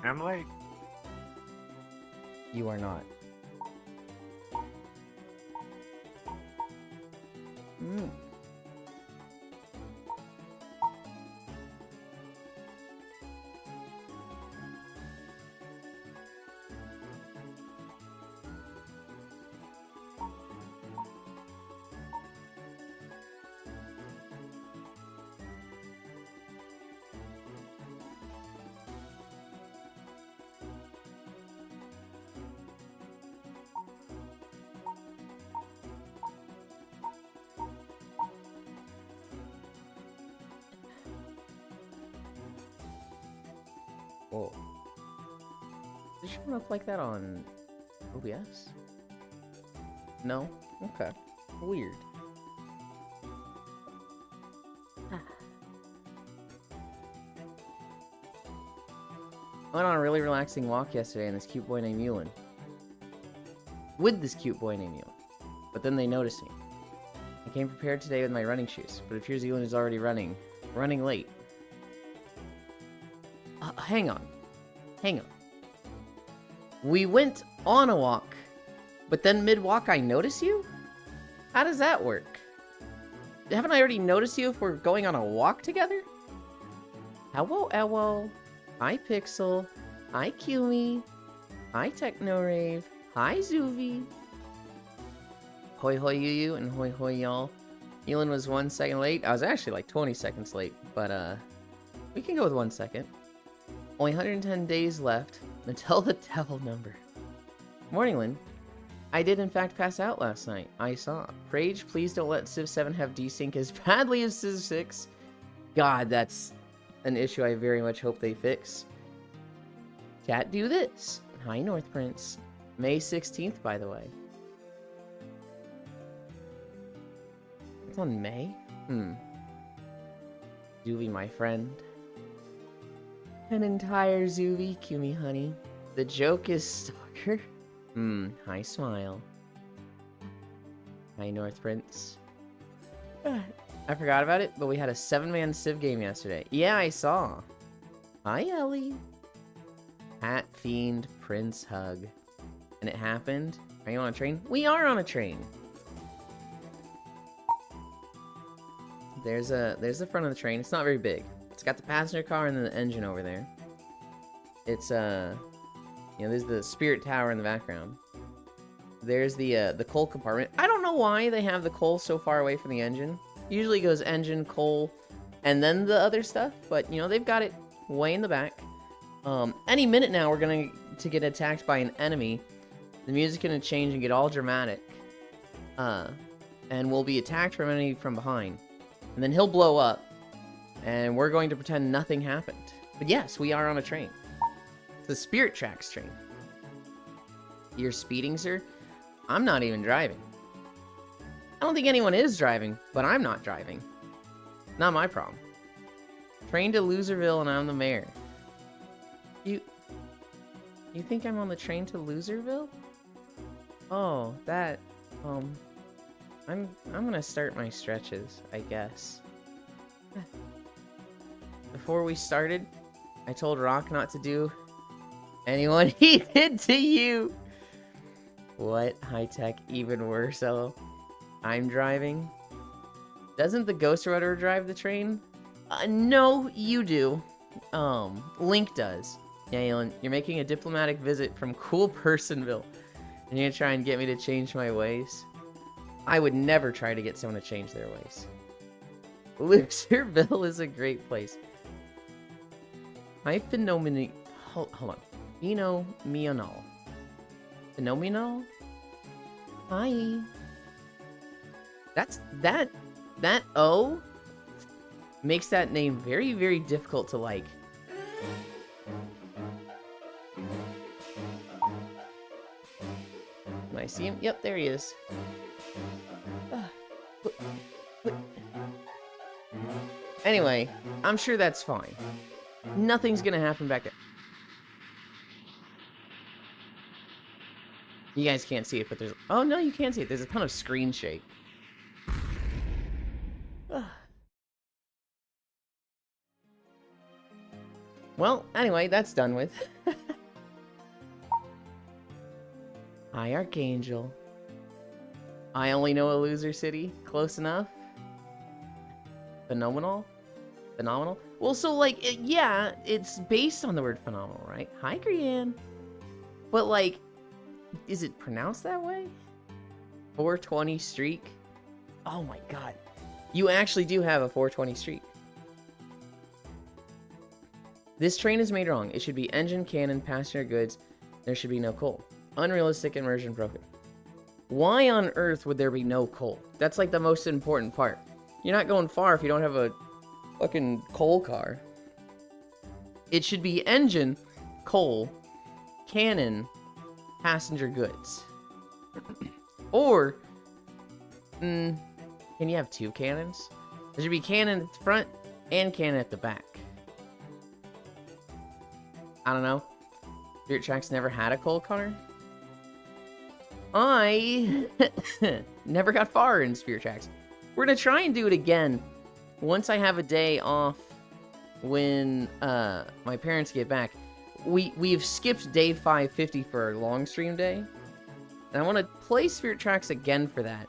I'm late. You are not. Mm. Whoa. Did it show up like that on OBS? No? Okay. Weird. I went on a really relaxing walk yesterday and this cute boy named Ewan. With this cute boy named Ewan. But then they noticed me. I came prepared today with my running shoes, but it appears Ewan is already running late. Hang on. We went on a walk, but then mid-walk I notice you? How does that work? Haven't I already noticed you if we're going on a walk together? Hello, Ewo. Hi, Pixel. Hi, Qme. Hi, Technorave. Hi, Zuvi. Hoi hoi you and hoi hoi y'all. Elin was 1 second late. I was actually like 20 seconds late, but we can go with 1 second. Only 110 days left until the devil number. Morning, Lynn. I did in fact pass out last night. I saw. Rage, please don't let Civ 7 have desync as badly as Civ 6. God, that's an issue I very much hope they fix. Chat, do this. Hi, North Prince. May 16th, by the way. It's on May? Zuvi, my friend. An entire Zuvi, Qme honey. The joke is Stalker. Hi, Smile. Hi, North Prince. I forgot about it, but we had a 7-man Civ game yesterday. Yeah, I saw. Hi, Ellie. Hat Fiend Prince Hug. And it happened. Are you on a train? We are on a train. There's the front of the train. It's not very big. It's got the passenger car and then the engine over there. It's there's the spirit tower in the background. There's the coal compartment. I don't know why they have the coal so far away from the engine. Usually it goes engine, coal, and then the other stuff, but they've got it way in the back. Any minute now we're going to get attacked by an enemy. The music's going to change and get all dramatic. And we'll be attacked from an enemy from behind. And then he'll blow up. And we're going to pretend nothing happened. But yes, we are on a train. It's the Spirit Tracks train. You're speeding, sir? I'm not even driving. I don't think anyone is driving, but I'm not driving. Not my problem. Train to Loserville and I'm the mayor. You think I'm on the train to Loserville? Oh, that, I'm gonna start my stretches, I guess. Before we started, I told Rock not to do anyone he did to you. What? High-tech, even worse, oh. I'm driving. Doesn't the Ghost Rider drive the train? No, you do. Link does. Yeah, Elon, you're making a diplomatic visit from Cool Personville. And you're gonna try and get me to change my ways? I would never try to get someone to change their ways. Loserville is a great place. Hi, Phenomenal. Hold on. Phenomenal. Phenomenal? Hi. That O makes that name very, very difficult to like. Can I see him? Yep, there he is. Anyway, I'm sure that's fine. Nothing's gonna happen back there. You guys can't see it, but there's... Oh, no, you can see it. There's a ton of screen shake. Well, anyway, that's done with. Hi, Archangel. I only know a loser city. Close enough. Phenomenal? Phenomenal? Well, so, like, yeah, it's based on the word phenomenal, right? Hi, Grianne. But, like, is it pronounced that way? 420 streak? Oh my god. You actually do have a 420 streak. This train is made wrong. It should be engine, cannon, passenger goods. There should be no coal. Unrealistic, immersion broken. Why on earth would there be no coal? That's like the most important part. You're not going far if you don't have a fucking coal car. It should be engine, coal, cannon, passenger goods. Or, can you have two cannons? There should be cannon at the front and cannon at the back. I don't know. Spirit Tracks never had a coal car? I never got far in Spirit Tracks. We're gonna try and do it again once I have a day off when my parents get back. We've skipped day 550 for our long stream day. And I want to play Spirit Tracks again for that.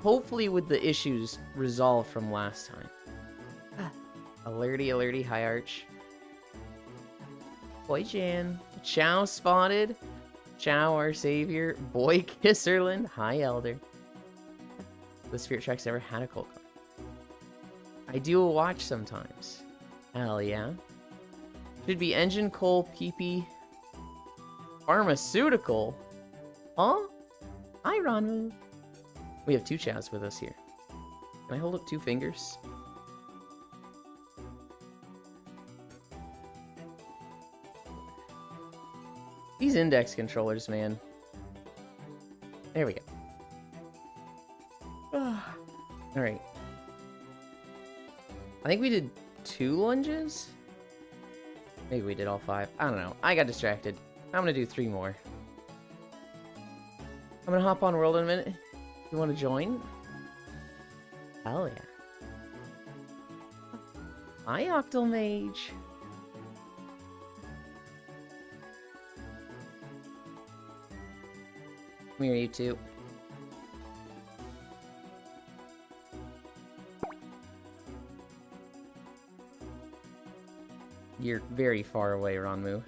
Hopefully with the issues resolved from last time. Alerty, alerty, hi Arch. Boy Jan. Chow spotted. Chow, our savior. Boy Kisserland. Hi Elder. The Spirit Tracks never had a coal car. I do a watch sometimes. Hell yeah. Should be engine, coal, PP, pharmaceutical. Huh? Hi, Ronmu. We have two chows with us here. Can I hold up two fingers? These index controllers, man. There we go. Alright. I think we did 2 lunges? Maybe we did all 5. I don't know. I got distracted. I'm gonna do 3 more. I'm gonna hop on World in a minute. You wanna join? Hell yeah. Hi, Octal Mage. Come here, you two. You're very far away, Ronmu.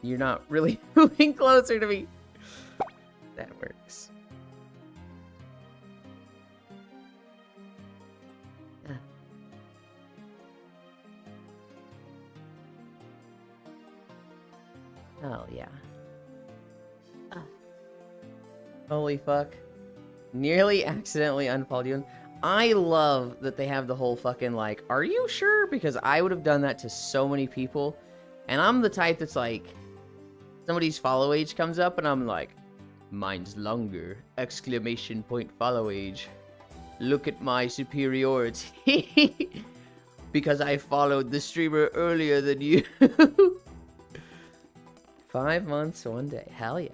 You're not really moving closer to me. That works. Oh, yeah. Holy fuck. Nearly accidentally unfollowed you. I love that they have the whole fucking, like, are you sure? Because I would have done that to so many people. And I'm the type that's like, somebody's follow age comes up and I'm like, mine's longer! Exclamation point follow age. Look at my superiority. Because I followed the streamer earlier than you. 5 months, 1 day. Hell yeah.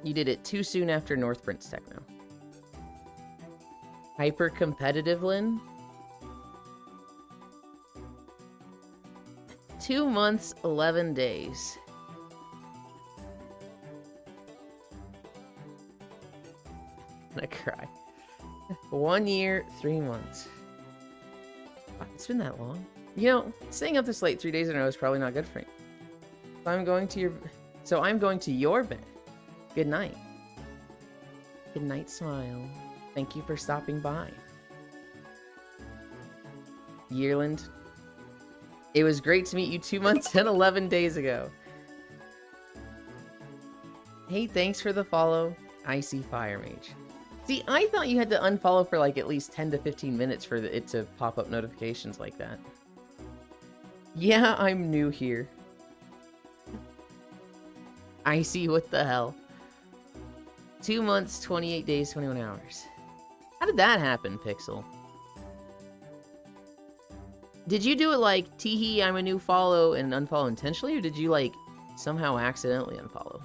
You did it too soon after North Prince Techno. Hyper competitive, Lynn? 2 months, 11 days. I'm gonna cry. 1 year, 3 months. Wow, it's been that long. You know, staying up this late 3 days in a row is probably not good for me. I'm going to your bed. Good night. Good night, Smile. Thank you for stopping by. Yearland. It was great to meet you 2 months and 11 days ago. Hey, thanks for the follow. Icy Fire Mage. See, I thought you had to unfollow for like at least 10 to 15 minutes for it to pop up notifications like that. Yeah, I'm new here. Icy, what the hell? 2 months, 28 days, 21 hours. How did that happen, Pixel? Did you do it like, teehee, I'm a new follow and unfollow intentionally, or did you like somehow accidentally unfollow?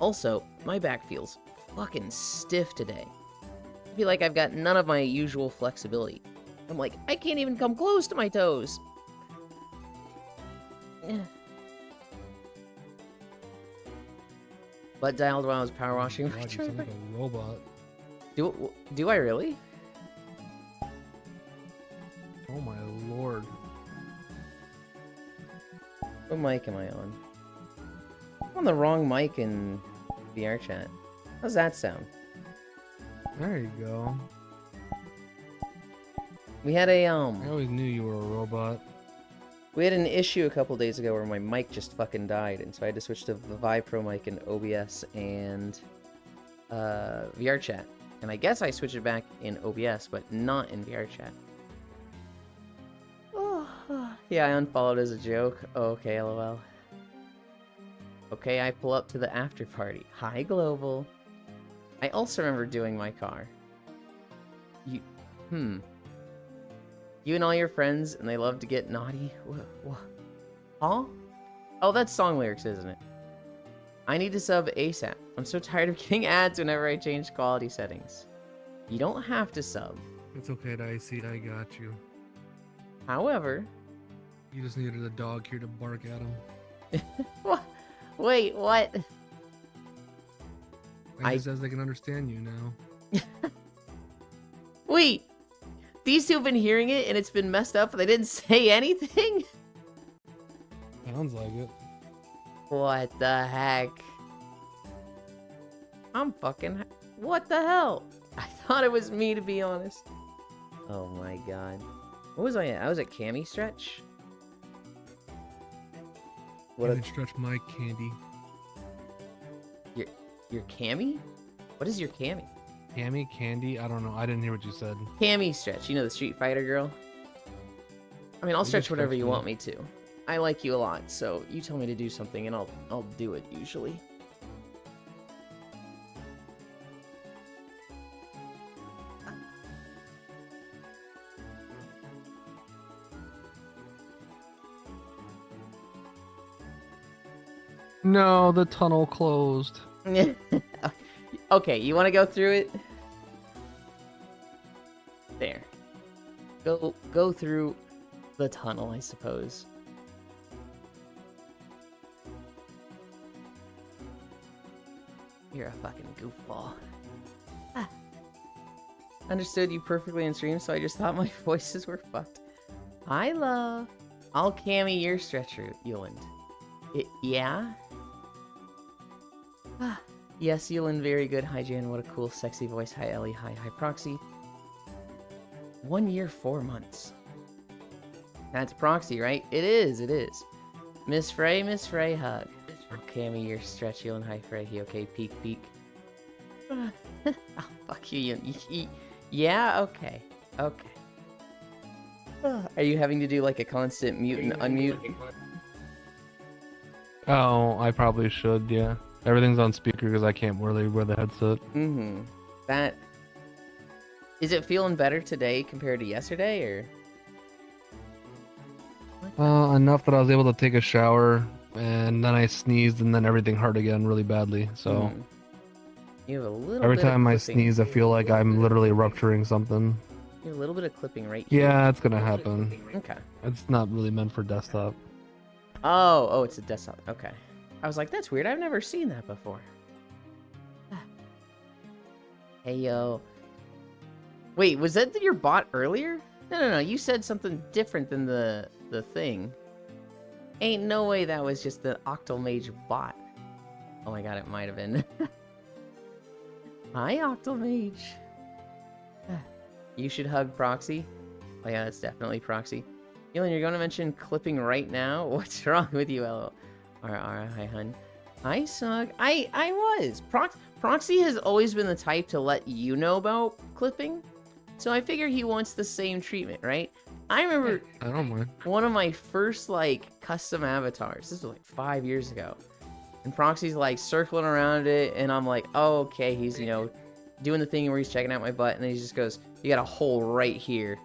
Also, my back feels fucking stiff today. I feel like I've got none of my usual flexibility. I'm like, I can't even come close to my toes. Butt dialed while I was power washing my God, you sound truck. like a robot. Do I really? Oh my lord. What mic am I on? I'm on the wrong mic in VR chat. How's that sound? There you go. We had a I always knew you were a robot. we had an issue a couple days ago where my mic just fucking died, and so I had to switch to the Vive Pro mic in OBS and VR chat. And I guess I switched it back in OBS, but not in VR chat. Yeah, I unfollowed as a joke. Okay, lol. Okay, I pull up to the after party. Hi, Global. I also remember doing my car. You and all your friends, and they love to get naughty? Huh? Oh, that's song lyrics, isn't it? I need to sub ASAP. I'm so tired of getting ads whenever I change quality settings. You don't have to sub. It's okay, Dicey. I got you. However... You just needed a dog here to bark at him. What? Wait, what? It says they can understand you now. Wait! These two have been hearing it, and it's been messed up, and they didn't say anything? Sounds like it. What the heck? I'm fucking... What the hell? I thought it was me, to be honest. Oh my god. What was I at? I was at Cami Stretch? What You can stretch my candy. Your Cami? What is your Cami? Cammy? Candy? I don't know. I didn't hear what you said. Cami Stretch. You know the Street Fighter girl? I mean, I'll You can stretch whatever stretch you me. want me to. I like you a lot, so you tell me to do something and I'll do it usually. No, the tunnel closed. Okay, you want to go through it? There. Go through the tunnel, I suppose. You're a fucking goofball. Ah. Understood you perfectly in stream, so I just thought my voices were fucked. Hi, love. I'll cami your stretch route, Yuland. Yeah? Ah. Yes, Yuland, very good. Hi, Jan. What a cool, sexy voice. Hi, Ellie. Hi, Proxy. 1 year, 4 months. That's Proxy, right? It is. Miss Frey, hug. Cammy, your stretch, Yuland. Hi, Frey. Okay, peek. Oh, fuck you, Yuland. Yeah, okay. Are you having to do like a constant mute and unmute? Oh, I probably should, yeah. Everything's on speaker because I can't really wear the headset. That... Is it feeling better today compared to yesterday, or...? Enough that I was able to take a shower, and then I sneezed, and then everything hurt again really badly, so... You have a little Every bit of time I clipping. sneeze, I feel like I'm literally rupturing something. You have a little bit of clipping right here. Yeah, it's gonna happen. Okay. It's not really meant for desktop. Oh, it's a desktop. Okay. I was like, that's weird. I've never seen that before. Hey, yo. Wait, was that your bot earlier? No. You said something different than the thing. Ain't no way that was just the Octomage bot. Oh my god, it might have been. Hi, Octomage. You should hug Proxy. Oh yeah, that's definitely Proxy. Elin, you're going to mention clipping right now? What's wrong with you, LO? Ara, hi, hun. Hi, Sug. I was. Proxy has always been the type to let you know about clipping. So I figure he wants the same treatment, right? I remember I don't mind. one of my first, like, custom avatars. This was, like, 5 years ago. And Proxy's, like, circling around it, and I'm like, oh, okay, he's, you know, doing the thing where he's checking out my butt, and then he just goes, you got a hole right here.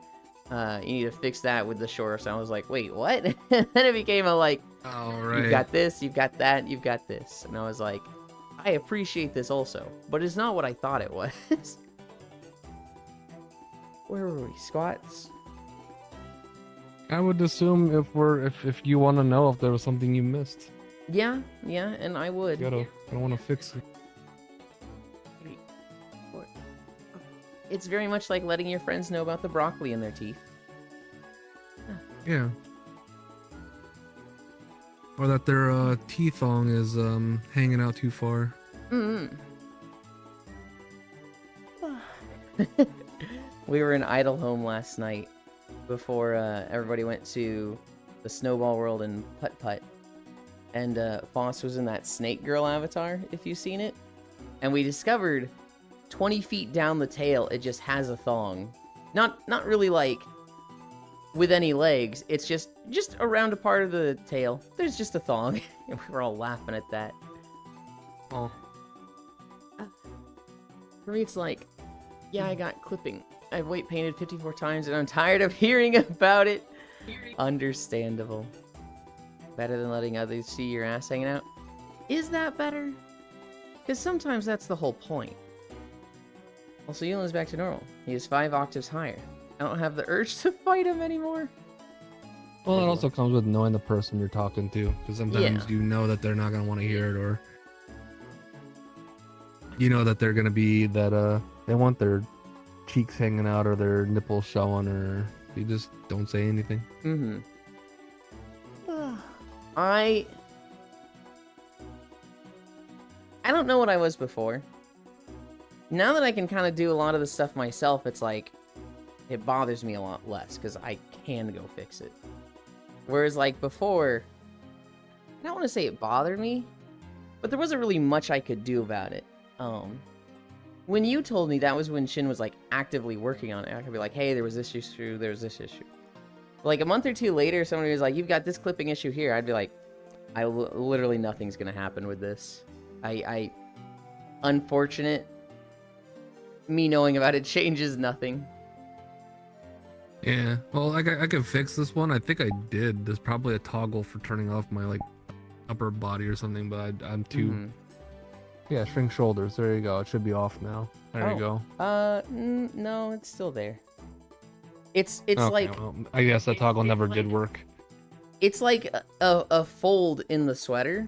You need to fix that with the shorts. And I was like, wait, what? And then it became a, like, Oh, right. you've got this, you've got that, you've got this. And I was like, I appreciate this also, but it's not what I thought it was. Where were we? Squats? I would assume if you want to know if there was something you missed, Yeah, and I would. I don't want to fix it. It's very much like letting your friends know about the broccoli in their teeth. Yeah. Or that their teeth thong is hanging out too far. Mm. We were in Idle Home last night before everybody went to the Snowball World and Putt Putt. And Foss was in that Snake Girl avatar, if you've seen it. And we discovered 20 feet down the tail, it just has a thong. Not really like with any legs. It's just around a part of the tail. There's just a thong. And we were all laughing at that. Oh. For me, it's like, yeah, I got clipping. I've weight painted 54 times and I'm tired of hearing about it. Understandable. Better than letting others see your ass hanging out? Is that better? Because sometimes that's the whole point. Also, Yulin is back to normal. He is 5 octaves higher. I don't have the urge to fight him anymore. Well, it also comes with knowing the person you're talking to, because sometimes you know that they're not gonna want to hear it, or you know that they're gonna be that they want their cheeks hanging out or their nipples showing, or you just don't say anything. Mm-hmm. I don't know what I was before. Now that I can kind of do a lot of the stuff myself, it's like it bothers me a lot less because I can go fix it. Whereas like before, I don't want to say it bothered me, but there wasn't really much I could do about it. When you told me, that was when Shin was like actively working on it. I could be like, hey, there was this issue, there was this issue. Like a month or two later, somebody was like, you've got this clipping issue here. I'd be like, literally nothing's gonna happen with this. Unfortunate. Me knowing about it changes nothing. Yeah, well, I can fix this one. I think I did. There's probably a toggle for turning off my like upper body or something, but I'm too. Mm-hmm. Yeah, shrink shoulders. There you go. It should be off now. There you go. No, it's still there. It's Okay, like, well, I guess that toggle never did work. it's like a fold in the sweater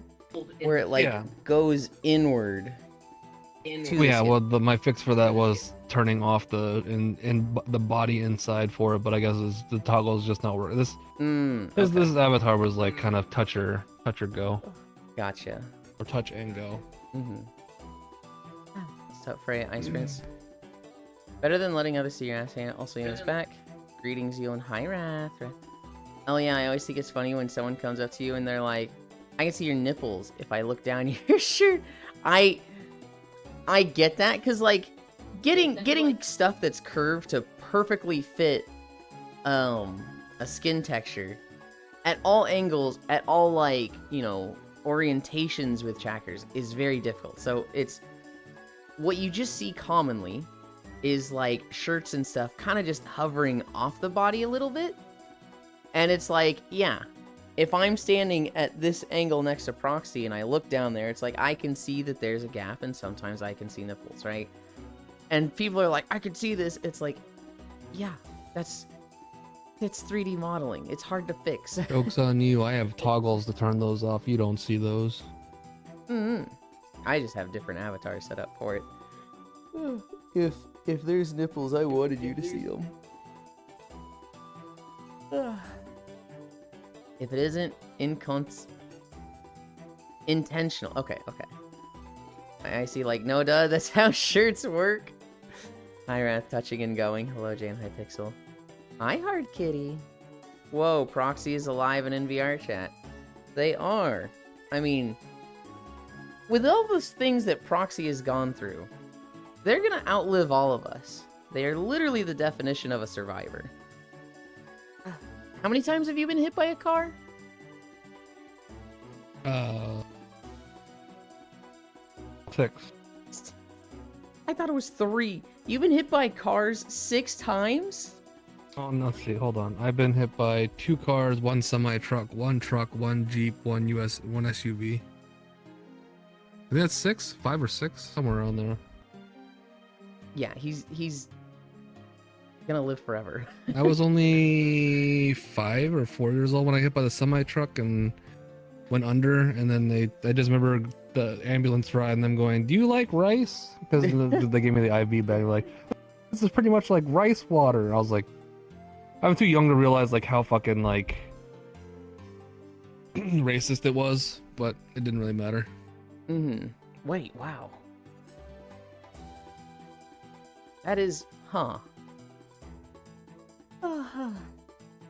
where it like goes inward. Well, yeah, well, my fix for that was turning off the the body inside for it, but I guess the toggle is just not working. This avatar was like kind of touch or go. Gotcha. Or touch and go. Mm-hmm. What's up, Freya Ice Prince? Better than letting others see your ass hang out. Also, Yona's back. Greetings, Yolan. Hi, Wrath. Oh yeah, I always think it's funny when someone comes up to you and they're like, I can see your nipples if I look down your shirt. I get that, because like getting stuff that's curved to perfectly fit a skin texture at all angles, at all like, you know, orientations with Chackers is very difficult. So it's what you just see commonly is like shirts and stuff kind of just hovering off the body a little bit. And it's like, yeah, if I'm standing at this angle next to Proxy and I look down there, it's like I can see that there's a gap, and sometimes I can see nipples, right? And people are like, I can see this. It's like, yeah, it's 3D modeling. It's hard to fix. Joke's on you. I have toggles to turn those off. You don't see those. I just have different avatars set up for it. If there's nipples, I wanted you to see them. If it isn't intentional. Okay. I see, like, no duh, that's how shirts work. Hi, Wrath, touching and going. Hello, Jane. Hi, Pixel. Hi, Hard Kitty. Whoa, Proxy is alive and in VR chat. They are. I mean, with all those things that Proxy has gone through, they're gonna outlive all of us. They are literally the definition of a survivor. How many times have you been hit by a car? 6. I thought it was 3. You've been hit by cars 6 times? Oh, no, let's see. Hold on. I've been hit by 2 cars, 1 semi-truck, 1 truck, 1 Jeep, 1 SUV. think that's 6, 5 or 6, somewhere around there. Yeah, he's gonna live forever. I was only 5 or 4 years old when I hit by the semi truck and went under, and then I just remember the ambulance ride and them going, "Do you like rice?" Because they gave me the IV bag, like, "This is pretty much like rice water." I was like, I'm too young to realize like how fucking like racist it was, but it didn't really matter. Wait, wow. That is, huh.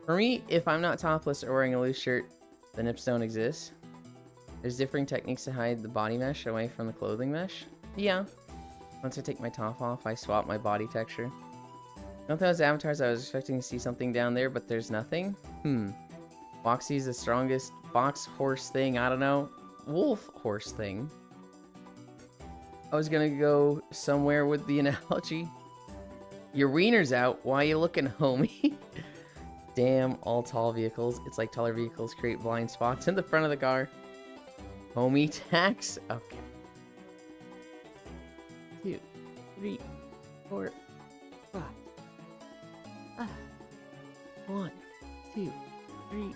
For me, if I'm not topless or wearing a loose shirt, the nips don't exist. There's different techniques to hide the body mesh away from the clothing mesh. Yeah. Once I take my top off, I swap my body texture. Not those avatars, I was expecting to see something down there, but there's nothing. Foxy's the strongest fox horse thing, I don't know. Wolf horse thing. I was gonna go somewhere with the analogy. Your wiener's out, why you looking, homie? Damn, all tall vehicles. It's like taller vehicles create blind spots in the front of the car. Homie tax? Okay. 2, 3, 4, 5. 1, 2, 3,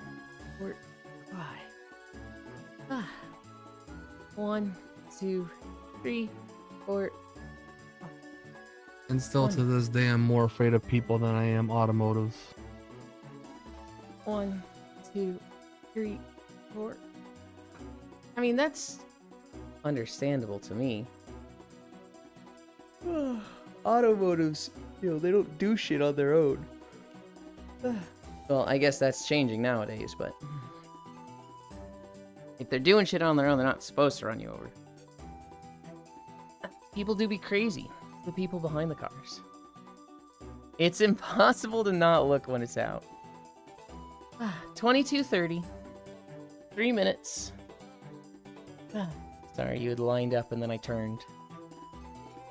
4, 5. 1, 2, 3, 4. And still to this day, I'm more afraid of people than I am automotives. 1, 2, 3, 4. I mean, that's understandable to me. Automotives, they don't do shit on their own. Well, I guess that's changing nowadays, but if they're doing shit on their own, they're not supposed to run you over. People do be crazy. The people behind the cars. It's impossible to not look when it's out. 22:30. 3 minutes. Sorry, you had lined up and then I turned.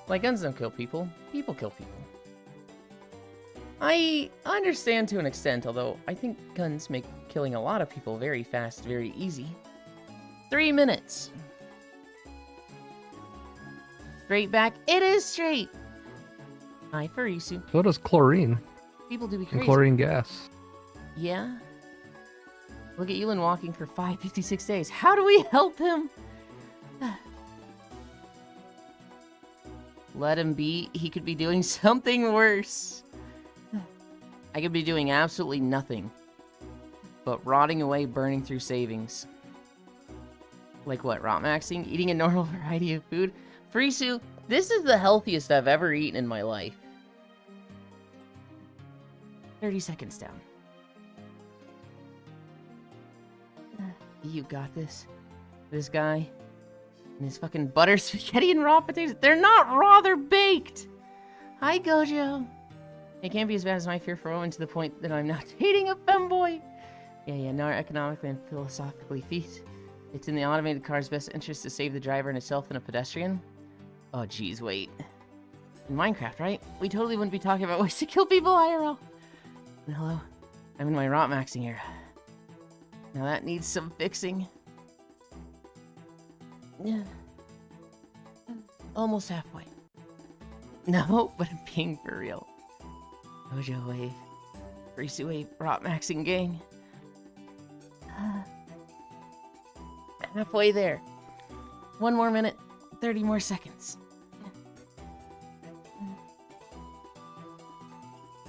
My guns don't kill people. People kill people. I understand to an extent, although I think guns make killing a lot of people very fast, very easy. 3 minutes. Straight back. It is straight. Hi, Farisu. So does chlorine. People do be And crazy. chlorine gas. Yeah. Look at Yulin walking for 556 days. How do we help him? Let him be. He could be doing something worse. I could be doing absolutely nothing but rotting away, burning through savings. Like what, rot maxing? Eating a normal variety of food? Frisu, this is the healthiest I've ever eaten in my life. 30 seconds down. You got this. This guy and his fucking butter spaghetti and raw potatoes. They're not raw, they're baked. Hi, Gojo. It can't be as bad as my fear for women to the point that I'm not dating a femboy. Yeah, no, economically and philosophically feet. It's in the automated car's best interest to save the driver and itself than a pedestrian. Oh, geez, wait. In Minecraft, right? We totally wouldn't be talking about ways to kill people IRL. Hello? I'm in my rot maxing era. Now that needs some fixing. Yeah. Almost halfway. No, but I'm being for real. Gojo wave. Frisu wave, rot maxing gang. Halfway there. 1 more minute, 30 more seconds.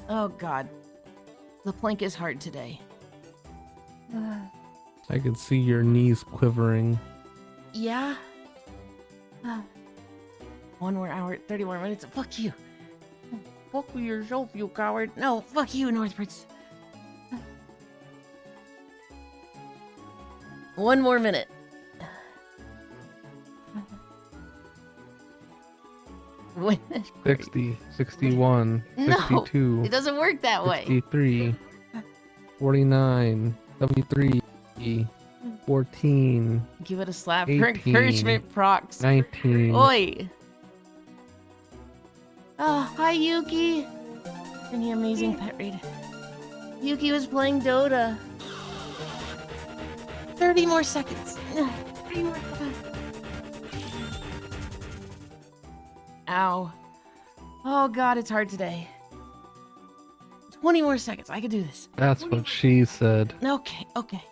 Oh god. The plank is hard today. I could see your knees quivering. Yeah? 1 more hour, 30 more minutes. Fuck you. Fuck yourself, you coward. No, fuck you, Northbridge. 1 more minute. When 60, 61, No, 62, it doesn't work that way. 63, 49, 73, 14, Give it a slap 18, for encouragement, procs. 19. Oi! Oh, hi Yuki! And your amazing pet raid. Yuki was playing Dota. 30 more seconds. 3 more. Ow. Oh god, it's hard today. 20 more seconds. I can do this. That's what she said. Okay, okay.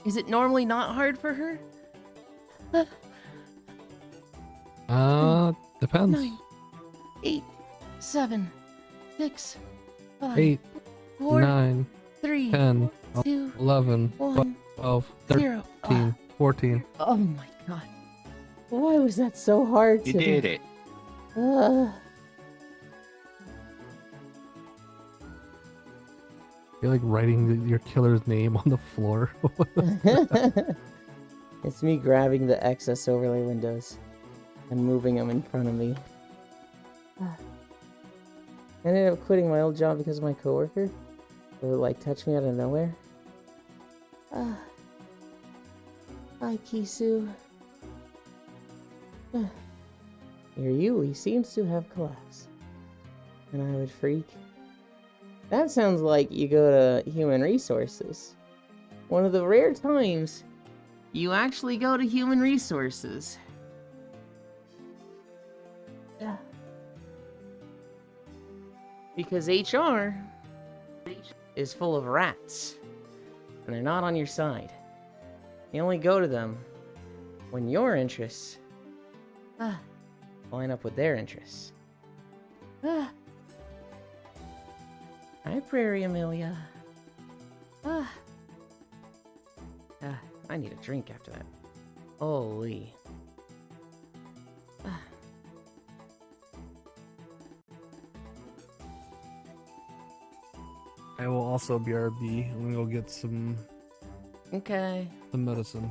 Is it normally not hard for her? Depends. 9, 8, 7, 6, 5, 8, 4, 9, 3, 10, 2, 11, 1, 12, 0. 13, 14. Oh my god. Why was that so hard You to did it. You're like writing your killer's name on the floor. It's me grabbing the excess overlay windows and moving them in front of me. I ended up quitting my old job because of my coworker, who like touched me out of nowhere. Hi, Kisu. Your Yui seems to have collapsed, and I would freak. That sounds like you go to Human Resources. One of the rare times you actually go to Human Resources. Yeah. Because HR is full of rats, and they're not on your side. You only go to them when your interests line up with their interests. Hi, Prairie Amelia. I need a drink after that. Holy. I will also BRB. I'm gonna go get some medicine.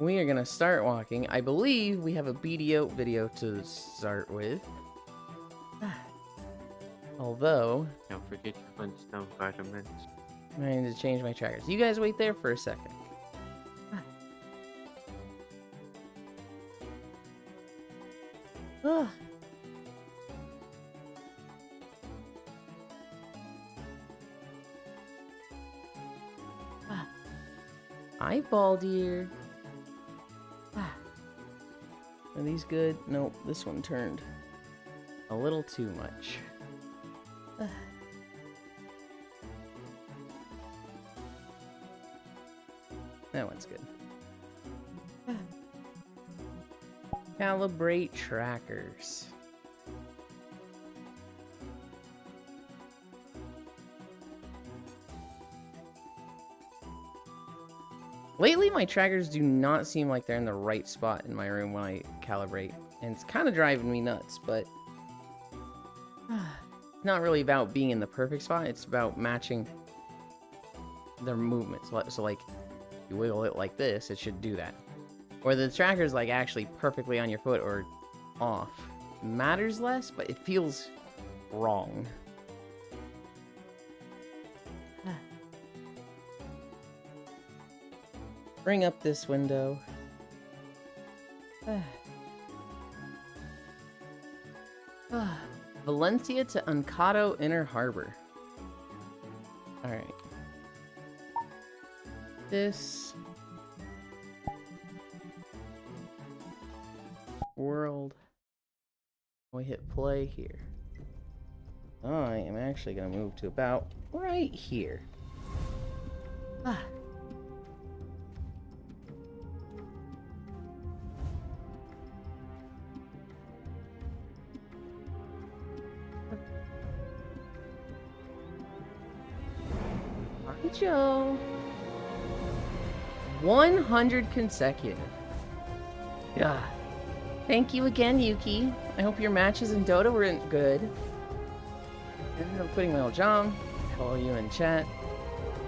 We are gonna start walking. I believe we have a BDO video to start with. Although, Don't forget your Flintstone vitamins. I need to change my trackers. You guys wait there for a second. Hi, Baldier. Are these good? Nope, this one turned a little too much. That one's good. Calibrate trackers. Lately, my trackers do not seem like they're in the right spot in my room when I calibrate. And it's kind of driving me nuts, but it's not really about being in the perfect spot. It's about matching their movements. So like, you wiggle it like this, it should do that. Or the tracker's like actually perfectly on your foot or off. Matters less, but it feels wrong. Bring up this window. Valencia to Ancado Inner Harbor. Alright. This world. We hit play here. I am actually gonna move to about right here. Joe. 100 consecutive. Yeah. Thank you again, Yuki. I hope your matches in Dota were good. I ended up quitting my old job. Follow you in chat.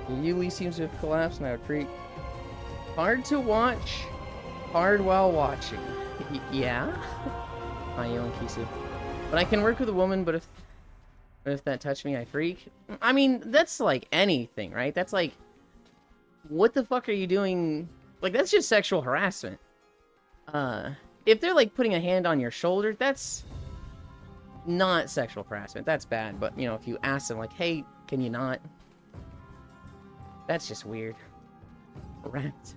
Your Yuli seems to have collapsed and I would freak. Hard to watch. Hard while watching. Yeah? Hi, Yo and Kisu. But I can work with a woman, but if that touched me, I freak. I mean, that's like anything, right? That's like, what the fuck are you doing? Like, that's just sexual harassment. If they're like putting a hand on your shoulder, that's not sexual harassment. That's bad. But, you know, if you ask them like, hey, can you not? That's just weird. Rats.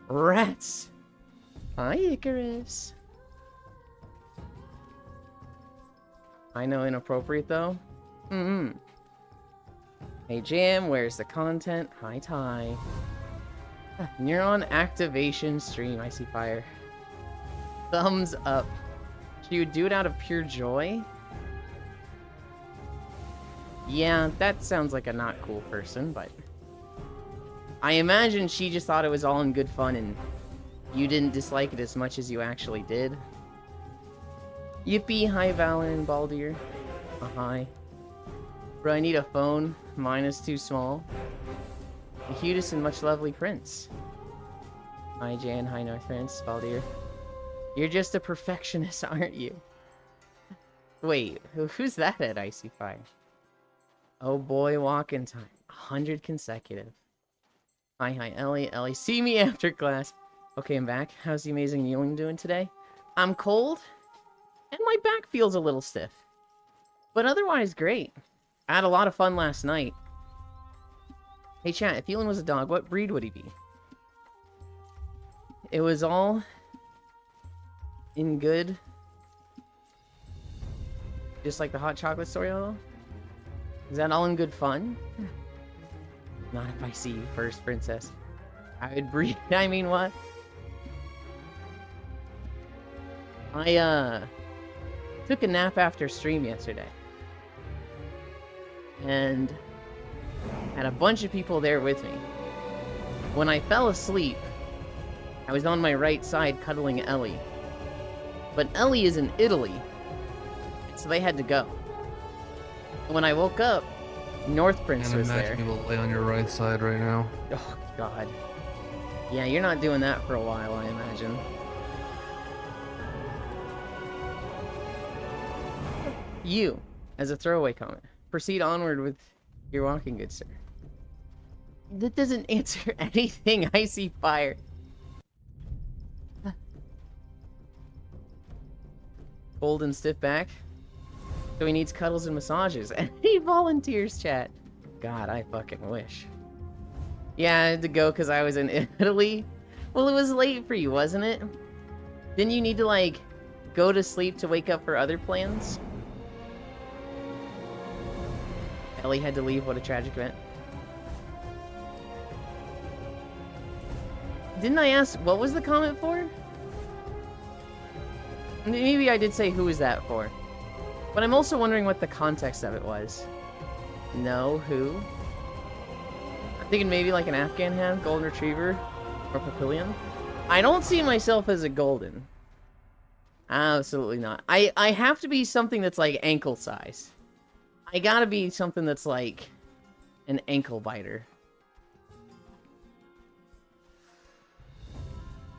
Rats. Hi, Icarus. I know inappropriate, though. Hey, Jam, where's the content? Hi, Ty. Neuron activation stream. I see fire. Thumbs up. She would do it out of pure joy? Yeah, that sounds like a not cool person, but... I imagine she just thought it was all in good fun and you didn't dislike it as much as you actually did. Yippee, hi Valor and Baldir. Hi. Bro, I need a phone. Mine is too small. The cutest and much lovely prince. Hi Jan, hi North Prince, Baldir. You're just a perfectionist, aren't you? Wait, who's that at Icy Fire? Oh boy, walking time. 100 consecutive. Hi Ellie. Ellie, see me after class. Okay, I'm back. How's the amazing Young doing today? I'm cold, and my back feels a little stiff. But otherwise, great. I had a lot of fun last night. Hey chat, if Elon was a dog, what breed would he be? It was all in good. Just like the hot chocolate story, though? Is that all in good fun? Not if I see you first, princess. I would breed. I mean, what? I, took a nap after stream yesterday. And had a bunch of people there with me. When I fell asleep, I was on my right side cuddling Ellie. But Ellie is in Italy, so they had to go. And when I woke up, North Prince was there. Imagine people lay on your right side right now. Oh, God. Yeah, you're not doing that for a while, I imagine. You, as a throwaway comment, proceed onward with your walking, good sir. That doesn't answer anything. I see fire. Cold and stiff back. So he needs cuddles and massages. And he volunteers, chat. God, I fucking wish. Yeah, I had to go because I was in Italy. Well, it was late for you, wasn't it? Didn't you need to, like, go to sleep to wake up for other plans? Ellie had to leave. What a tragic event. Didn't I ask, what was the comment for? Maybe I did say who was that for. But I'm also wondering what the context of it was. No, who? I'm thinking maybe like an Afghan Hound, Golden Retriever, or Papillion. I don't see myself as a Golden. Absolutely not. I have to be something that's like ankle size. I gotta be something that's like an ankle biter.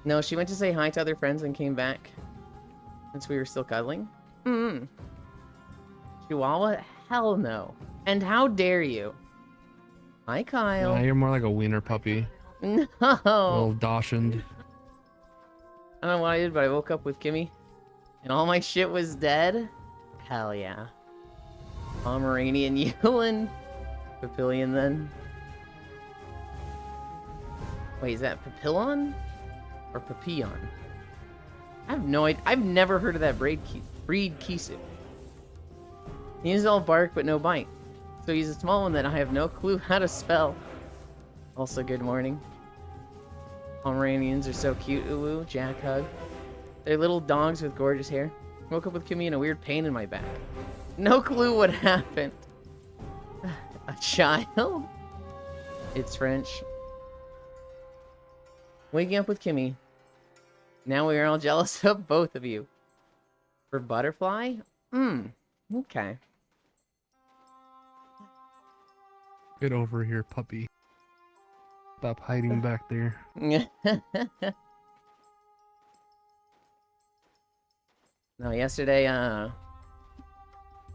No, she went to say hi to other friends and came back. Since we were still cuddling. Chihuahua? Hell no. And how dare you? Hi, Kyle. You're more like a wiener puppy. No. A little Dachshund. I don't know what I did, but I woke up with Kimmy. And all my shit was dead? Hell yeah. Pomeranian Yulin. Papillion then. Wait, is that Papillon? Or Papillon? I have no idea. I've never heard of that breed Kisu. He's all bark but no bite. So he's a small one that I have no clue how to spell. Also, good morning. Pomeranians are so cute. Ooh, Jack hug. They're little dogs with gorgeous hair. Woke up with Kimmy and a weird pain in my back. No clue what happened. A child? It's French. Waking up with Kimmy. Now we are all jealous of both of you. For Butterfly? Okay. Get over here, puppy. Stop hiding back there. No, yesterday,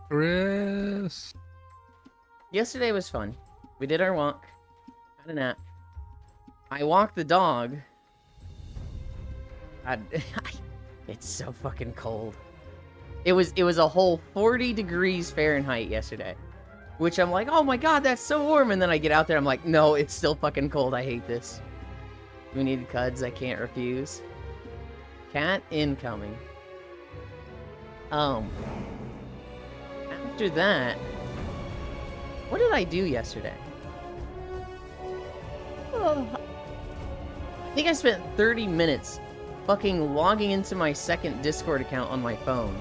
Chris! Yesterday was fun. We did our walk. Had a nap. I walked the dog. It's so fucking cold. It was a whole 40 degrees Fahrenheit yesterday. Which I'm like, oh my god, that's so warm. And then I get out there, I'm like, no, it's still fucking cold. I hate this. We needed cuds, I can't refuse. Cat incoming. After that, what did I do yesterday? Oh, I think I spent 30 minutes fucking logging into my second Discord account on my phone.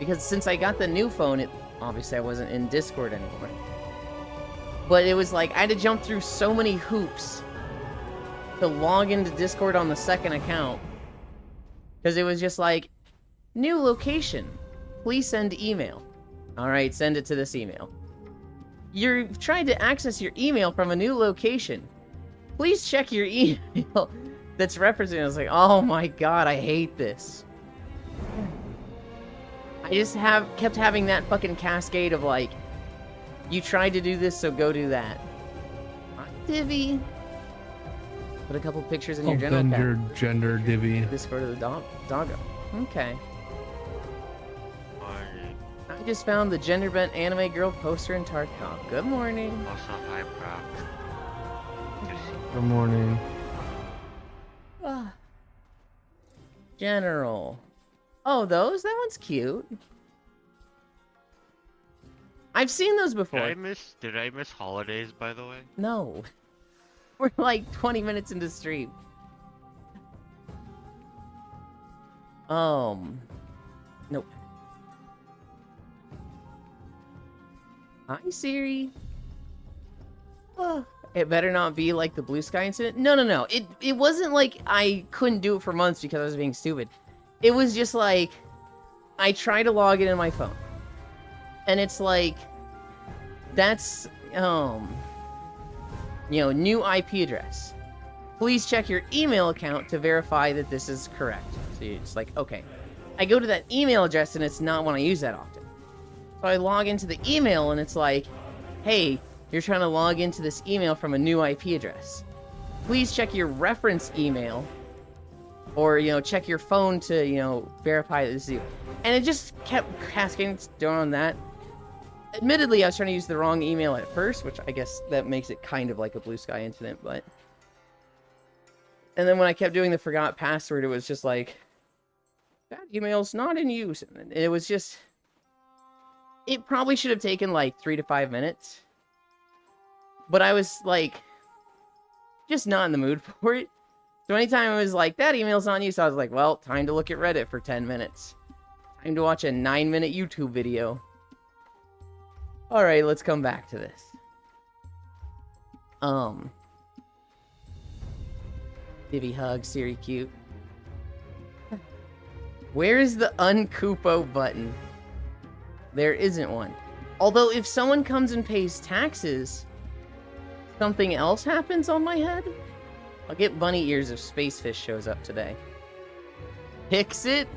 Because since I got the new phone, obviously I wasn't in Discord anymore. But it was like, I had to jump through so many hoops to log into Discord on the second account. Because it was just like, new location. Please send email. Alright, send it to this email. You're trying to access your email from a new location. Please check your email that's represented. I was like, oh my god, I hate this. I just kept having that fucking cascade of like, you tried to do this, so go do that. Divvy. Put a couple pictures in your general bend chat. your gender divvy. Discord of the doggo. Okay. Morning. I just found the gender bent anime girl poster in Tarkov. Good morning. What's up, hi, Brock? Good morning. General. Oh, those? That one's cute. I've seen those before. Did I miss holidays, by the way? No. We're like 20 minutes into stream. Nope. Hi, Siri. It better not be like the Blue Sky incident. No. It wasn't like I couldn't do it for months because I was being stupid. It was just like, I try to log in my phone. And it's like, that's, new IP address. Please check your email account to verify that this is correct. So you're just like, okay. I go to that email address and it's not one I use that often. So I log into the email and it's like, hey, you're trying to log into this email from a new IP address. Please check your reference email or, check your phone to, verify that this is you. And it just kept cascading down on that. Admittedly, I was trying to use the wrong email at first, which I guess that makes it kind of like a Blue Sky incident, but... And then when I kept doing the forgot password, it was just like, that email's not in use. And it was just... It probably should have taken like 3 to 5 minutes. But I was like, just not in the mood for it. So anytime it was like, that email's not in use, I was like, well, time to look at Reddit for 10 minutes. Time to watch a 9-minute YouTube video. Alright, let's come back to this. Divvy hug, Siri cute. Where is the uncupo button? There isn't one. Although if someone comes and pays taxes, something else happens on my head? I'll get bunny ears if Spacefish shows up today. Fix it?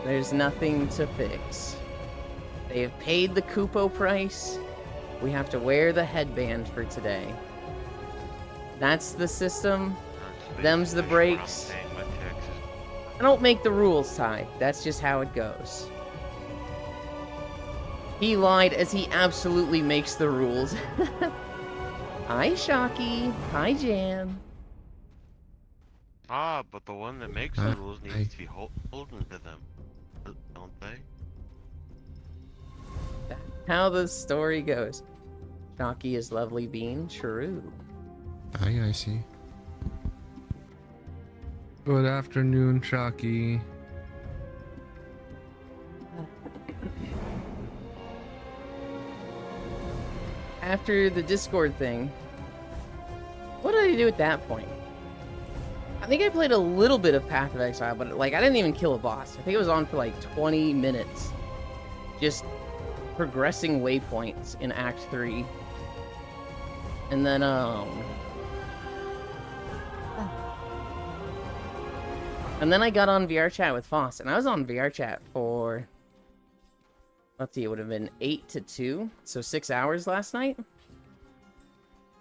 There's nothing to fix. They have paid the cupo price. We have to wear the headband for today. That's the system. Them's the breaks. I don't make the rules, Ty. That's just how it goes. He lied as he absolutely makes the rules. Hi, Shocky. Hi, Jam. Ah, but the one that makes the rules needs to be holding to them, don't they? That's how the story goes. Shocky is lovely bean. True. I see. Good afternoon, Shocky. After the Discord thing, what did I do at that point? I think I played a little bit of Path of Exile, but like I didn't even kill a boss. I think it was on for like 20 minutes. Just progressing waypoints in Act 3. And then, and then I got on VR chat with Foss, and I was on VR chat for, let's see, it would have been 8 to 2, so 6 hours last night.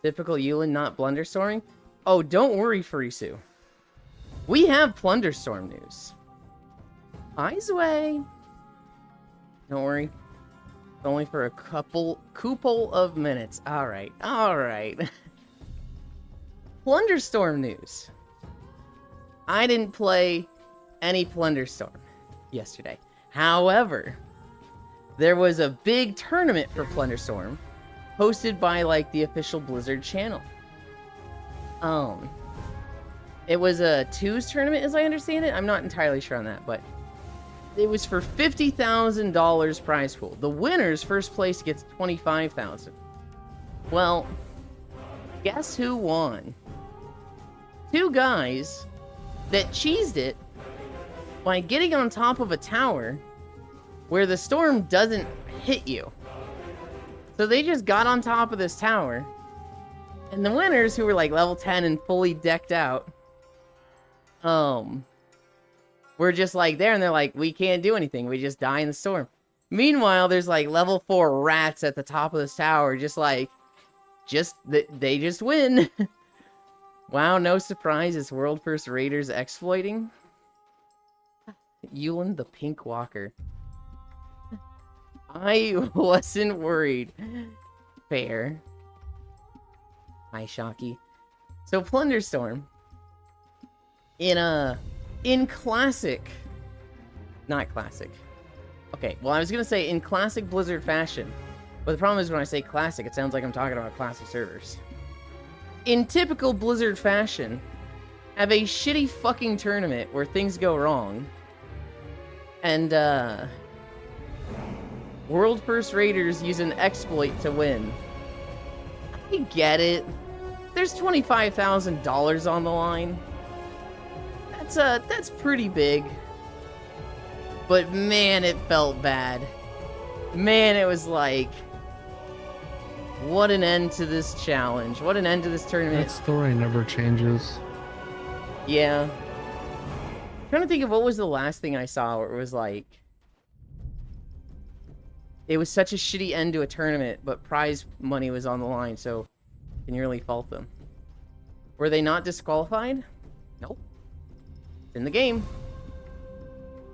Typical Yulin not blunderstorming. Oh, don't worry, Furisu. We have Plunderstorm news. Eyes away. Don't worry. Only for a couple of minutes. Alright. Plunderstorm news. I didn't play any Plunderstorm yesterday. However, there was a big tournament for Plunderstorm hosted by, like, the official Blizzard channel. It was a twos tournament, as I understand it. I'm not entirely sure on that, but it was for $50,000 prize pool. The winner's first place gets $25,000. Well, guess who won? Two guys that cheesed it by getting on top of a tower where the storm doesn't hit you. So they just got on top of this tower, and the winners, who were like level 10 and fully decked out, were just like there, and they're like, we can't do anything, we just die in the storm. Meanwhile, there's like level 4 rats at the top of this tower, just like, they just win. Wow, no surprise, it's World First Raiders exploiting. Yulin the Pink Walker. I wasn't worried. Fair. Hi, Shocky. So, Plunderstorm. In classic... Not classic. Okay, well, I was gonna say in classic Blizzard fashion. But the problem is when I say classic, it sounds like I'm talking about classic servers. In typical Blizzard fashion, have a shitty fucking tournament where things go wrong. And, World First Raiders use an exploit to win. I get it. There's $25,000 on the line. That's pretty big. But man, it felt bad. Man, it was like, what an end to this challenge. What an end to this tournament. That story never changes. Yeah. I'm trying to think of what was the last thing I saw where it was like, it was such a shitty end to a tournament, but prize money was on the line, so can you really fault them? Were they not disqualified? Nope. It's in the game.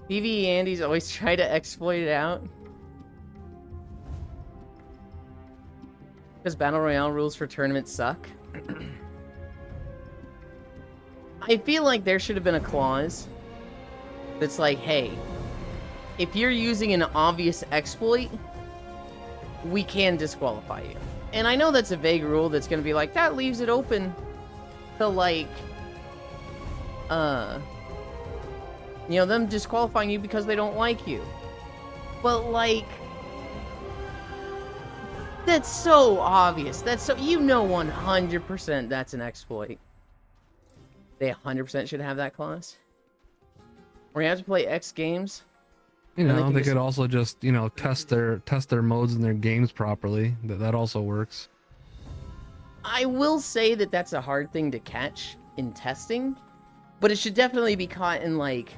PvE Andy's always try to exploit it out. Because Battle Royale rules for tournaments suck. I feel like there should have been a clause that's like, hey, if you're using an obvious exploit, we can disqualify you. And I know that's a vague rule that's going to be like, that leaves it open to, like, you know, them disqualifying you because they don't like you. But, like, that's so obvious. That's so, you know 100% that's an exploit. They 100% should have that clause. Or you have to play X games. You know, they could also just, you know, test their modes and their games properly. That also works. I will say that that's a hard thing to catch in testing, but it should definitely be caught in, like,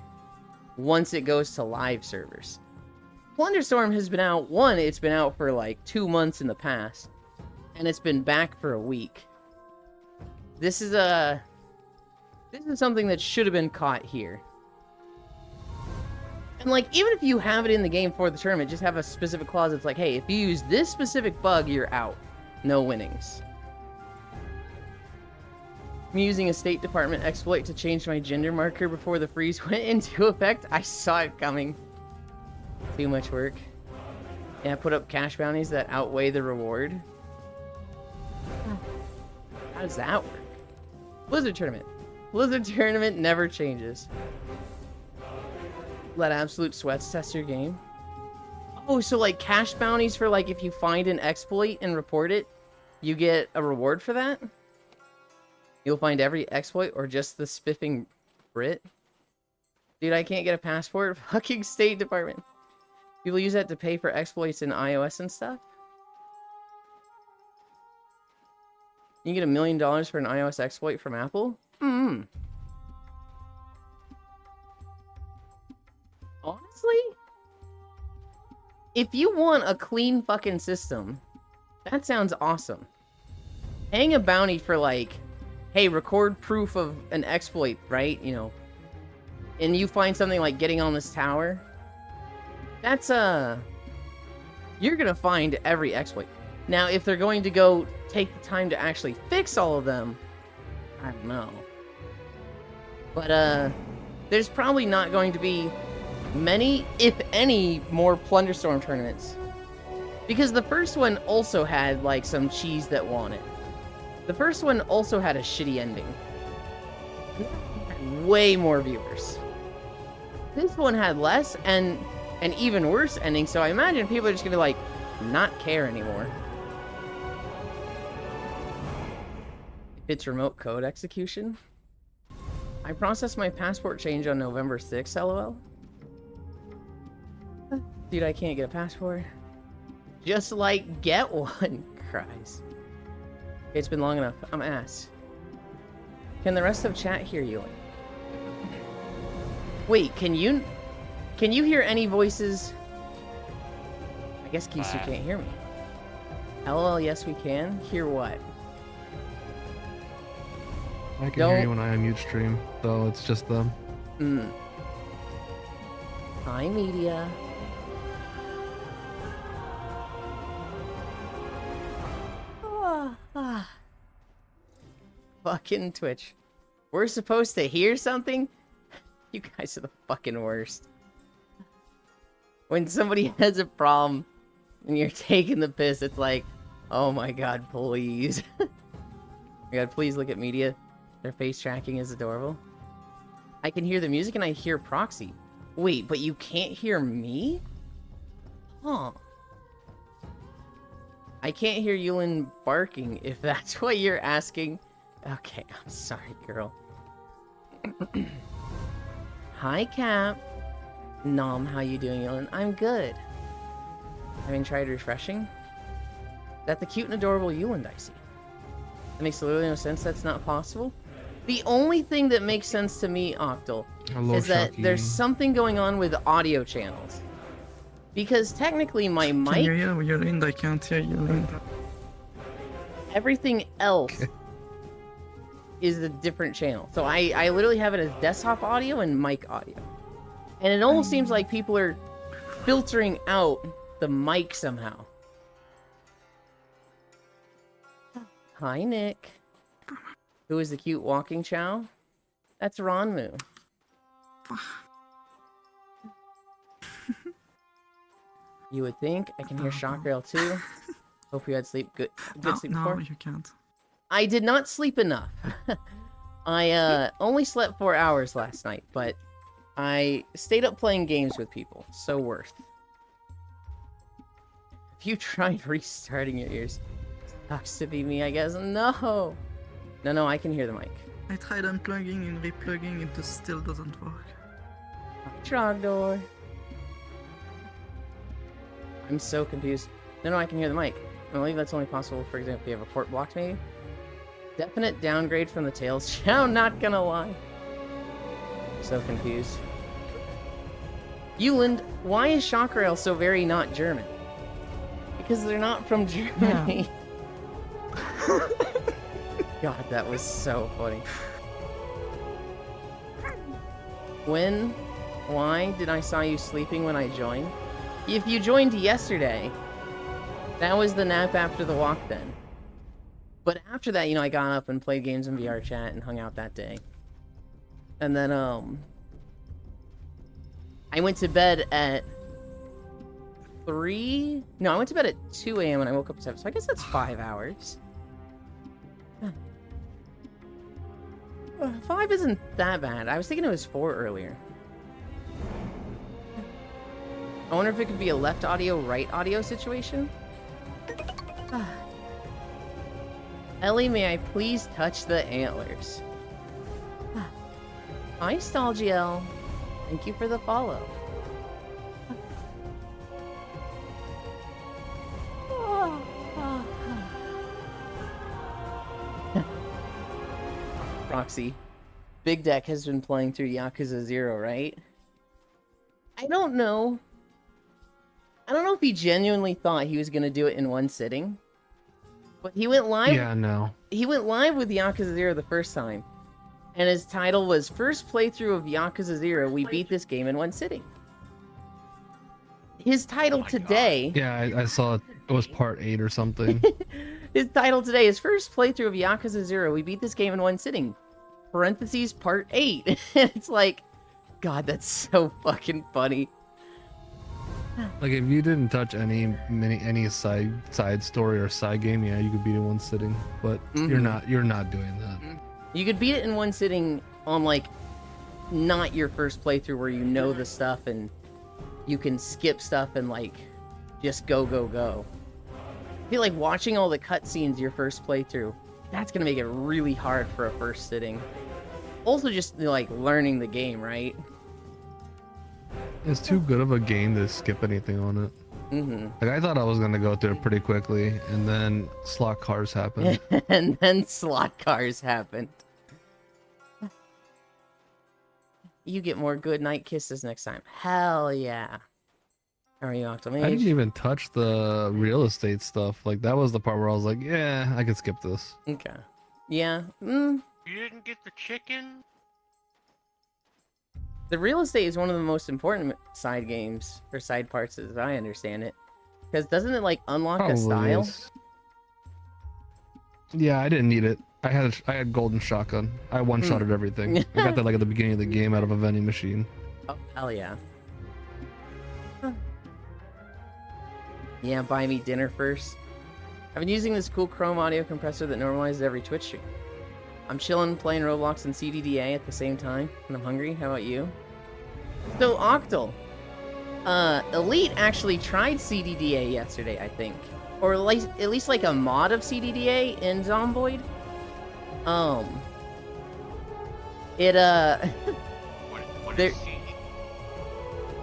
once it goes to live servers. Plunderstorm has been out, it's been out for like 2 months in the past, and it's been back for a week. This is something that should have been caught here. And, like, even if you have it in the game for the tournament, just have a specific clause that's like, hey, if you use this specific bug, you're out. No winnings. I'm using a State Department exploit to change my gender marker before the freeze went into effect. I saw it coming. Too much work. Yeah, put up cash bounties that outweigh the reward. How does that work? Blizzard Tournament. Blizzard Tournament never changes. Let Absolute Sweats test your game. Oh, so like cash bounties for, like, if you find an exploit and report it, you get a reward for that? You'll find every exploit or just the spiffing Brit? Dude, I can't get a passport. Fucking State Department. People use that to pay for exploits in iOS and stuff? You can get $1 million for an iOS exploit from Apple? Honestly, if you want a clean fucking system, that sounds awesome. Paying a bounty for, like, hey, record proof of an exploit, right? You know, and you find something like getting on this tower, that's, you're gonna find every exploit. Now, if they're going to go take the time to actually fix all of them, I don't know. But, there's probably not going to be many, if any, more Plunderstorm tournaments. Because the first one also had, like, some cheese that won it. The first one also had a shitty ending. Way more viewers. This one had less and an even worse ending, so I imagine people are just gonna, like, not care anymore. If it's remote code execution. I processed my passport change on November 6th, lol. Dude, I can't get a passport. Just like, get one. Christ. It's been long enough. I'm ass. Can the rest of chat hear you? Wait, can you hear any voices? I guess Kisu can't hear me. LOL, yes we can. Hear what? I can hear you when I unmute stream, though it's just them. Hi, media. Fucking Twitch. We're supposed to hear something? You guys are the fucking worst. When somebody has a problem and you're taking the piss, it's like, oh my god, please. Oh my god, please look at media. Their face tracking is adorable. I can hear the music and I hear Proxy. Wait, but you can't hear me? Huh. I can't hear Yulin barking, if that's what you're asking. Okay, I'm sorry, girl. Hi, Cap. Nom, how you doing, Yulin? I'm good. Having tried refreshing? That the cute and adorable Yulin I see. That makes literally no sense. That's not possible. The only thing that makes sense to me, Octal, is that there's something going on with audio channels. Because technically my mic... Can you hear Yulin? I can't hear Yulin. Everything else is a different channel. So I literally have it as desktop audio and mic audio. And it almost seems like people are filtering out the mic somehow. Hi, Nick. Who is the cute walking chow? That's Ronmu. You would think. I can hear Shockrail too. Hope you had good sleep before. No, you can't. I did not sleep enough. I only slept 4 hours last night, but I stayed up playing games with people. So worth. Have you tried restarting your ears? Sucks to be me, I guess. No. No, I can hear the mic. I tried unplugging and replugging, it just still doesn't work. Trogdor. I'm so confused. No, I can hear the mic. I believe that's only possible, for example, if you have a port blocked, maybe? Definite downgrade from the Tails Chow, not gonna lie. So confused. Yuland, why is Shockrail so very not German? Because they're not from Germany. Yeah. God, that was so funny. Why did I saw you sleeping when I joined? If you joined yesterday, that was the nap after the walk then. But after that, I got up and played games in VR chat and hung out that day. And then, I went to bed at 3? No, I went to bed at 2 a.m. and I woke up at 7, so I guess that's 5 hours. 5 isn't that bad. I was thinking it was 4 earlier. I wonder if it could be a left audio, right audio situation? Ellie, may I please touch the antlers? Hi, Stalgiel. Thank you for the follow. Roxy, Big Deck has been playing through Yakuza 0, right? I don't know. I don't know if he genuinely thought he was going to do it in one sitting. But he went live. Yeah, no. He went live with Yakuza 0 the first time. And his title was First Playthrough of Yakuza 0. We beat this game in one sitting. His title today... God. Yeah, I saw it. It was part 8 or something. His title today is First Playthrough of Yakuza 0. We beat this game in one sitting. parentheses part 8. It's like, God, that's so fucking funny. Like if you didn't touch any side story or side game, yeah, you could beat it in one sitting. But you're not doing that. You could beat it in one sitting on like not your first playthrough where you know the stuff and you can skip stuff and like just go. I feel like watching all the cutscenes your first playthrough, that's gonna make it really hard for a first sitting. Also just like learning the game, right? It's too good of a game to skip anything on it. Like I thought I was gonna go through it pretty quickly, and then slot cars happened. And then slot cars happened. You get more good night kisses next time. Hell yeah. How are you, Octomage? I didn't even touch the real estate stuff. Like that was the part where I was like, yeah, I could skip this. Okay. Yeah. You didn't get the chicken? The real estate is one of the most important side games, or side parts as I understand it. Because doesn't it like unlock a style? Is. Yeah, I didn't need it. I had golden shotgun. I one-shotted everything. I got that like at the beginning of the game out of a vending machine. Oh, hell yeah. Huh. Yeah, buy me dinner first. I've been using this cool Chrome audio compressor that normalizes every Twitch stream. I'm chilling, playing Roblox and CDDA at the same time, and I'm hungry. How about you? So, Octal. Elite actually tried CDDA yesterday, I think. Or at least like a mod of CDDA in Zomboid. What is CD?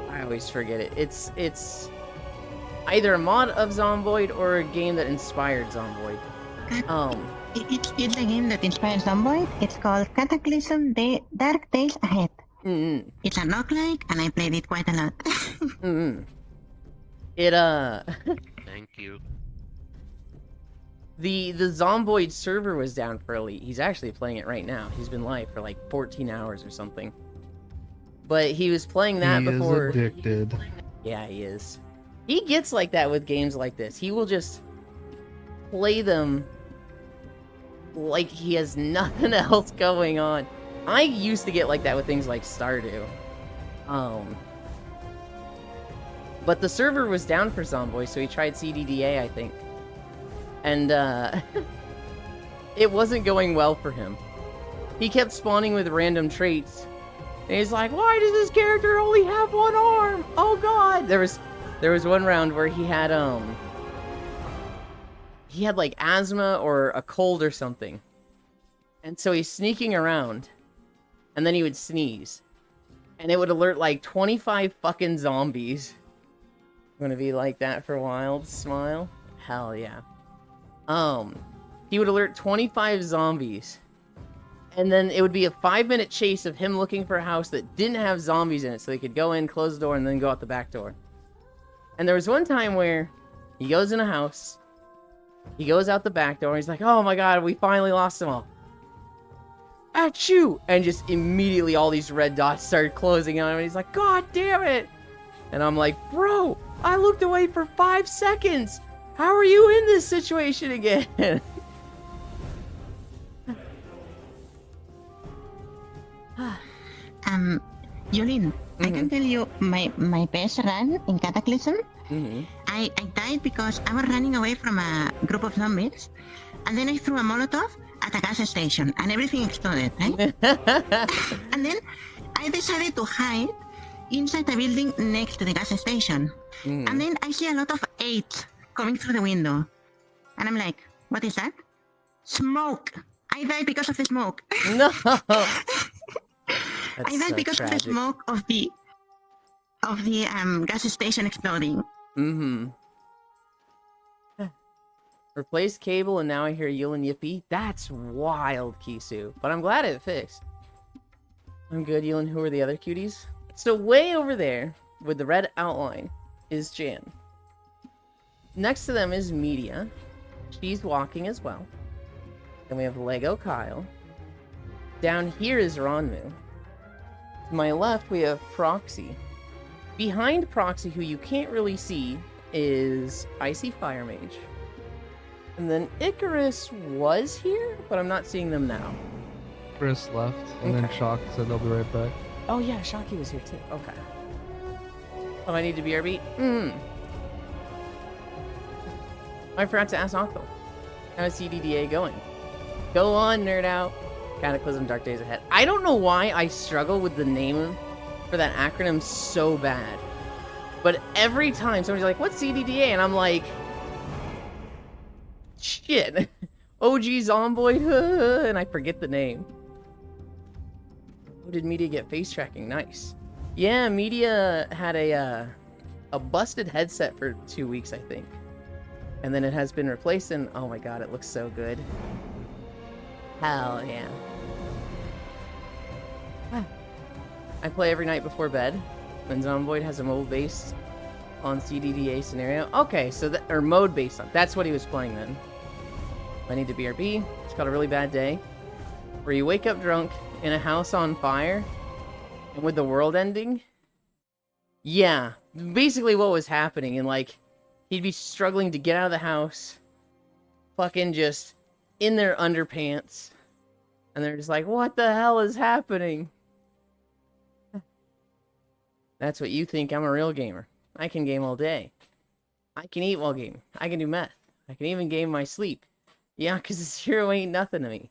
I always forget it. It's either a mod of Zomboid or a game that inspired Zomboid. It's a game that inspired Zomboid. It's called Cataclysm Dark Days Ahead. It's a roguelike, and I played it quite a lot. Thank you. The Zomboid server was down for Elite. He's actually playing it right now. He's been live for like 14 hours or something. But he was playing that before. He is addicted. Yeah, he is. He gets like that with games like this. He will just play them like he has nothing else going on. I used to get like that with things like Stardew. But the server was down for Zomboid, so he tried CDDA, I think. And, it wasn't going well for him. He kept spawning with random traits. And he's like, why does this character only have one arm? Oh god! There was one round where he had like asthma or a cold or something. And so he's sneaking around. And then he would sneeze. And it would alert like 25 fucking zombies. Gonna be like that for Wild Smile? Hell yeah. He would alert 25 zombies. And then it would be a 5-minute chase of him looking for a house that didn't have zombies in it so he could go in, close the door, and then go out the back door. And there was one time where he goes in a house, he goes out the back door, and he's like, oh my god, we finally lost them all. Achoo! And just immediately all these red dots started closing on him, and he's like, god damn it! And I'm like, bro, I looked away for 5 seconds! How are you in this situation again? Yulin, I can tell you my best run in Cataclysm. I died because I was running away from a group of zombies, and then I threw a Molotov at a gas station, and everything exploded, right? And then I decided to hide inside the building next to the gas station. And then I see a lot of 8 coming through the window. And I'm like, what is that? Smoke! I died because of the smoke. No! I died because of the smoke of the gas station exploding. Replaced cable and now I hear Yulin Yippee. That's wild, Kisu. But I'm glad it fixed. I'm good, Yulin. Who are the other cuties? So way over there, with the red outline, is Jan. Next to them is Media. She's walking as well. Then we have Lego Kyle. Down here is Ronmu. To my left, we have Proxy. Behind Proxy, who you can't really see, is Icy Fire Mage. And then Icarus was here, but I'm not seeing them now. Chris left, and then Okay. Shock said they'll be right back. Oh yeah, Shocky was here too. Okay. Oh, I need to BRB? Hmm. I forgot to ask Octo. How's CDDA going? Go on, nerd out. Cataclysm, Dark Days Ahead. I don't know why I struggle with the name for that acronym so bad. But every time somebody's like, what's CDDA? And I'm like, shit. OG Zomboid, and I forget the name. Oh, did Media get face tracking? Nice. Yeah, Media had a busted headset for 2 weeks, I think. And then it has been replaced, and oh my god, it looks so good. Hell yeah. I play every night before bed. When Zomboid has a mode based on CDDA scenario. Okay, so that, or mode based on, that's what he was playing then. I need to BRB. It's called A Really Bad Day. Where you wake up drunk in a house on fire and with the world ending. Yeah, basically what was happening, and like, he'd be struggling to get out of the house, fucking just in their underpants, and they're just like, what the hell is happening? That's what you think. I'm a real gamer. I can game all day. I can eat while gaming. I can do meth. I can even game my sleep. Yeah, because zero ain't nothing to me.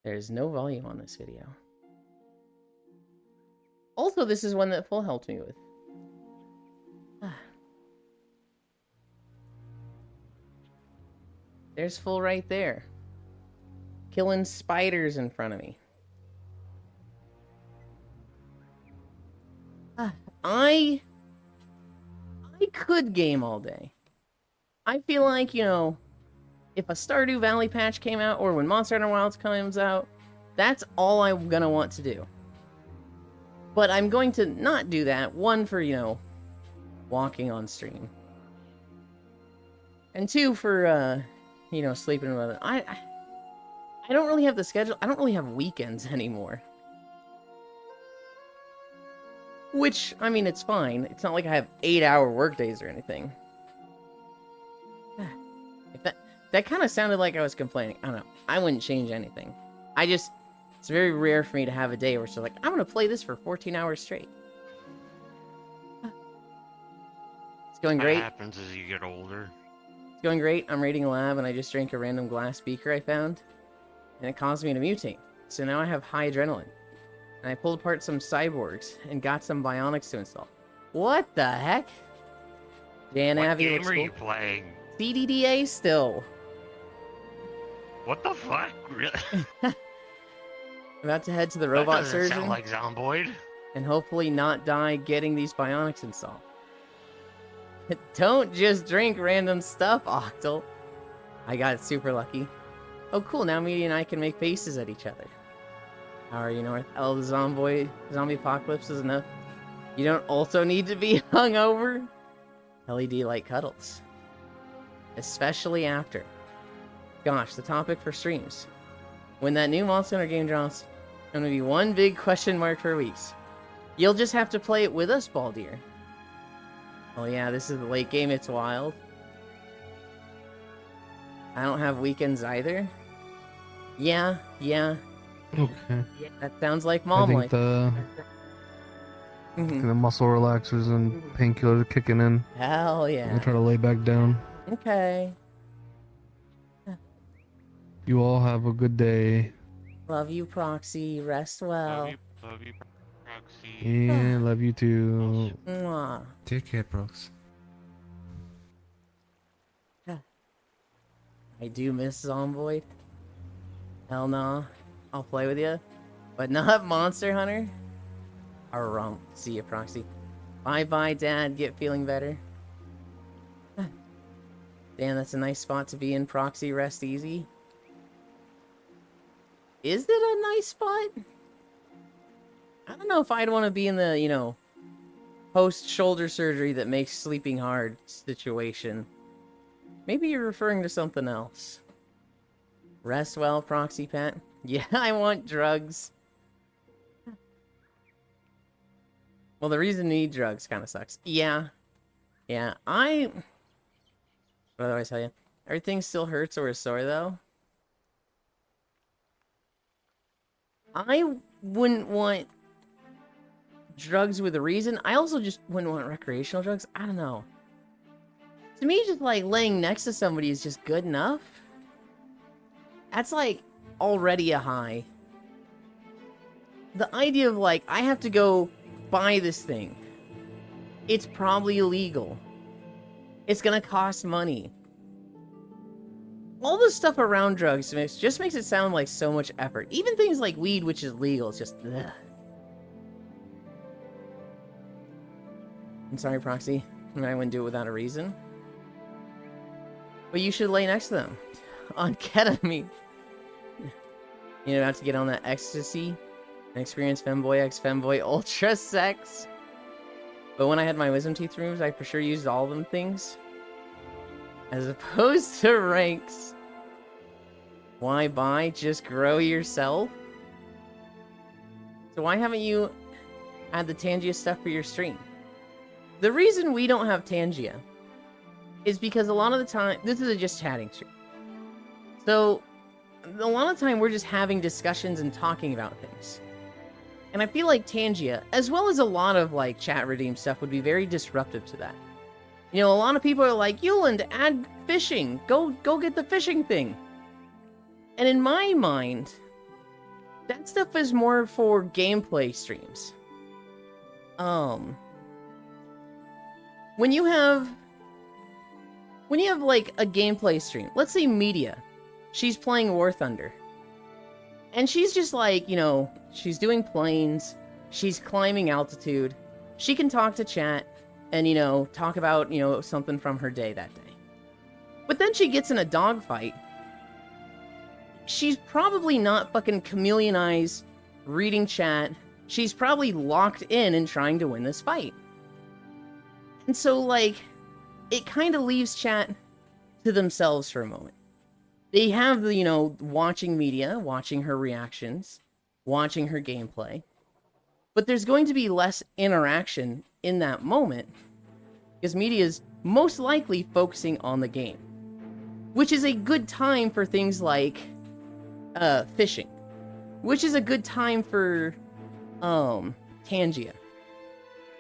There's no volume on this video. Also, this is one that Full helped me with. There's Full right there. Killing spiders in front of me. I could game all day. I feel like, you know, if a Stardew Valley patch came out, or when Monster Hunter Wilds comes out, that's all I'm gonna want to do. But I'm going to not do that. One, for, you know, walking on stream. And two, for, you know, sleeping with it. I don't really have the schedule. I don't really have weekends anymore. Which, I mean, it's fine. It's not like I have 8-hour workdays or anything. If that kind of sounded like I was complaining. I don't know. I wouldn't change anything. It's very rare for me to have a day where it's like, I'm going to play this for 14 hours straight. It's going great. What happens as you get older? It's going great. I'm raiding a lab and I just drank a random glass beaker I found. And it caused me to mutate. So now I have high adrenaline. And I pulled apart some cyborgs and got some bionics to install. What the heck? Dan What Avi game looks are cool. you playing? CDDA still. What the fuck? Really? About to head to the robot that doesn't surgeon sound like Zomboid. and hopefully not die getting these bionics installed. Don't just drink random stuff, Octal. I got super lucky. Oh cool, now me and I can make faces at each other. How are you, North? Oh, the zombie apocalypse is enough. You don't also need to be hungover? LED light cuddles. Especially after. Gosh, the topic for streams. When that new Monster Hunter game drops, gonna be one big question mark for weeks. You'll just have to play it with us, Baldir. Oh yeah, this is the late game, it's wild. I don't have weekends either. Yeah. Okay. That sounds like I mom think life. the Mhm. the muscle relaxers and painkillers are kicking in. Hell I'm yeah. gonna try to lay back down. Okay. You all have a good day. Love you, Proxy. Rest well. Love you, Proxy. Yeah, love you too. Mwah. Take care, Prox. I do miss Zomboid. Hell no. I'll play with you. But not Monster Hunter. Alright, see ya, Proxy. Bye-bye, Dad. Get feeling better. Damn, that's a nice spot to be in, Proxy. Rest easy. Is it a nice spot? I don't know if I'd want to be in the, you know, post-shoulder surgery that makes sleeping hard situation. Maybe you're referring to something else. Rest well, Proxy Pat. Yeah, I want drugs. Well, the reason to need drugs kind of sucks. Yeah. Yeah, what do I tell you? Everything still hurts or is sore, though. I wouldn't want drugs with a reason. I also just wouldn't want recreational drugs. I don't know. To me, just like laying next to somebody is just good enough. That's like already a high. The idea of like, I have to go buy this thing. It's probably illegal. It's gonna cost money. All the stuff around drugs just makes it sound like so much effort. Even things like weed, which is legal, it's just, ugh. I'm sorry, Proxy. I wouldn't do it without a reason. But you should lay next to them. On ketamine. You know, have to get on that ecstasy and experience Femboy X Femboy Ultra Sex. But when I had my wisdom teeth removed, I for sure used all of them things. As opposed to ranks. Why buy? Just grow yourself? So why haven't you had the Tangia stuff for your stream? The reason we don't have Tangia is because a lot of the time, this is a just chatting stream. So, a lot of the time we're just having discussions and talking about things. And I feel like Tangia, as well as a lot of like chat redeem stuff, would be very disruptive to that. You know, a lot of people are like, Yuland, add fishing. Go get the fishing thing. And in my mind, that stuff is more for gameplay streams. When you have like a gameplay stream, let's say Media, she's playing War Thunder. And she's just like, you know, she's doing planes, she's climbing altitude, she can talk to chat, and, you know, talk about, you know, something from her day that day. But then she gets in a dogfight. She's probably not fucking chameleon eyes, reading chat. She's probably locked in and trying to win this fight. And so, like, it kind of leaves chat to themselves for a moment. They have the, you know, watching Media, watching her reactions, watching her gameplay. But there's going to be less interaction in that moment because Media is most likely focusing on the game, which is a good time for things like fishing, which is a good time for Tangia.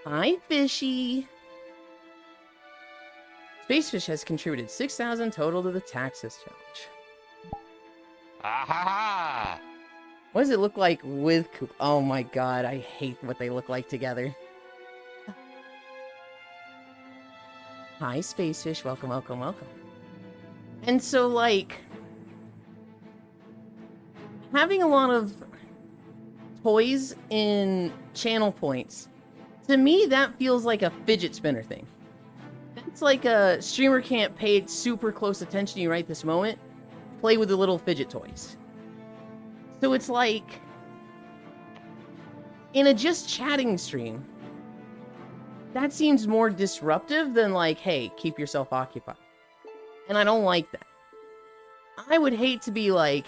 Hi, Fishy. Spacefish has contributed 6,000 total to the Taxes challenge. Aha! What does it look like with Coop? Oh my god, I hate what they look like together. Hi, Spacefish. Welcome, welcome, welcome. And so, like, having a lot of toys in channel points, to me, that feels like a fidget spinner thing. That's like a streamer can't pay super close attention to you right this moment. Play with the little fidget toys. So it's like, in a just chatting stream, that seems more disruptive than like, hey, keep yourself occupied. And I don't like that. I would hate to be like,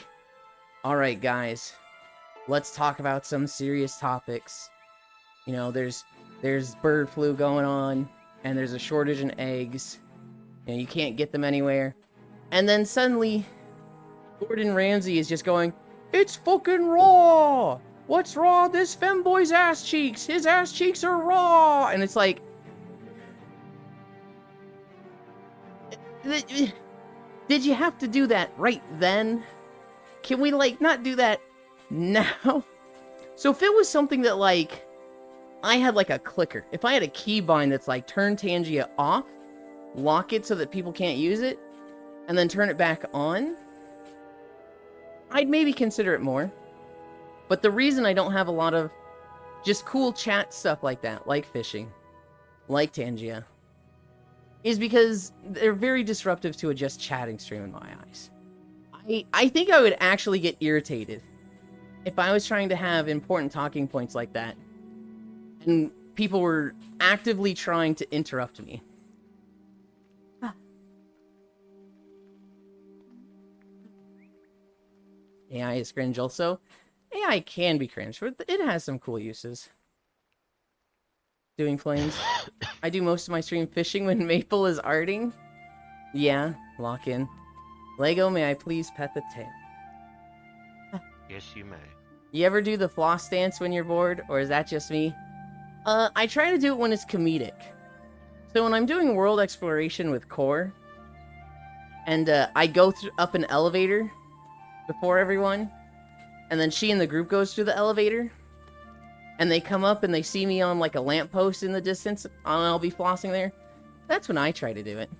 alright guys, let's talk about some serious topics. You know, there's bird flu going on, and there's a shortage in eggs, and you can't get them anywhere. And then suddenly, Gordon Ramsay is just going, it's fucking raw! What's raw? This femboy's ass cheeks! His ass cheeks are raw! And it's like... Did you have to do that right then? Can we, like, not do that now? So if it was something that, like, I had, like, a clicker. If I had a keybind that's, like, turn Tangia off, lock it so that people can't use it, and then turn it back on, I'd maybe consider it more. But the reason I don't have a lot of just cool chat stuff like that, like fishing, like Tangia, is because they're very disruptive to a just chatting stream in my eyes. I think I would actually get irritated if I was trying to have important talking points like that and people were actively trying to interrupt me. AI is cringe also. AI can be cringe, but it has some cool uses. Doing flames. I do most of my stream fishing when Maple is arting. Yeah, lock in. Lego, may I please pet the tail? Yes, you may. You ever do the floss dance when you're bored, or is that just me? I try to do it when it's comedic. So when I'm doing world exploration with Core, and I go up an elevator before everyone, and then she and the group goes through the elevator, and they come up and they see me on like a lamppost in the distance, and I'll be flossing there. That's when I try to do it.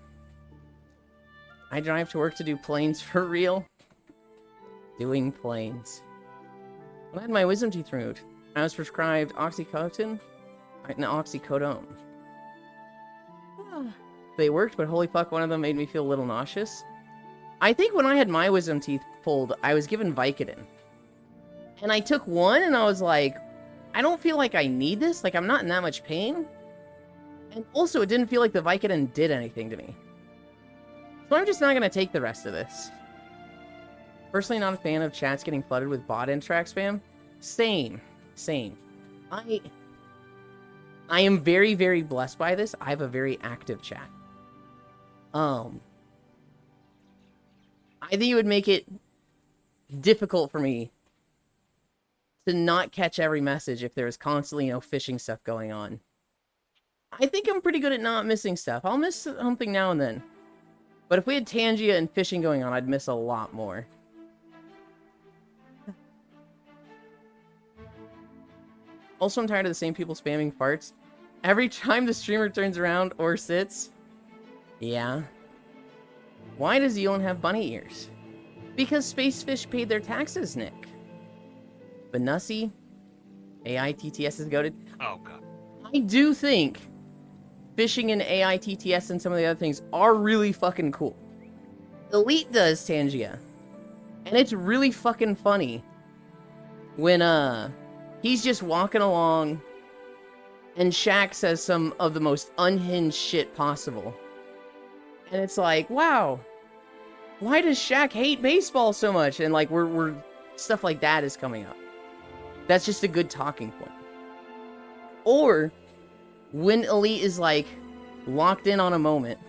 I drive to work to do planes for real. Doing planes. When I had my wisdom teeth removed, I was prescribed oxycodone. Oxycodone. They worked, but holy fuck, one of them made me feel a little nauseous. I think when I had my wisdom teeth pulled, I was given Vicodin. And I took one, and I was like, I don't feel like I need this. Like, I'm not in that much pain. And also, it didn't feel like the Vicodin did anything to me. So I'm just not going to take the rest of this. Personally, not a fan of chats getting flooded with bot track spam. Same. I am very, very blessed by this. I have a very active chat. I think it would make it difficult for me to not catch every message if there was constantly, phishing stuff going on. I think I'm pretty good at not missing stuff. I'll miss something now and then. But if we had Tangia and phishing going on, I'd miss a lot more. Also, I'm tired of the same people spamming farts. Every time the streamer turns around or sits. Yeah. Why does Elon have bunny ears? Because Spacefish paid their taxes, Nick. Benussi. AITTS is goated. Oh, God. I do think fishing and AITTS and some of the other things are really fucking cool. Elite does Tangia. And it's really fucking funny when, he's just walking along and Shaq says some of the most unhinged shit possible. And it's like, wow, why does Shaq hate baseball so much? And like, we're stuff like that is coming up. That's just a good talking point. Or when Elite is like locked in on a moment.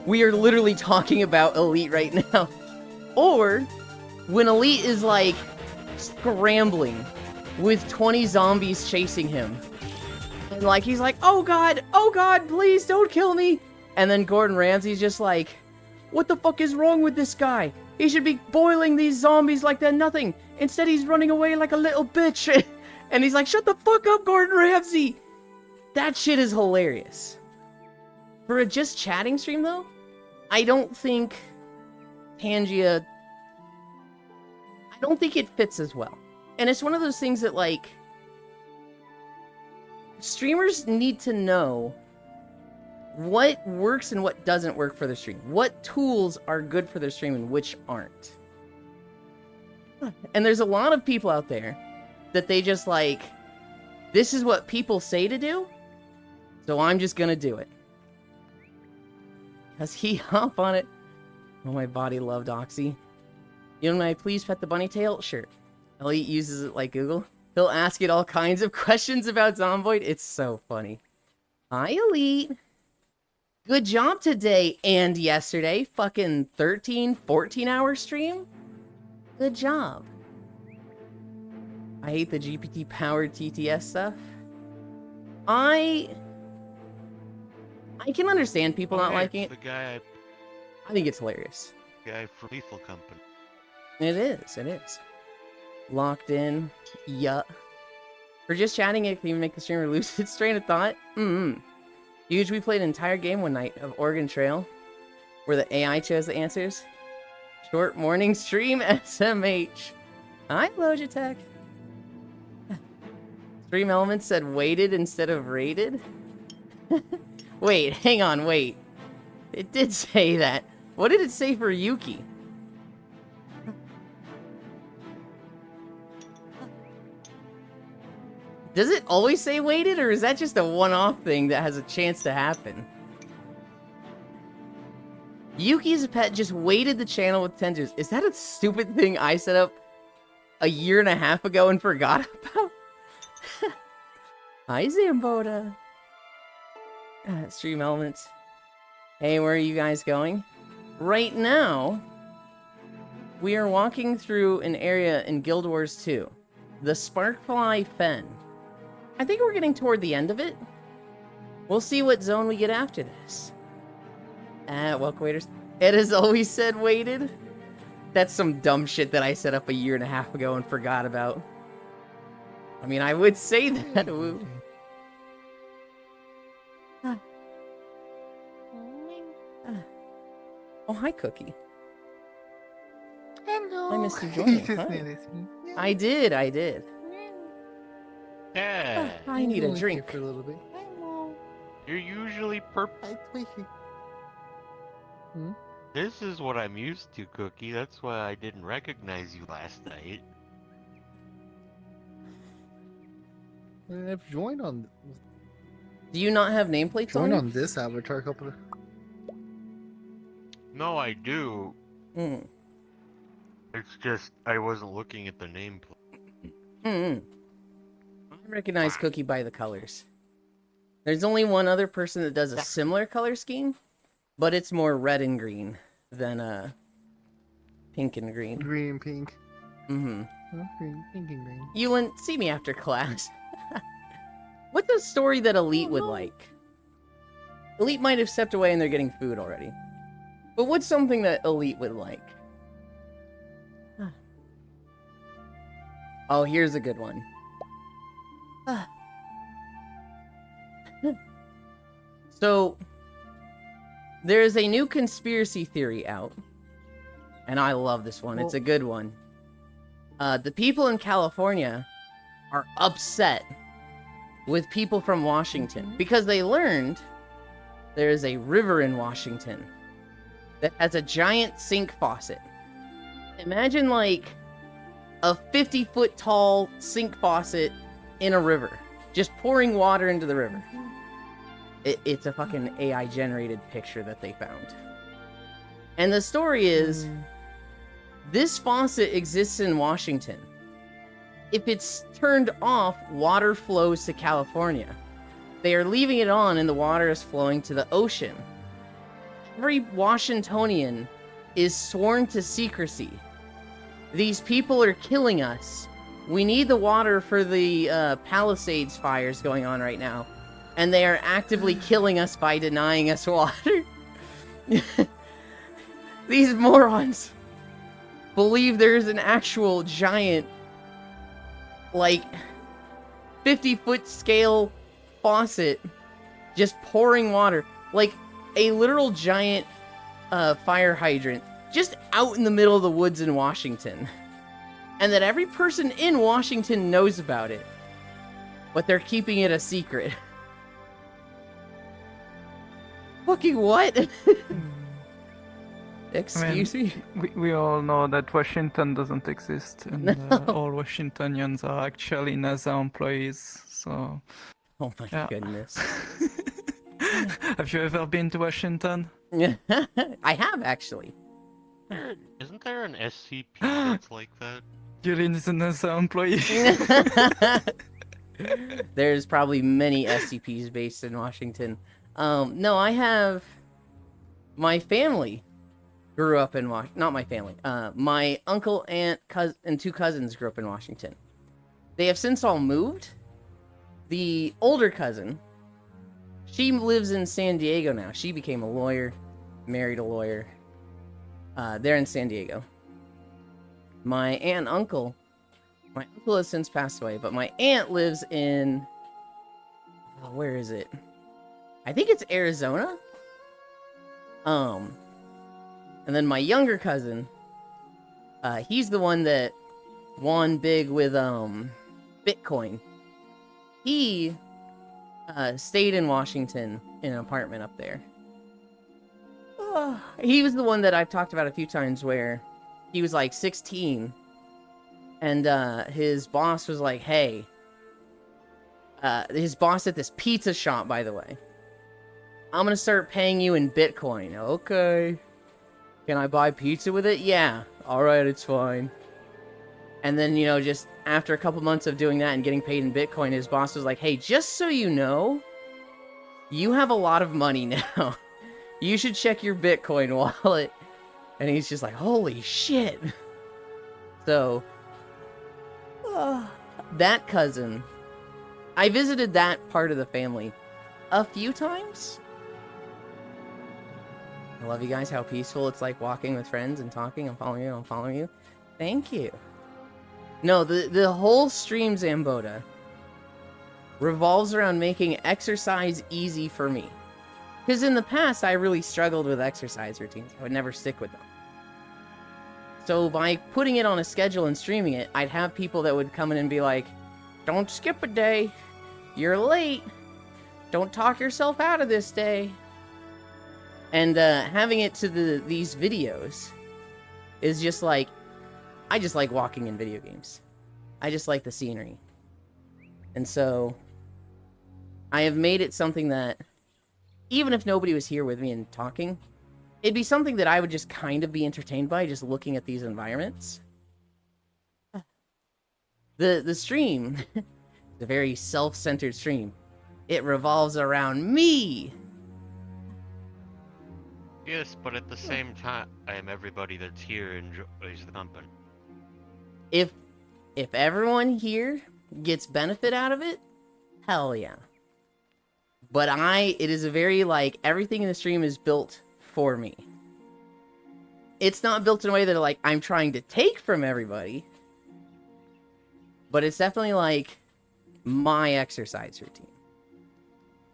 We are literally talking about Elite right now. Or when Elite is like scrambling with 20 zombies chasing him. And like, he's like, oh god, please don't kill me. And then Gordon Ramsay's just like, what the fuck is wrong with this guy? He should be boiling these zombies like they're nothing. Instead, he's running away like a little bitch. And he's like, shut the fuck up, Gordon Ramsay. That shit is hilarious. For a just chatting stream, though, I don't think Tangia... I don't think it fits as well. And it's one of those things that, like... streamers need to know what works and what doesn't work for their stream. What tools are good for their stream and which aren't. And there's a lot of people out there that they just like, this is what people say to do, so I'm just gonna do it. Does he hop on it? Oh, my body loved Oxy. You know, may I please pet the bunny tail? Sure. Elite uses it like Google. He'll ask it all kinds of questions about Zomboid. It's so funny. Hi, Elite. Good job today and yesterday. Fucking 13, 14-hour stream. Good job. I hate the GPT-powered TTS stuff. I can understand people not liking it. The guy, I think it's hilarious. guy from Lethal Company. It is. Locked in. Yuh. For just chatting, it can even make the streamer lose its train of thought. Huge, we played an entire game one night of Oregon Trail, where the AI chose the answers. Short morning stream, SMH. Hi, Logitech. Stream Elements said waited instead of rated. Wait, hang on, wait. It did say that. What did it say for Yuki? Does it always say waited, or is that just a one-off thing that has a chance to happen? Yuki's pet just waited the channel with tenders. Is that a stupid thing I set up a year and a half ago and forgot about? Hi, Zamboda. Stream Elements. Hey, where are you guys going? Right now, we are walking through an area in Guild Wars 2. The Sparkfly Fen. I think we're getting toward the end of it. We'll see what zone we get after this. Welcome, waiters. It has always said waited. That's some dumb shit that I set up a year and a half ago and forgot about. I mean, I would say that. Woo. Oh, hi, Cookie. Hello. I missed you joining. Hi. I did. Yeah. I need a drink. For a little bit. You're usually This is what I'm used to, Cookie. That's why I didn't recognize you last night. I've joined on. Do you not have nameplates Joined on? on this avatar a couple of. No, I do. Mm. It's just I wasn't looking at the nameplate. I recognize Cookie by the colors. There's only one other person that does a similar color scheme, but it's more red and green than pink and green. Green and pink. Mm-hmm. Oh, green, pink and green. Ewan, see me after class. What's a story that Elite would like? Elite might have stepped away and they're getting food already. But what's something that Elite would like? Oh, here's a good one. So, there is a new conspiracy theory out. And I love this one. It's a good one. The people in California are upset with people from Washington because they learned there is a river in Washington that has a giant sink faucet. Imagine like a 50-foot tall sink faucet in a river, just pouring water into the river. It's a fucking AI generated picture that they found. And the story is, this faucet exists in Washington. If it's turned off, water flows to California. They are leaving it on and the water is flowing to the ocean. Every Washingtonian is sworn to secrecy. These people are killing us. We need the water for the Palisades fires going on right now. And they are actively killing us by denying us water. These morons believe there's an actual giant, like, 50-foot scale faucet just pouring water. Like, a literal giant fire hydrant just out in the middle of the woods in Washington. And that every person in Washington knows about it. But they're keeping it a secret. Fucking what? Excuse me? We all know that Washington doesn't exist, and all Washingtonians are actually NASA employees, so... Oh my goodness. Have you ever been to Washington? I have, actually. Isn't there an SCP that's like that? Yulin is a NASA employee. There's probably many SCPs based in Washington. No, I have... My family grew up in Washington. Not my family. My uncle, aunt, cousin, and two cousins grew up in Washington. They have since all moved. The older cousin, she lives in San Diego now. She became a lawyer, married a lawyer. They're in San Diego. My aunt and uncle, my uncle has since passed away, but my aunt lives in... Oh, where is it? I think it's Arizona. And then my younger cousin, he's the one that won big with Bitcoin. He stayed in Washington in an apartment up there. He was the one that I've talked about a few times where he was like 16 and his boss was like, hey, his boss at this pizza shop, by the way, I'm gonna start paying you in Bitcoin. Okay. Can I buy pizza with it? Yeah. Alright, it's fine. And then, you know, just after a couple months of doing that and getting paid in Bitcoin, his boss was like, hey, just so you know, you have a lot of money now. You should check your Bitcoin wallet. And he's just like, holy shit. So, that cousin, I visited that part of the family a few times. I love you guys, how peaceful it's like walking with friends and talking. I'm following you, I'm following you. Thank you. No, the whole stream, Zamboda, revolves around making exercise easy for me. Because in the past, I really struggled with exercise routines. I would never stick with them. So by putting it on a schedule and streaming it, I'd have people that would come in and be like, don't skip a day. You're late. Don't talk yourself out of this day. And having it to these videos is just like, I just like walking in video games. I just like the scenery. And so I have made it something that, even if nobody was here with me and talking, it'd be something that I would just kind of be entertained by, just looking at these environments. The stream is a very self-centered stream. It revolves around me. Yes, but at the same time, everybody that's here enjoys the company. If everyone here gets benefit out of it, hell yeah. But it is a very, like, everything in the stream is built for me. It's not built in a way that, like, I'm trying to take from everybody. But it's definitely, like, my exercise routine.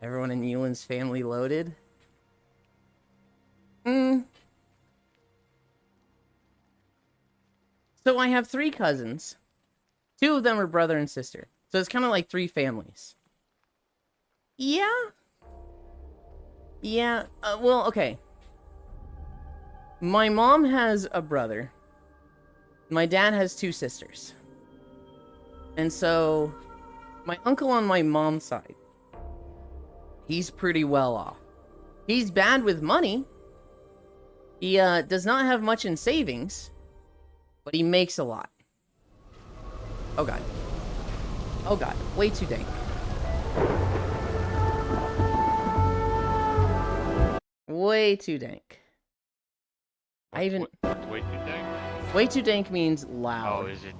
Everyone in Yulin's family loaded? So I have 3 cousins. 2 of them are brother and sister. So it's kind of like 3 families. Yeah. Yeah, well, okay. My mom has a brother. My dad has 2 sisters. And so, my uncle on my mom's side, he's pretty well off. He's bad with money. He does not have much in savings, but he makes a lot. Oh god. Oh god, way too dank. Way too dank. What's way too dank? Way too dank means loud. Oh, is it?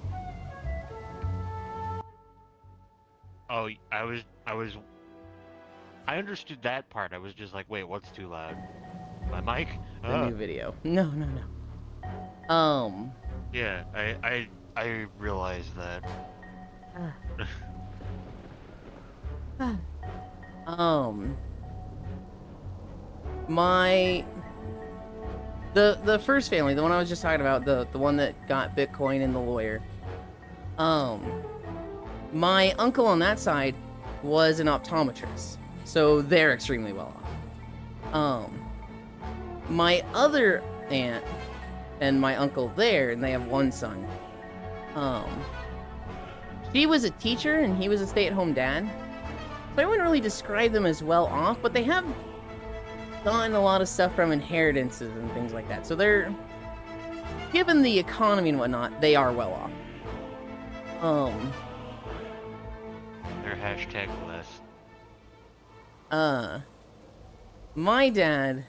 Oh, I understood that part. I was just like, wait, what's too loud? My mic? The new video. No. Yeah, I realized that. The first family, the one I was just talking about, the one that got Bitcoin and the lawyer. My uncle on that side was an optometrist, so they're extremely well off. My other aunt and my uncle there, and they have 1 son. She was a teacher and he was a stay-at-home dad. So I wouldn't really describe them as well off, but they have gotten a lot of stuff from inheritances and things like that. So they're, given the economy and whatnot, they are well off. They're hashtag blessed. My dad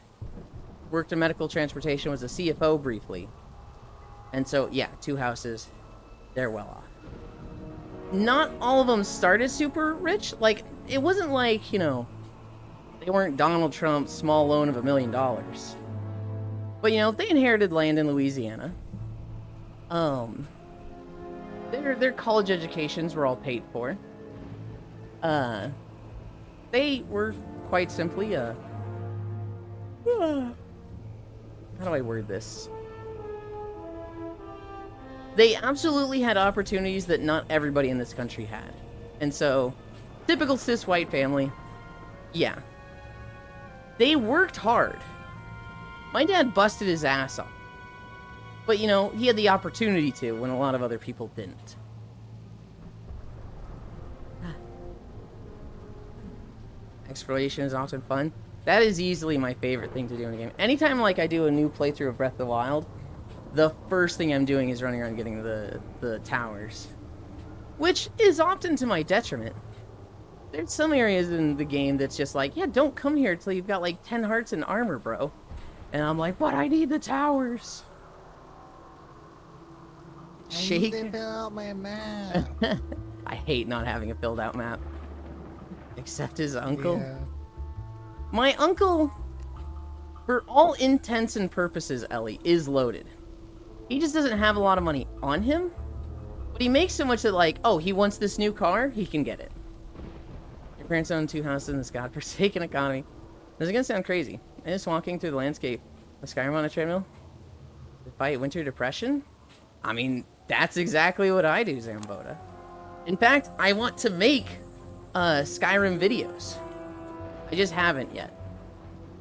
worked in medical transportation, was a CFO briefly. And so, yeah, 2 houses, they're well off. Not all of them started super rich. Like, it wasn't like, you know, they weren't Donald Trump's small loan of $1 million. But, you know, they inherited land in Louisiana. Their college educations were all paid for. They were quite simply, how do I word this? They absolutely had opportunities that not everybody in this country had. And so, typical cis white family, yeah. They worked hard. My dad busted his ass off. But, you know, he had the opportunity to when a lot of other people didn't. Exploration is often fun. That is easily my favorite thing to do in a game. Anytime, like, I do a new playthrough of Breath of the Wild, the first thing I'm doing is running around getting the towers. Which is often to my detriment. There's some areas in the game that's just like, yeah, don't come here till you've got like 10 hearts and armor, bro. And I'm like, but I need the towers. shake. Fill out my map. I hate not having a filled out map. Except his uncle. Yeah. My uncle, for all intents and purposes, Ellie, is loaded. He just doesn't have a lot of money on him. But he makes so much that, like, oh, he wants this new car, he can get it. Your parents own 2 houses in this godforsaken economy. This is gonna sound crazy. I'm just walking through the landscape of Skyrim on a treadmill to fight winter depression? I mean, that's exactly what I do, Zamboda. In fact, I want to make Skyrim videos. I just haven't yet.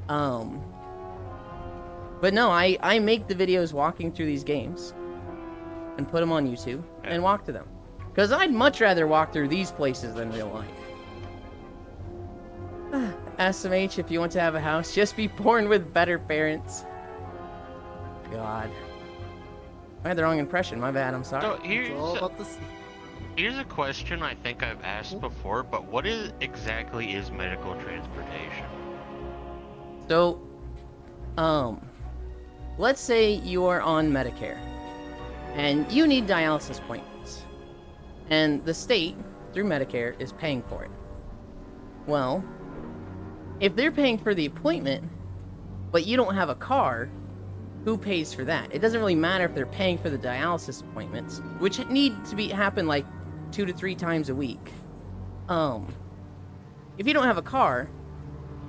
But no, I make the videos walking through these games and put them on YouTube and walk to them. Because I'd much rather walk through these places than real life. SMH, if you want to have a house, just be born with better parents. God. I had the wrong impression. My bad. I'm sorry. So It's all about the here's a question I think I've asked before, but what exactly is medical transportation? So, let's say you are on Medicare and you need dialysis appointments, and the state, through Medicare, is paying for it. Well, if they're paying for the appointment, but you don't have a car, who pays for that? It doesn't really matter if they're paying for the dialysis appointments, which need to happen like 2 to 3 times a week. If you don't have a car,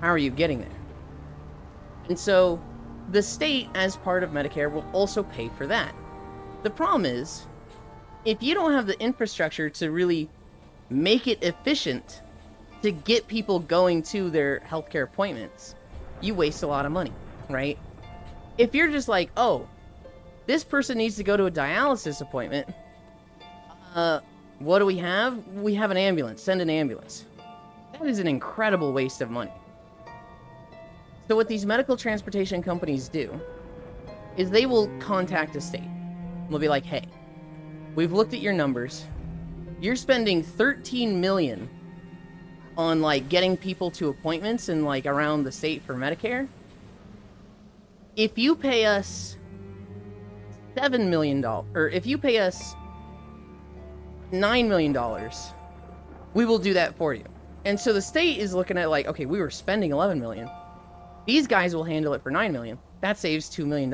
how are you getting there? And so, the state, as part of Medicare, will also pay for that. The problem is, if you don't have the infrastructure to really make it efficient to get people going to their healthcare appointments, you waste a lot of money, right? If you're just like, oh, this person needs to go to a dialysis appointment, what do we have? We have an ambulance. Send an ambulance. That is an incredible waste of money. So what these medical transportation companies do is they will contact a state. They'll be like, hey, we've looked at your numbers. You're spending $13 million on like getting people to appointments and like around the state for Medicare. If you pay us $7 million, or if you pay us $9 million, we will do that for you. And so the state is looking at like, okay, we were spending $11 million. These guys will handle it for $9 million. That saves $2 million.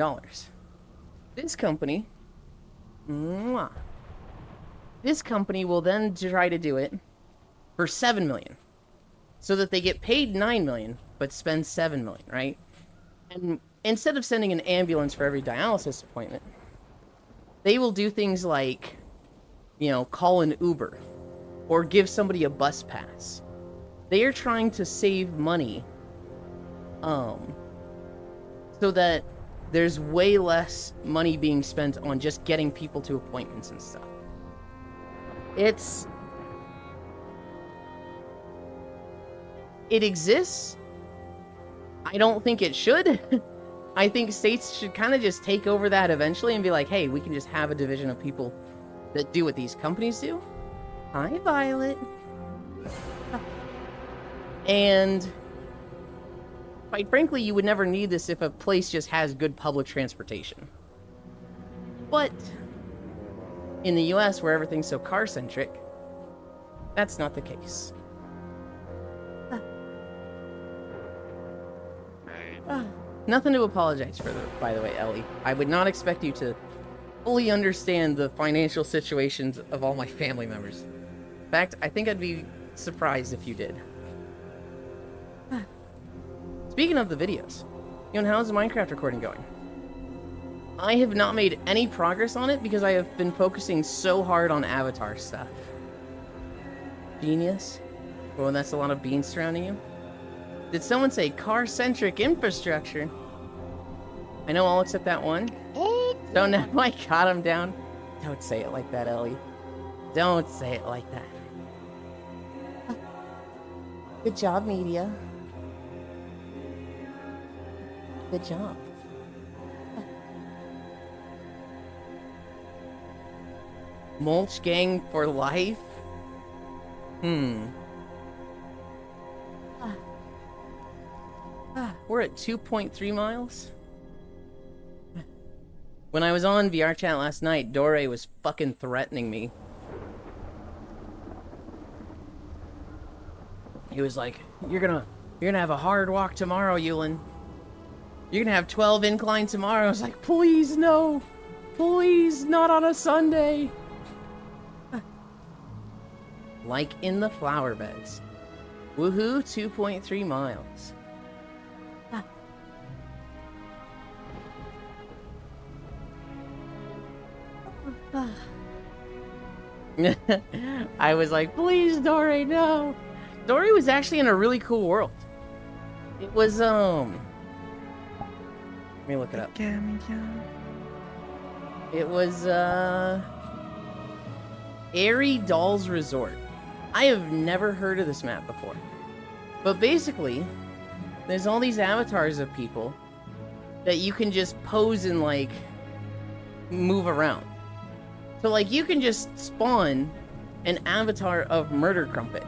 This company, this company will then try to do it for $7 million, so that they get paid $9 million but spend $7 million, right? And instead of sending an ambulance for every dialysis appointment, they will do things like, you know, call an Uber or give somebody a bus pass. They are trying to save money, so that there's way less money being spent on just getting people to appointments and stuff. It exists. I don't think it should. I think states should kind of just take over that eventually and be like, hey, we can just have a division of people that do what these companies do. Hi, Violet. And quite frankly, you would never need this if a place just has good public transportation. But in the US, where everything's so car-centric, that's not the case. Nothing to apologize for, by the way, Ellie. I would not expect you to fully understand the financial situations of all my family members. In fact, I think I'd be surprised if you did. Speaking of the videos, how's the Minecraft recording going? I have not made any progress on it because I have been focusing so hard on Avatar stuff. Genius? Well, that's a lot of beans surrounding you. Did someone say car-centric infrastructure? I know all except that one. So now I got him down. Don't say it like that, Ellie. Don't say it like that. Good job, media. Good job. Mulch gang for life? We're at 2.3 miles. When I was on VR chat last night, Dore was fucking threatening me. He was like, you're gonna have a hard walk tomorrow, Yulin. You're gonna have 12 incline tomorrow. I was like, please, no. Please, not on a Sunday. Like in the flower beds. Woohoo, 2.3 miles. I was like, please, Dore, no. Dore was actually in a really cool world. It was, let me look it up. It was, Airy Dolls Resort. I have never heard of this map before. But basically, there's all these avatars of people that you can just pose and, like, move around. So, like, you can just spawn an avatar of Murder Crumpet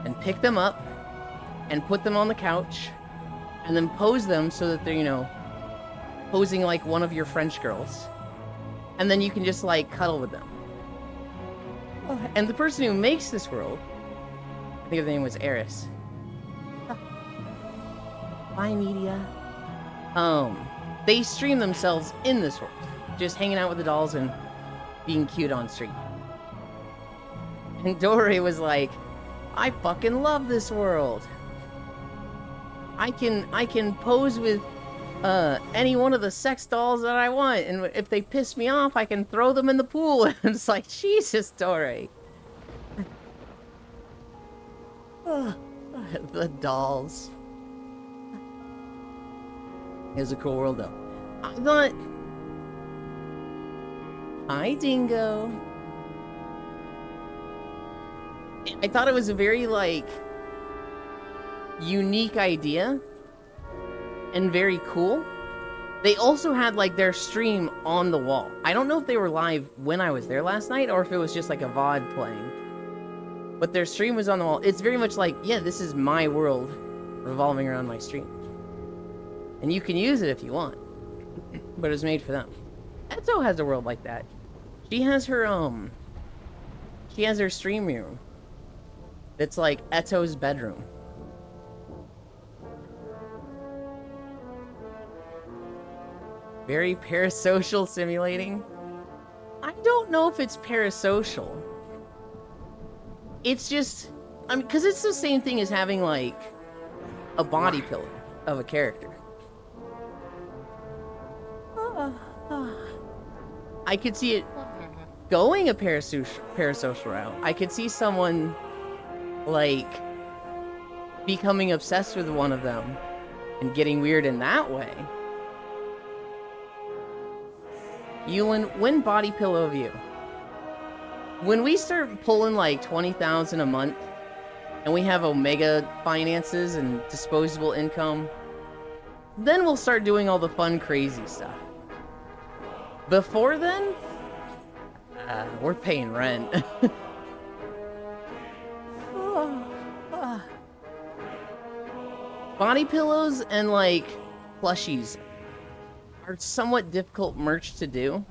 and pick them up and put them on the couch and then pose them so that they're, you know, posing like one of your French girls. And then you can just, like, cuddle with them. And the person who makes this world, I think her name was Eris. Bye, media. They stream themselves in this world, just hanging out with the dolls and being cute on stream. And Dore was like, I fucking love this world. I can pose with any one of the sex dolls that I want, and if they piss me off, I can throw them in the pool. And it's like, Jesus, Dore. The dolls. It was a cool world, though. I thought... Hi, Dingo. I thought it was a very, like, unique idea. And very cool. They also had, like, their stream on the wall. I don't know if they were live when I was there last night, or if it was just, like, a VOD playing. But their stream was on the wall. It's very much like, yeah, this is my world revolving around my stream. And you can use it if you want. But it's made for them. Eto has a world like that. She has her, she has her stream room. It's like Eto's bedroom. Very parasocial simulating. I don't know if it's parasocial. It's just, I mean, because it's the same thing as having, like, a body pillow of a character. I could see it going a parasocial route. I could see someone, like, becoming obsessed with one of them and getting weird in that way. Yulin, when body pillow of you? When we start pulling like 20,000 a month and we have Omega finances and disposable income, then we'll start doing all the fun, crazy stuff. Before then, we're paying rent. Body pillows and like plushies are somewhat difficult merch to do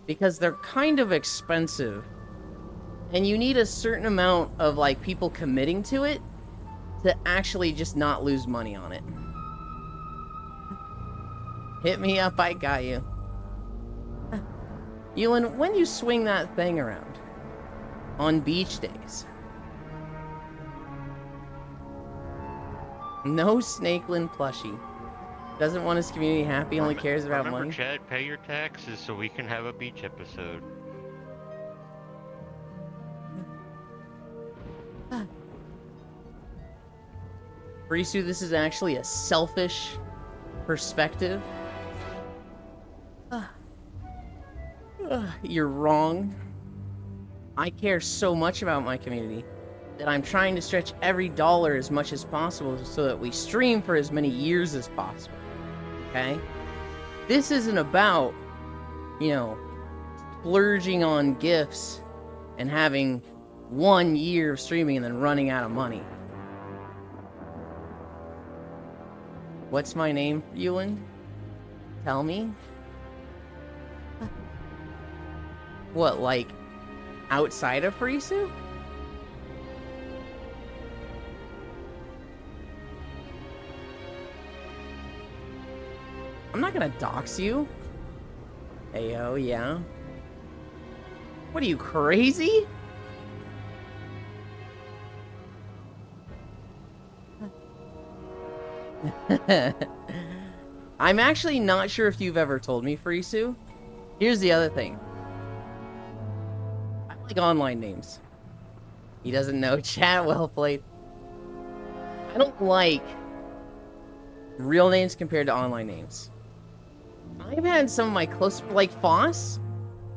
because they're kind of expensive and you need a certain amount of like people committing to it to actually just not lose money on it. Hit me up, I got you. Yulin, when you swing that thing around on beach days. No Snakeland plushie. Doesn't want his community happy, only cares about money. Chad, pay your taxes so we can have a beach episode. Risu, this is actually a selfish perspective. You're wrong. I care so much about my community that I'm trying to stretch every dollar as much as possible so that we stream for as many years as possible. Okay? This isn't about, you know, splurging on gifts and having 1 year of streaming and then running out of money. What's my name, Yulin? Tell me. What, like, outside of Frisu? I'm not gonna dox you. Ayo, yeah. What are you, crazy? I'm actually not sure if you've ever told me, Frisu. Here's the other thing. I like online names. He doesn't know. Chat, well played. I don't like real names compared to online names. I've had some of my close, like Foss.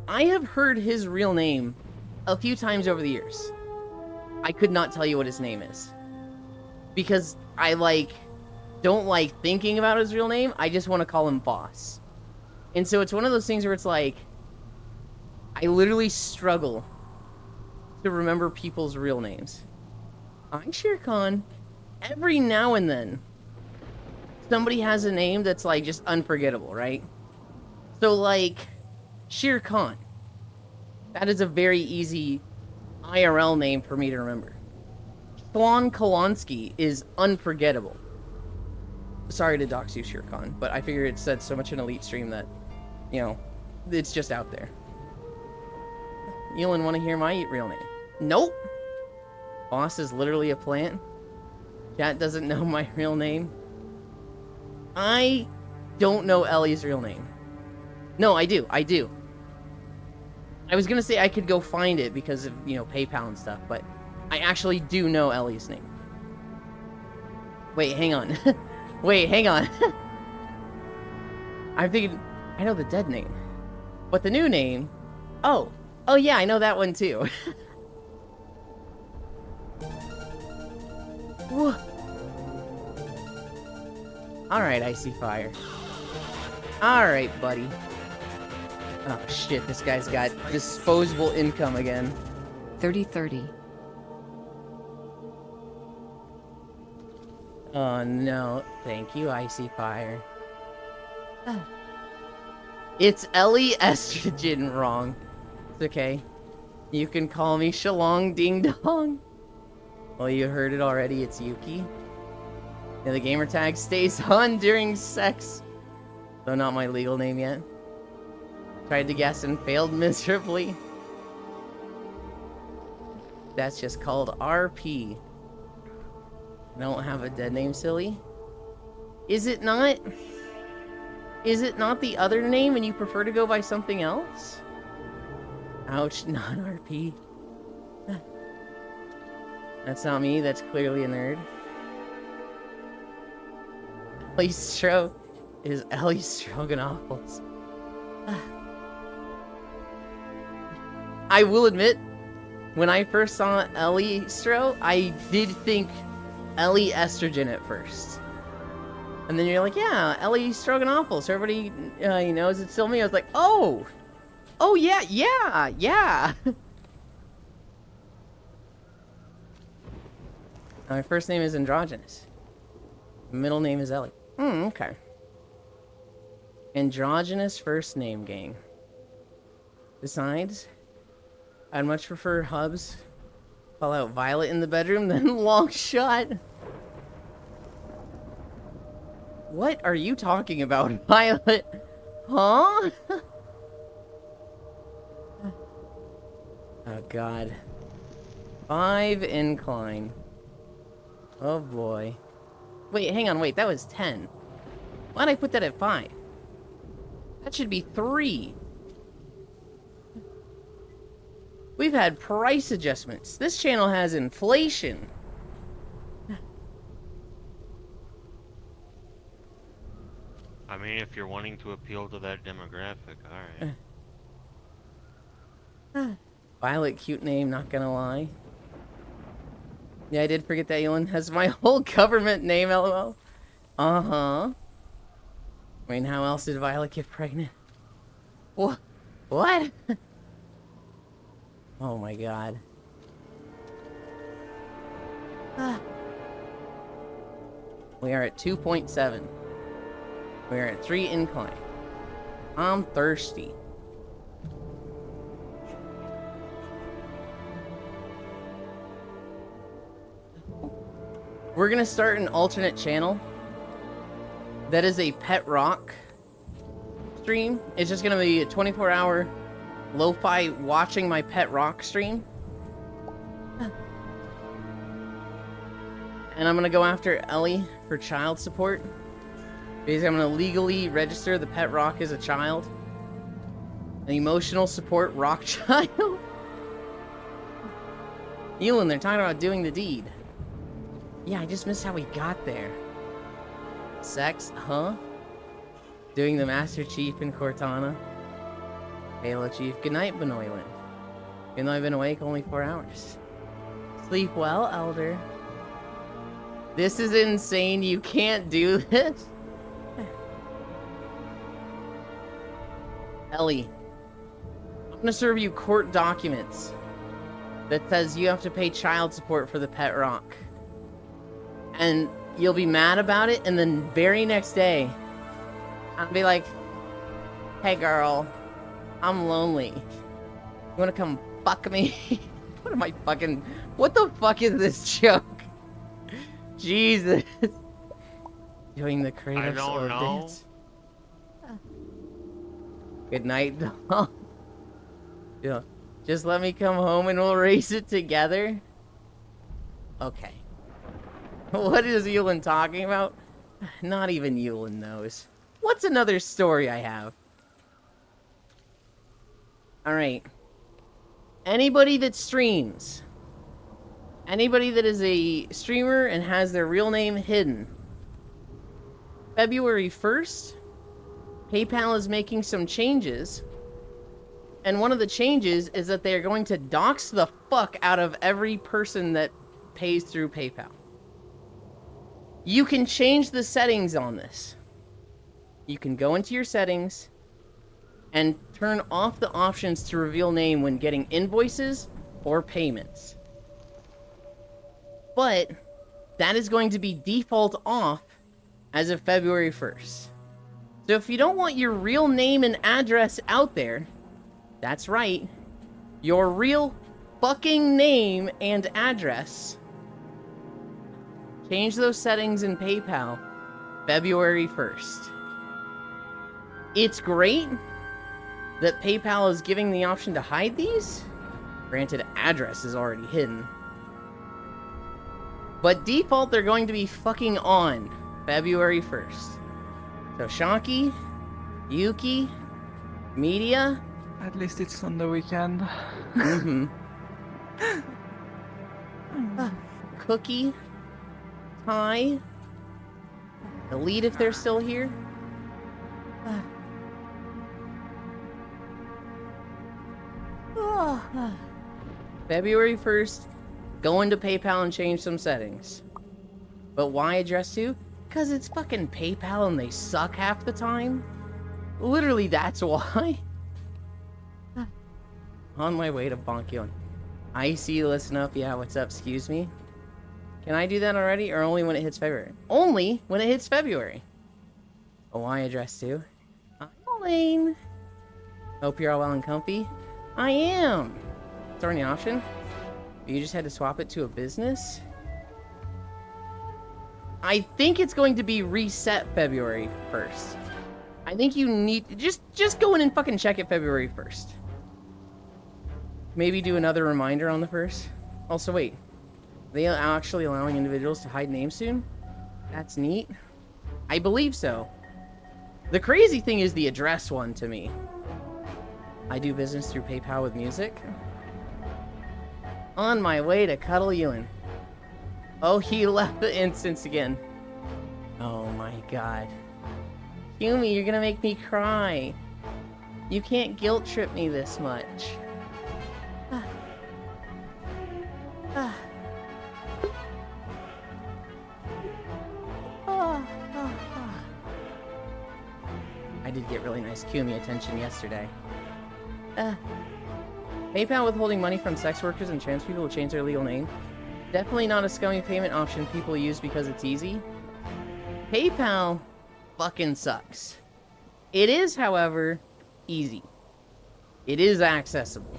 I have heard his real name a few times over the years. I could not tell you what his name is. Because I don't like thinking about his real name. I just want to call him Boss. And so it's one of those things where it's like, I literally struggle to remember people's real names. I'm Shere Khan. Every now and then, somebody has a name that's like just unforgettable, right? So like, Shere Khan. That is a very easy IRL name for me to remember. Shlon Kolonsky is unforgettable. Sorry to dox you, Shere Khan, but I figure it said so much in Elite Stream that, you know, it's just out there. Elin, want to hear my real name? Nope. Boss is literally a plant. Chat doesn't know my real name. I don't know Ellie's real name. No, I do. I do. I was gonna say I could go find it because of, you know, PayPal and stuff, but I actually do know Ellie's name. Wait, hang on. Wait, hang on. I'm thinking, I know the dead name. But the new name... Oh. Oh yeah, I know that one too. Alright, Icy Fire. Alright, buddy. Oh shit, this guy's got disposable income again. 30-30. Oh no, thank you, Icy Fire. It's Ellie Estrogen wrong. It's okay. You can call me Shalong Ding Dong. Well, you heard it already, it's Yuki. Yeah, the gamer tag stays on during sex. Though not my legal name yet. Tried to guess and failed miserably. That's just called RP. I don't have a dead name, silly. Is it not? Is it not the other name and you prefer to go by something else? Ouch, not RP. That's not me, that's clearly a nerd. Ellie Stro is Ellie Stroganoffles. I will admit, when I first saw Ellie Stro, I did think Ellie Estrogen at first. And then you're like, yeah, Ellie Stroganoffles. Everybody knows it's still me. I was like, oh! Oh, yeah, yeah, yeah! My first name is Androgynous. Middle name is Ellie. Okay. Androgynous first name, gang. Besides, I'd much prefer Hubs. Call out Violet in the bedroom than Long Shot. What are you talking about, Violet? Huh? Oh, God. 5 incline. Oh, boy. Wait, hang on, wait, that was 10. Why'd I put that at 5? That should be 3. We've had price adjustments. This channel has inflation. I mean, if you're wanting to appeal to that demographic, alright. Violet, cute name, not gonna lie. Yeah, I did forget that Elon has my whole government name, lol. Uh-huh. I mean, how else did Violet get pregnant? What? What? Oh my god. We are at 2.7. We are at 3 incline. I'm thirsty. we're gonna start an alternate channel that is a pet rock stream. It's just gonna be a 24-hour lo-fi watching my pet rock stream. And I'm gonna go after Ellie for child support. Basically, I'm gonna legally register the pet rock as a child. An emotional support rock child. Ewan, they're talking about doing the deed. Yeah, I just missed how we got there. Sex, huh? Doing the Master Chief in Cortana. Halo Chief. Good night, Benoylin. Even though I've been awake only 4 hours. Sleep well, Elder. This is insane. You can't do this. Ellie, I'm gonna serve you court documents that says you have to pay child support for the pet rock. And you'll be mad about it, and then very next day, I'll be like, hey girl, I'm lonely. You wanna come fuck me? What am I fucking... What the fuck is this joke? Jesus. Doing the Kratos I don't know. dance. Good night, dog. Yeah. Just let me come home and we'll race it together. Okay. What is Yulin talking about? Not even Yulin knows. What's another story I have? Alright. Anybody that streams. Anybody that is a streamer and has their real name hidden. February 1st, PayPal is making some changes. And one of the changes is that they are going to dox the fuck out of every person that pays through PayPal. You can change the settings on this. You can go into your settings and turn off the options to reveal name when getting invoices or payments. But that is going to be default off as of February 1st. So if you don't want your real name and address out there, that's right, your real fucking name and address, change those settings in PayPal February 1st. It's great that PayPal is giving the option to hide these. Granted, address is already hidden. But default, they're going to be fucking on February 1st. So Shocky, Yuki, Media. At least it's on the weekend. Mm-hmm. Cookie, Ty, Elite if they're still here. February 1st, go into PayPal and change some settings. But why address to? Because it's fucking PayPal and they suck half the time. Literally, that's why. On my way to Bonkion. I see you, listen up. Yeah, what's up? Excuse me. Can I do that already, or only when it hits February? Only when it hits February. Oh, why address to? I'm Elaine. Hope you're all well and comfy. I am. Is there any option? You just had to swap it to a business? I think it's going to be reset February 1st. I think you need to just go in and fucking check it February 1st. Maybe do another reminder on the 1st. Also, wait. Are they actually allowing individuals to hide names soon? That's neat. I believe so. The crazy thing is the address one to me. I do business through PayPal with music. On my way to cuddle Ewan. Oh, he left the instance again. Oh my god. Yumi, you're gonna make me cry. You can't guilt trip me this much. I did get really nice Kumi attention yesterday. PayPal withholding money from sex workers and trans people to change their legal name. Definitely not a scummy payment option people use because it's easy. PayPal fucking sucks. It is, however, easy. It is accessible.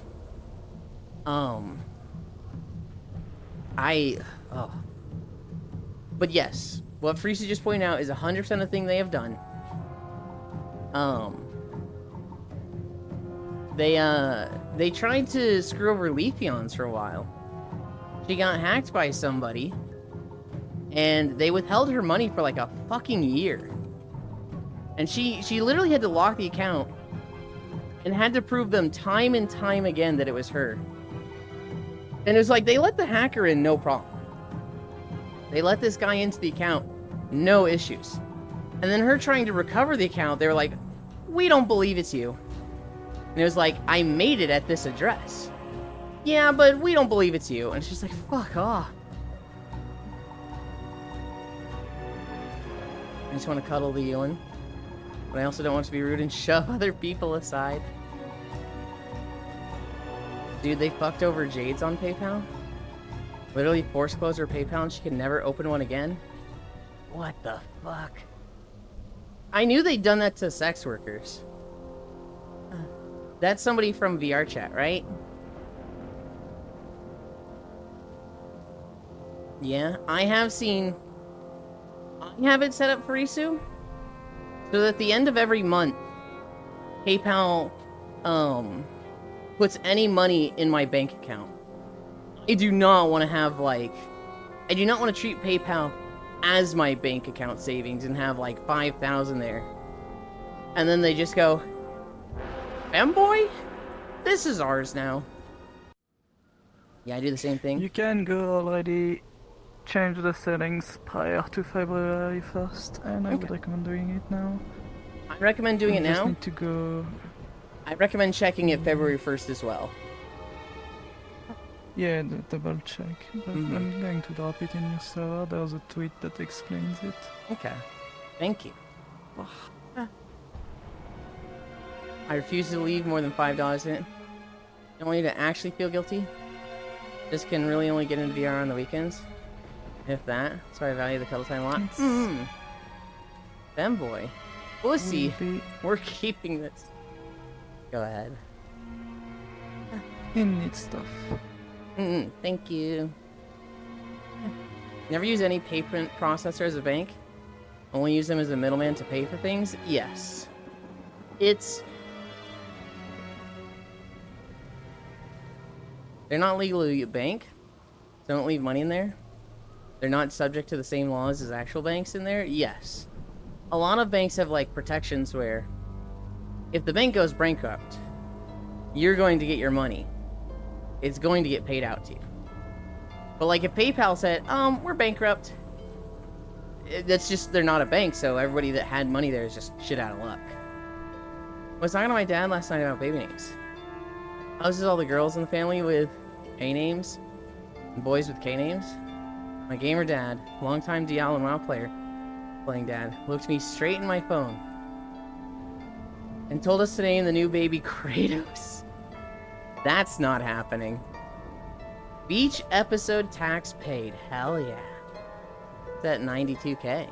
But yes, what Frieza just pointed out is 100% a thing they have done. They tried to screw over Leafeons for a while. She got hacked by somebody, and they withheld her money for like a fucking year. And she literally had to lock the account and had to prove them time and time again that it was her. And it was like, they let the hacker in, no problem. They let this guy into the account, no issues. And then her trying to recover the account, they were like, we don't believe it's you. And it was like, I made it at this address. Yeah, but we don't believe it's you. And she's like, fuck off. I just want to cuddle the Ewan. But I also don't want to be rude and shove other people aside. Dude, they fucked over Jade's on PayPal? Literally force closed her PayPal and she could never open one again? What the fuck? I knew they'd done that to sex workers. That's somebody from VR chat, right? Yeah, I have it set up for Isu. So that at the end of every month, PayPal, puts any money in my bank account. I do not want to have, like... I do not want to treat PayPal as my bank account savings and have, like, 5,000 there. And then they just go... Femboy? This is ours now. Yeah, I do the same thing. You can go already change the settings prior to February 1st, and I would recommend doing it now. I recommend doing it You just now. need to go... I recommend checking it February 1st as well. Yeah, double check. But I'm going to drop it in your server. There's a tweet that explains it. Okay. Thank you. I refuse to leave more than $5 in it. Don't want you to actually feel guilty. This can really only get into VR on the weekends. If that. So I value the cuddle time a lot. Femboy. Pussy. We're keeping this. Go ahead. You need stuff. Thank you. Never use any payment processor as a bank? Only use them as a middleman to pay for things? Yes. They're not legally a bank, so don't leave money in there. They're not subject to the same laws as actual banks in there? Yes. A lot of banks have, like, protections where if the bank goes bankrupt, you're going to get your money. It's going to get paid out to you. But, like, if PayPal said, we're bankrupt, that's just, they're not a bank, so everybody that had money there is just shit out of luck. I was talking to my dad last night about baby names. How's just all the girls in the family with A names and boys with K names? My gamer dad, longtime Diablo and WoW player, playing dad, looked me straight in my phone and told us to name the new baby Kratos. That's not happening. Beach episode tax paid. Hell yeah. It's at 92K.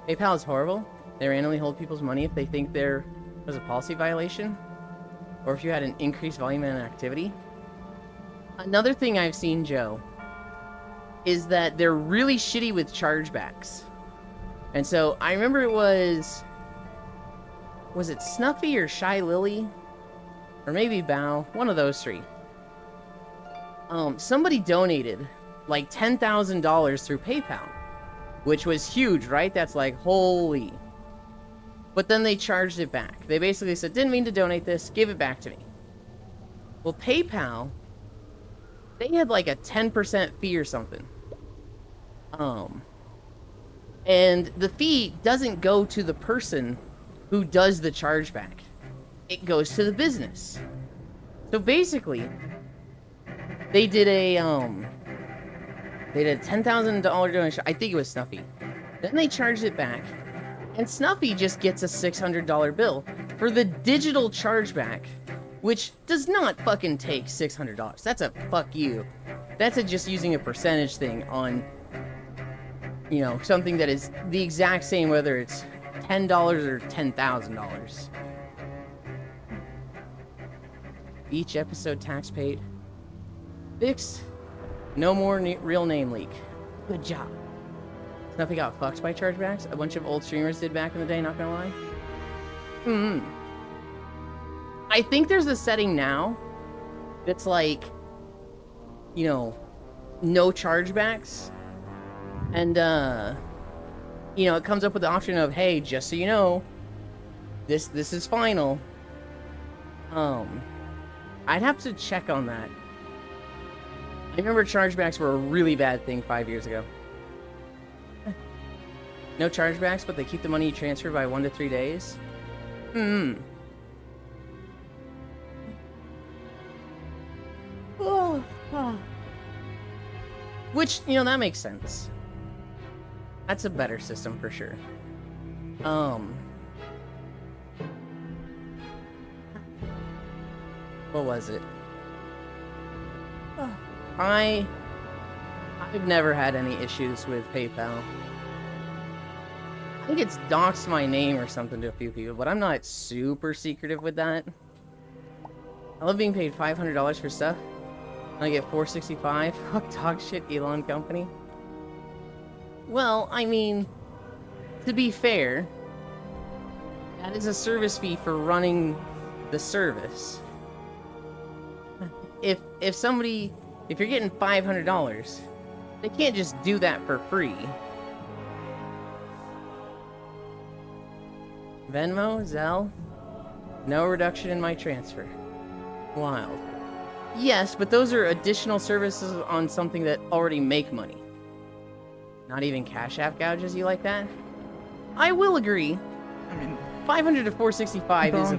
PayPal is horrible. They randomly hold people's money if they think there was a policy violation, or if you had an increased volume and activity. Another thing I've seen, Joe, is that they're really shitty with chargebacks. And so I remember it was it Snuffy or Shy Lily? Or maybe Bao, one of those three. Somebody donated like $10,000 through PayPal, which was huge, right? That's like, holy. But then they charged it back. They basically said, didn't mean to donate this, give it back to me. Well, PayPal, they had like a 10% fee or something. And the fee doesn't go to the person who does the chargeback. It goes to the business. So basically, they did a $10,000 donation. I think it was Snuffy. Then they charged it back, and Snuffy just gets a $600 bill for the digital chargeback, which does not fucking take $600. That's a fuck you. That's a just using a percentage thing on, you know, something that is the exact same whether it's $10 or $10,000. Each episode tax paid. Fixed. No more real name leak. Good job. Snuffy got fucked by chargebacks. A bunch of old streamers did back in the day, not gonna lie. I think there's a setting now that's like, you know, no chargebacks. And, you know, it comes up with the option of, hey, just so you know, this is final. I'd have to check on that. I remember chargebacks were a really bad thing 5 years ago. No chargebacks, but they keep the money you transfer by 1 to 3 days. Which, you know, that makes sense. That's a better system for sure. What was it? I've never had any issues with PayPal. I think it's doxed my name or something to a few people, but I'm not super secretive with that. I love being paid $500 for stuff, and I get $465. Fuck dog shit, Elon Company. Well, I mean, to be fair, that is a service fee for running the service. If you're getting $500, they can't just do that for free. Venmo, Zelle, no reduction in my transfer. Wild. Yes, but those are additional services on something that already make money. Not even Cash App gouges you like that? I will agree. I mean, 500 to 465 is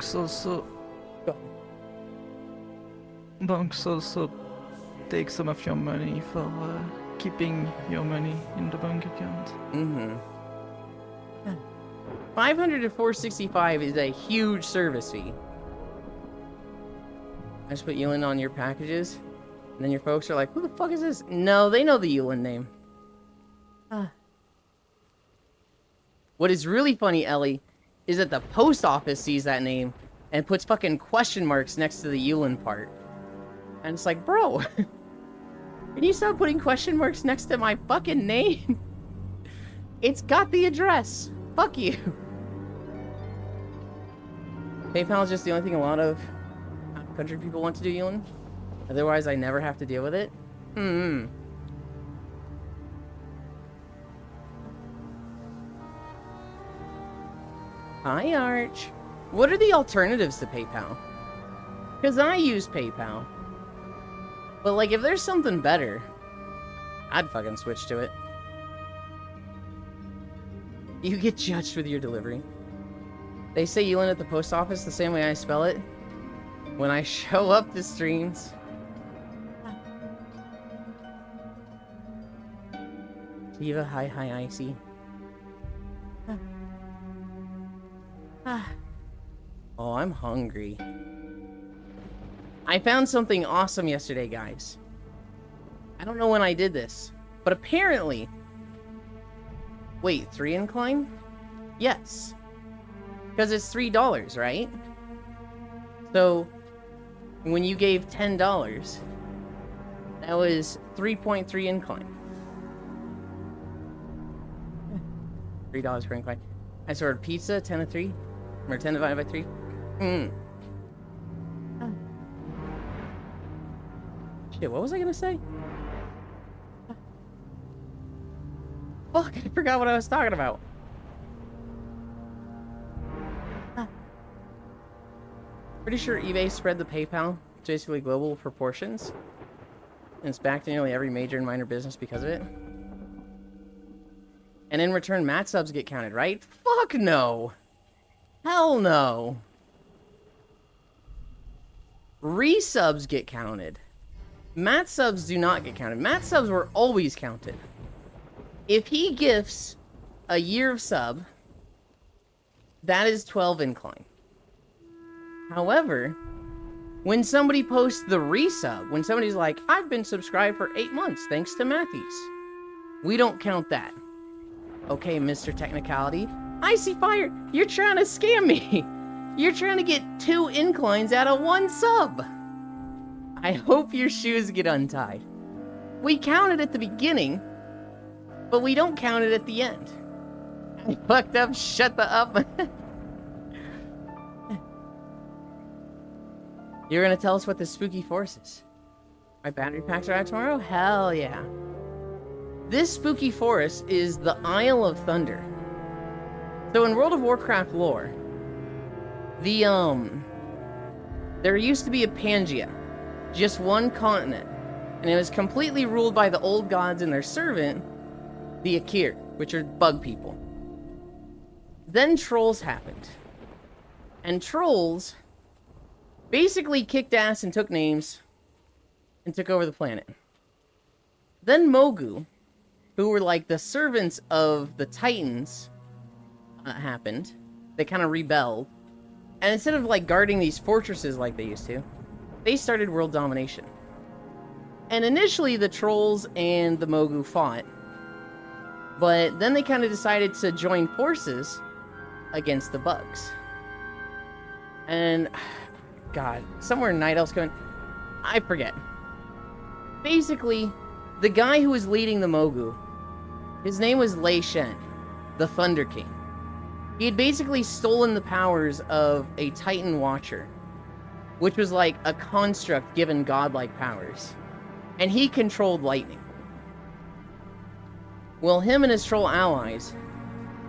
banks also take some of your money for keeping your money in the bank account. 500 to 465 is a huge service fee. I just put Yulin on your packages, and then your folks are like, who the fuck is this? No, they know the Yulin name. What is really funny, Ellie, is that the post office sees that name and puts fucking question marks next to the Yulin part. And it's like, bro, can you stop putting question marks next to my fucking name? It's got the address. Fuck you. PayPal is just the only thing a lot of country people want to do, Yulin. Otherwise, I never have to deal with it. Hi, Arch. What are the alternatives to PayPal? Because I use PayPal. But, like, if there's something better, I'd fucking switch to it. You get judged with your delivery. They say Yulin at the post office the same way I spell it. When I show up to streams. Diva, hi, Icy. Oh, I'm hungry. I found something awesome yesterday, guys. I don't know when I did this, but apparently... Wait, 3 incline? Yes. Because it's $3, right? So, when you gave $10, that was 3.3 incline. $3 per incline. I ordered pizza, 10 to 3. Or 10 divided by 3. Shit, what was I gonna say? Fuck, I forgot what I was talking about. Pretty sure eBay spread the PayPal to basically global proportions. And it's back to nearly every major and minor business because of it. And in return, mat subs get counted, right? Fuck no! Hell no! Resubs get counted. Mat subs do not get counted. Mat subs were always counted. If he gifts a year of sub, that is 12 incline. However, when somebody posts the resub, when somebody's like, I've been subscribed for 8 months thanks to Matthews, we don't count that. Okay, Mr. Technicality. Icy Fire, you're trying to scam me. You're trying to get 2 inclines out of 1 sub. I hope your shoes get untied. We counted at the beginning, but we don't count it at the end. I fucked up, shut the up. You're gonna tell us what this spooky force is. My battery packs are out tomorrow? Hell yeah. This spooky forest is the Isle of Thunder. So in World of Warcraft lore, there used to be a Pangaea, just one continent, and it was completely ruled by the old gods and their servant, the Akir, which are bug people. Then trolls happened. And trolls basically kicked ass and took names and took over the planet. Then Mogu, who were like the servants of the Titans, happened. They kind of rebelled. And instead of like guarding these fortresses like they used to, they started world domination. And initially the trolls and the Mogu fought. But then they kind of decided to join forces against the bugs. And God, somewhere Night Elf's going, I forget. Basically, the guy who was leading the Mogu, his name was Lei Shen, the Thunder King. He had basically stolen the powers of a Titan Watcher, which was like a construct given godlike powers. And he controlled lightning. Well, him and his troll allies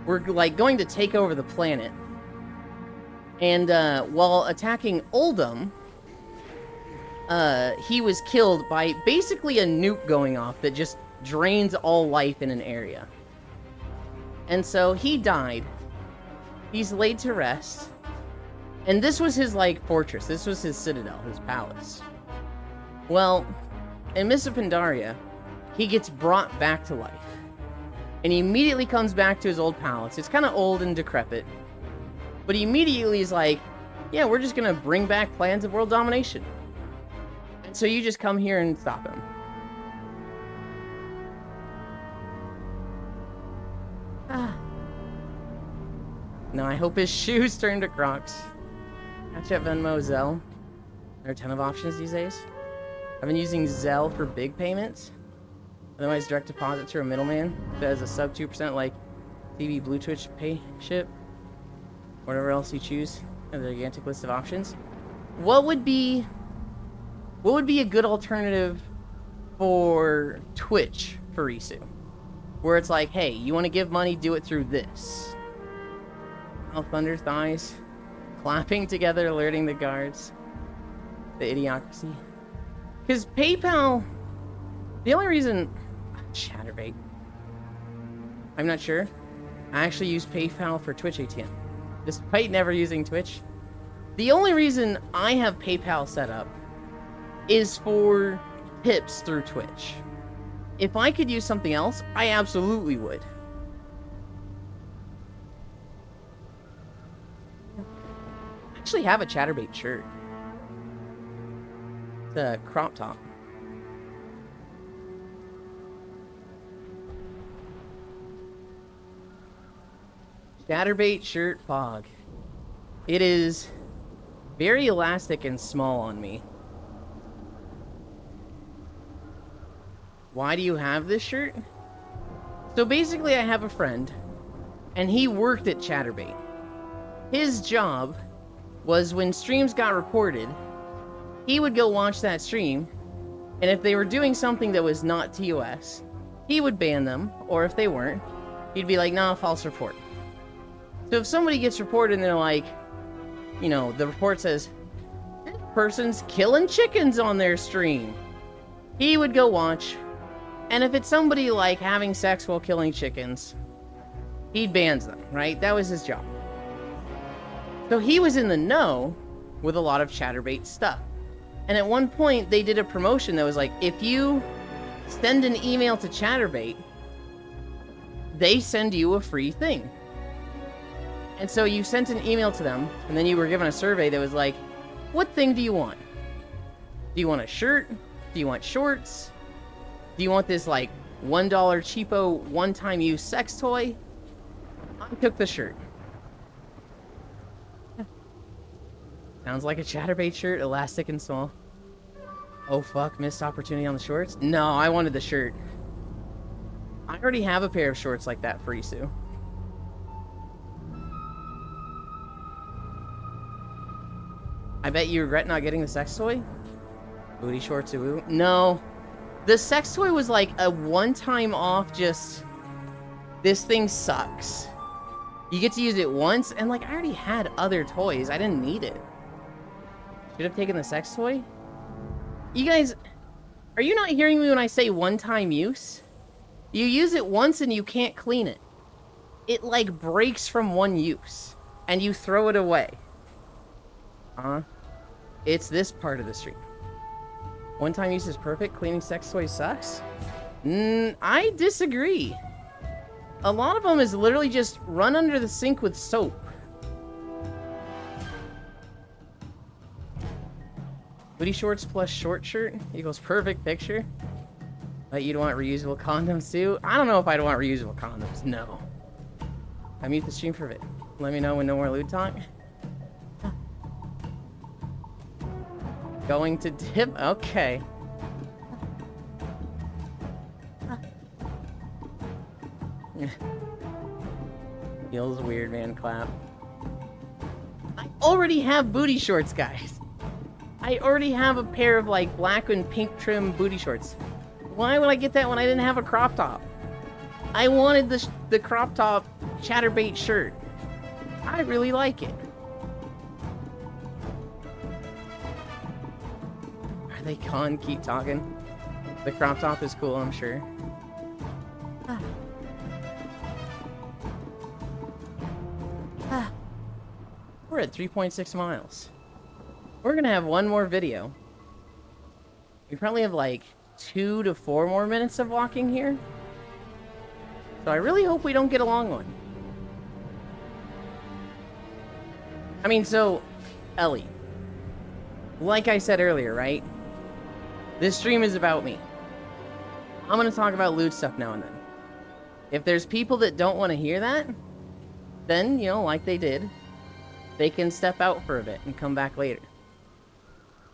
were like going to take over the planet. And while attacking Uldum, he was killed by basically a nuke going off that just drains all life in an area. And so he died. He's laid to rest. And this was his, like, fortress. This was his citadel, his palace. Well, in Mists of Pandaria, he gets brought back to life. And he immediately comes back to his old palace. It's kind of old and decrepit. But he immediately is like, yeah, we're just going to bring back plans of world domination. And so you just come here and stop him. Now I hope his shoes turn to Crocs. Snapchat, Venmo, Zelle. There are a ton of options these days. I've been using Zelle for big payments. Otherwise, direct deposit to a middleman that has a sub 2% like TV, Blue Twitch, Pay, Ship. Whatever else you choose. And a gigantic list of options. What would be a good alternative for Twitch for Risu? Where it's like, hey, you want to give money, do it through this. Oh, Thunder Thighs. Clapping together, alerting the guards. The idiocracy. Because PayPal... The only reason... Chatterbait. I'm not sure. I actually use PayPal for Twitch ATM. Despite never using Twitch. The only reason I have PayPal set up is for tips through Twitch. If I could use something else, I absolutely would. I actually have a Chatterbait shirt. It's a crop top. Chatterbait shirt fog. It is very elastic and small on me. Why do you have this shirt? So basically I have a friend, and he worked at Chatterbait. His job was when streams got reported, he would go watch that stream, and if they were doing something that was not TOS, he would ban them, or if they weren't, he'd be like, nah, false report. So if somebody gets reported and they're like, you know, the report says, this person's killing chickens on their stream, he would go watch. And if it's somebody like having sex while killing chickens, he'd ban them, right? That was his job. So he was in the know with a lot of Chatterbait stuff. And at one point, they did a promotion that was like, if you send an email to Chatterbait, they send you a free thing. And so you sent an email to them, and then you were given a survey that was like, what thing do you want? Do you want a shirt? Do you want shorts? Do you want this, like, $1 cheapo, one-time use sex toy? I took the shirt. Sounds like a Chatterbait shirt, elastic and small. Oh fuck, missed opportunity on the shorts? No, I wanted the shirt. I already have a pair of shorts like that, Frisu. I bet you regret not getting the sex toy? Booty shorts, ooh. No. The sex toy was like a one-time off, just... This thing sucks. You get to use it once, and like, I already had other toys. I didn't need it. Should have taken the sex toy? You guys... Are you not hearing me when I say one-time use? You use it once and you can't clean it. It like breaks from one use. And you throw it away. It's this part of the stream. One-time use is perfect, cleaning sex toys sucks? I disagree. A lot of them is literally just run under the sink with soap. Booty shorts plus short shirt equals perfect picture. But you'd want reusable condoms too? I don't know if I'd want reusable condoms. No. I mute the stream for a bit. Let me know when no more lewd talk. Going to dip? Okay. Feels weird, man. Clap. I already have booty shorts, guys. I already have a pair of like black and pink trim booty shorts. Why would I get that when I didn't have a crop top? I wanted the crop top Chatterbait shirt. I really like it. Are they gone? Keep talking. The crop top is cool, I'm sure. We're at 3.6 miles. We're gonna have one more video. We probably have like 2 to 4 more minutes of walking here. So I really hope we don't get a long one. I mean, so, Ellie. Like I said earlier, right? This stream is about me. I'm gonna talk about lewd stuff now and then. If there's people that don't want to hear that, then, you know, like they did, they can step out for a bit and come back later.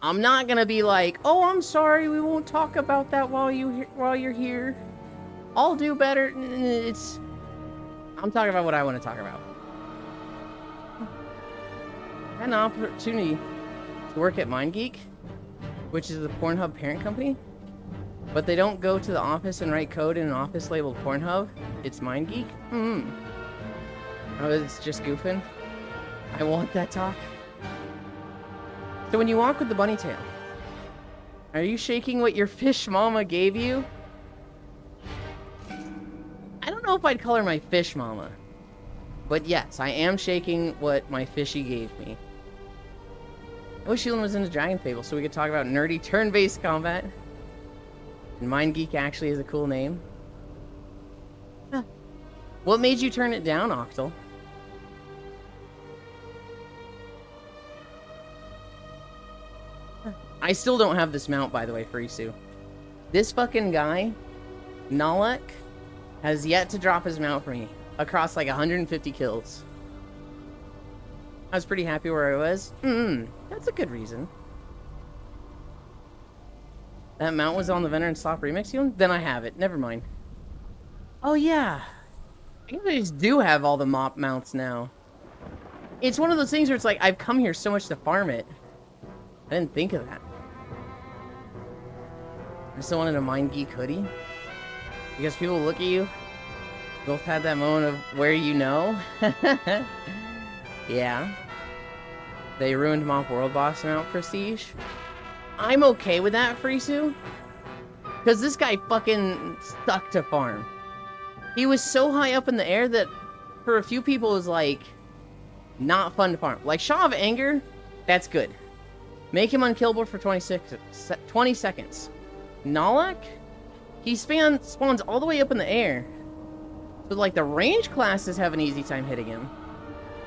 I'm not gonna be like, oh, I'm sorry, we won't talk about that while you're here. I'll do better. I'm talking about what I want to talk about. I had an opportunity to work at MindGeek, which is the Pornhub parent company, but they don't go to the office and write code in an office labeled Pornhub. It's MindGeek. I was just goofing. I want that talk. So when you walk with the bunny tail, are you shaking what your fish mama gave you? I don't know if I'd call her my fish mama, but yes, I am shaking what my fishy gave me. I wish Sheila was in the Dragon Fable so we could talk about nerdy turn-based combat. And MindGeek actually is a cool name. Huh. What made you turn it down, Octal? I still don't have this mount, by the way, Frisu. This fucking guy, Nalek, has yet to drop his mount for me across like 150 kills. I was pretty happy where I was. That's a good reason. That mount was on the Veteran Slop Remix one? Then I have it. Never mind. Oh yeah. I guess I just do have all the mop mounts now. It's one of those things where it's like, I've come here so much to farm it. I didn't think of that. I still wanted a MindGeek hoodie. Because people look at you. Both had that moment of where you know. Yeah. They ruined Mop World Boss mount prestige. I'm okay with that, Frisu. Because this guy fucking sucked to farm. He was so high up in the air that for a few people it was like not fun to farm. Like Shaw of Anger, that's good. Make him unkillable for 20 seconds. Nalek, he spawns all the way up in the air. So like the range classes have an easy time hitting him.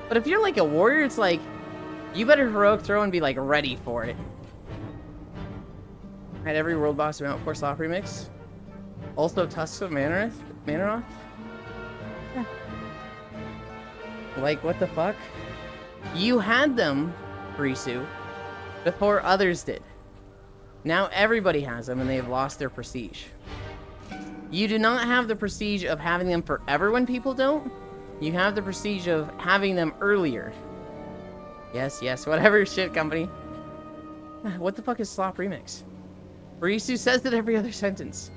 But if you're like a warrior, it's like, you better heroic throw and be like ready for it. I had every world boss mount for Slop Remix. Also Tusk of Manaroth. Yeah. Like, what the fuck? You had them, Frisu, before others did. Now everybody has them and they have lost their prestige. You do not have the prestige of having them forever when people don't. You have the prestige of having them earlier. Yes, yes, whatever, shit company. What the fuck is Slop Remix? Risu says it every other sentence.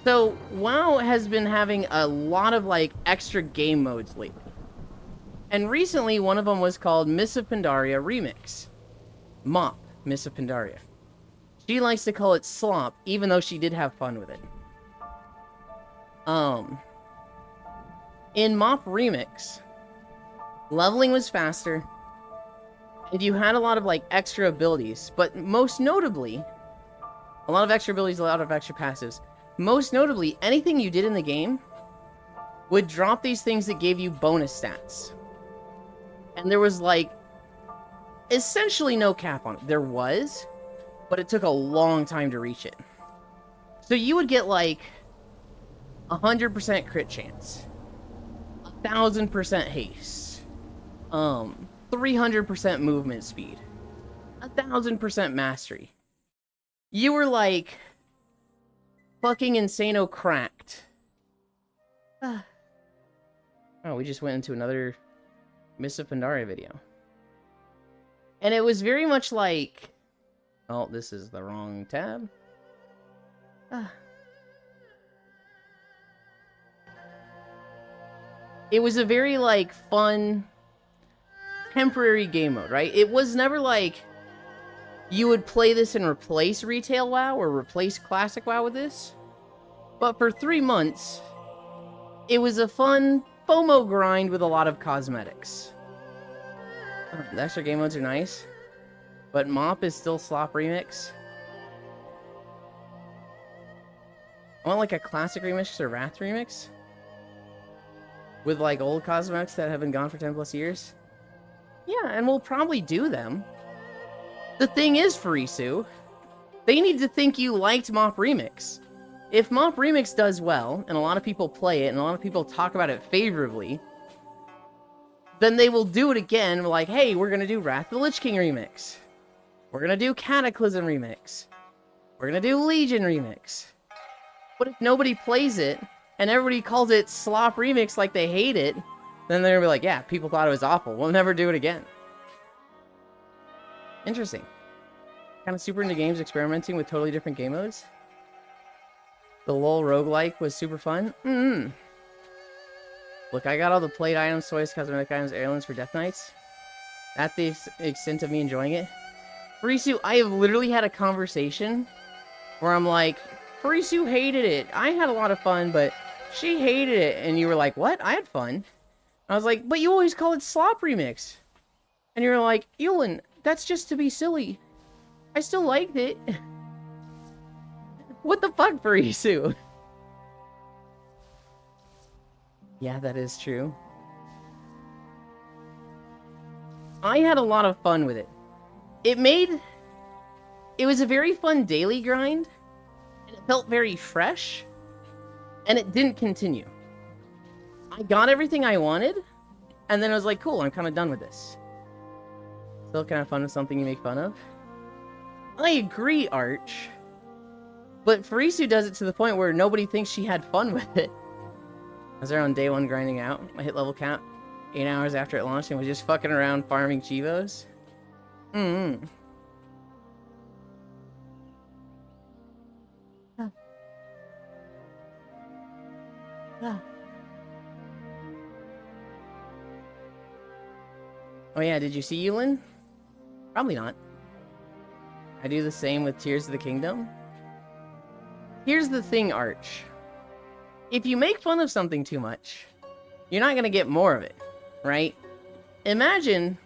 So, WoW has been having a lot of, like, extra game modes lately. And recently, one of them was called Miss of Pandaria Remix. Mop, Miss of Pandaria. She likes to call it Slop, even though she did have fun with it. In Mop Remix, leveling was faster, and you had a lot of, like, extra abilities, but most notably, a lot of extra abilities, a lot of extra passives. Most notably, anything you did in the game would drop these things that gave you bonus stats. And there was, like, essentially no cap on it. There was, but it took a long time to reach it. So you would get, like, 100% crit chance, 1,000% haste, 300% movement speed, 1,000% mastery. You were, like, fucking insano cracked. Oh, we just went into another Miss of Pandaria video. And it was very much like... Oh, this is the wrong tab. It was a very, like, fun, temporary game mode, right? It was never like... You would play this and replace Retail WoW or replace Classic WoW with this. But for 3 months, it was a fun FOMO grind with a lot of cosmetics. Oh, the extra game modes are nice. But Mop is still Slop Remix. I want like a Classic Remix or Wrath Remix. With like old cosmetics that have been gone for 10 plus years. Yeah, and we'll probably do them. The thing is, Furisu, they need to think you liked Mop Remix. If Mop Remix does well, and a lot of people play it, and a lot of people talk about it favorably, then they will do it again. We're like, hey, we're gonna do Wrath of the Lich King Remix. We're gonna do Cataclysm Remix. We're gonna do Legion Remix. But if nobody plays it, and everybody calls it Slop Remix like they hate it, then they're gonna be like, yeah, people thought it was awful. We'll never do it again. Interesting. Kind of super into games experimenting with totally different game modes. The LoL roguelike was super fun. Look, I got all the plate items, toys, cosmetic items, heirlooms for Death Knights. At the extent of me enjoying it. Furisu, I have literally had a conversation where I'm like, Furisu hated it. I had a lot of fun, but she hated it. And you were like, what? I had fun. I was like, but you always call it Slop Remix. And you were like, Ewan, that's just to be silly. I still liked it. What the fuck, Furisu? Yeah, that is true. I had a lot of fun with it. It was a very fun daily grind, and it felt very fresh, and it didn't continue. I got everything I wanted, and then I was like, cool, I'm kind of done with this. Still kind of fun with something you make fun of. I agree, Arch. But Furisu does it to the point where nobody thinks she had fun with it. I was there on day 1 grinding out. I hit level cap 8 hours after it launched and was just fucking around farming Chivos. Oh yeah, did you see Yulin? Probably not. I do the same with Tears of the Kingdom. Here's the thing, Arch. If you make fun of something too much, you're not gonna get more of it, right? Imagine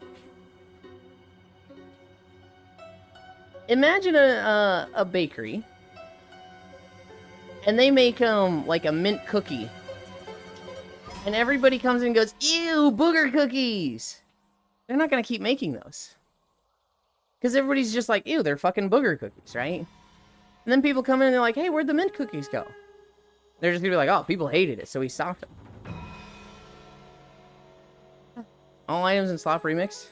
a bakery, and they make like a mint cookie, and everybody comes in and goes, "Ew, booger cookies!" They're not gonna keep making those. Because everybody's just like, ew, they're fucking booger cookies, right? And then people come in and they're like, hey, where'd the mint cookies go? They're just gonna be like, oh, people hated it, so we stopped them. All items in Slop Remix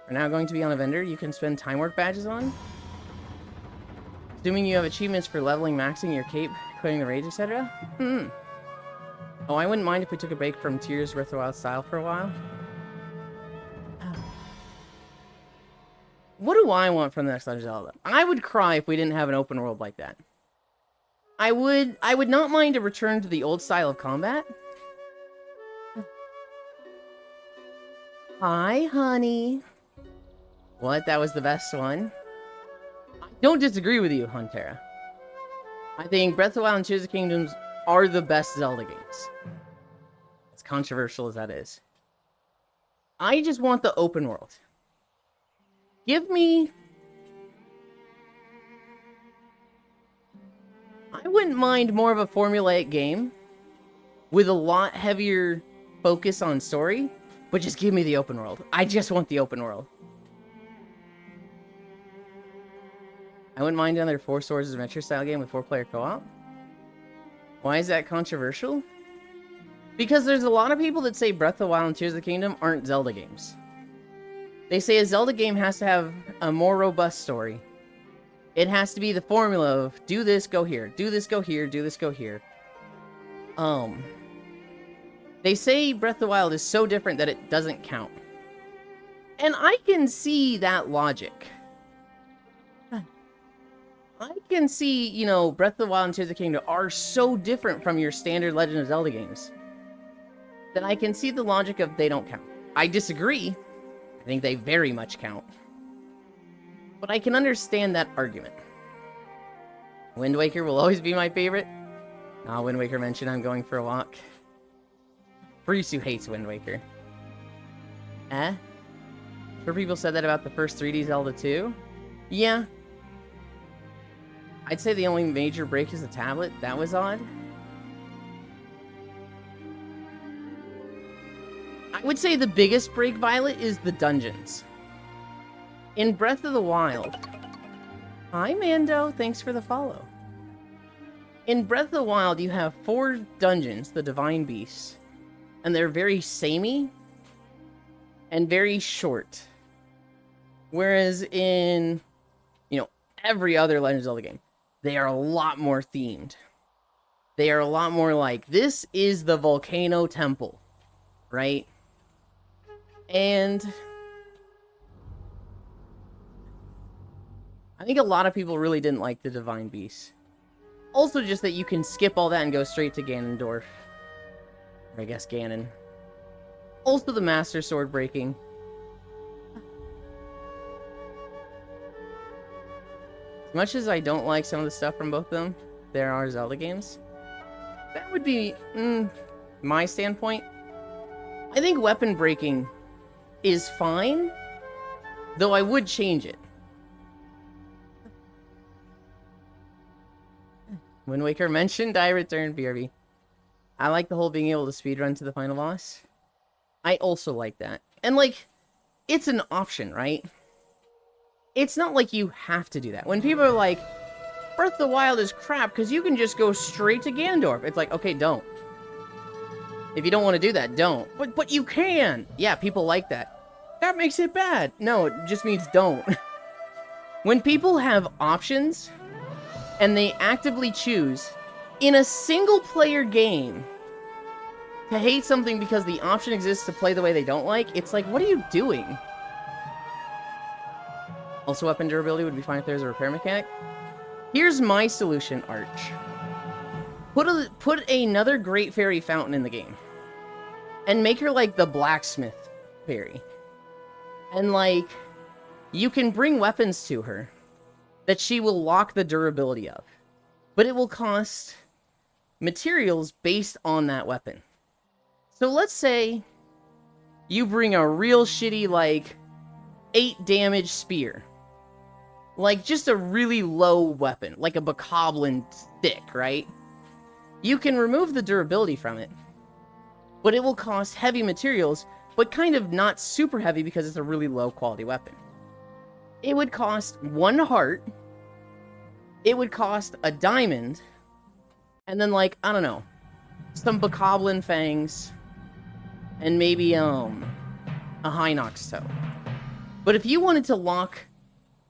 are now going to be on a vendor you can spend time work badges on. Assuming you have achievements for leveling, maxing your cape, clearing the rage, etc. Oh, I wouldn't mind if we took a break from Tears Breath of the Wild style for a while. What do I want from the next Legend of Zelda? I would cry if we didn't have an open world like that. I would not mind a return to the old style of combat. Hi, honey. What? That was the best one? I don't disagree with you, Huntera. I think Breath of the Wild and Tears of the Kingdoms are the best Zelda games. As controversial as that is. I just want the open world. Give me... I wouldn't mind more of a formulaic game with a lot heavier focus on story, but just give me the open world. I just want the open world. I wouldn't mind another Four Swords Adventure style game with 4-player co-op. Why is that controversial? Because there's a lot of people that say Breath of the Wild and Tears of the Kingdom aren't Zelda games. They say a Zelda game has to have a more robust story. It has to be the formula of do this, go here, do this, go here, do this, go here. They say Breath of the Wild is so different that it doesn't count. And I can see that logic. I can see, you know, Breath of the Wild and Tears of the Kingdom are so different from your standard Legend of Zelda games that I can see the logic of they don't count. I disagree. I think they very much count. But I can understand that argument. Wind Waker will always be my favorite. Wind Waker mentioned I'm going for a walk. Frisu hates Wind Waker. Sure people said that about the first 3D Zelda too? Yeah. I'd say the only major break is the tablet. That was odd. I would say the biggest break, Violet, is the dungeons. In Breath of the Wild... Hi, Mando. Thanks for the follow. In Breath of the Wild, you have 4 dungeons, the Divine Beasts. And they're very samey and very short. Whereas in, you know, every other Legend of Zelda game, they are a lot more themed. They are a lot more like, this is the Volcano Temple, right? And I think a lot of people really didn't like the Divine Beasts. Also just that you can skip all that and go straight to Ganondorf. Or I guess Ganon. Also the Master Sword breaking. As much as I don't like some of the stuff from both of them, there are Zelda games. That would be my standpoint. I think weapon breaking is fine, though I would change it. Wind Waker mentioned, I return, BRB. I like the whole being able to speedrun to the final boss. I also like that. And, like, it's an option, right? It's not like you have to do that. When people are like, Breath of the Wild is crap because you can just go straight to Ganondorf. It's like, okay, don't. If you don't want to do that, don't. But you can! Yeah, people like that. That makes it bad. No, it just means don't. When people have options, and they actively choose, in a single-player game, to hate something because the option exists to play the way they don't like, it's like, what are you doing? Also, weapon durability would be fine if there's a repair mechanic. Here's my solution, Arch. Put another Great Fairy Fountain in the game. And make her like the blacksmith fairy. And like, you can bring weapons to her that she will lock the durability of. But it will cost materials based on that weapon. So let's say you bring a real shitty, like, 8 damage spear. Like, just a really low weapon, like a Bokoblin stick, right? You can remove the durability from it, but it will cost heavy materials, but kind of not super heavy because it's a really low quality weapon. It would cost 1 heart, it would cost a diamond, and then, like, I don't know, some Bokoblin fangs, and maybe, a Hinox toe. But if you wanted to lock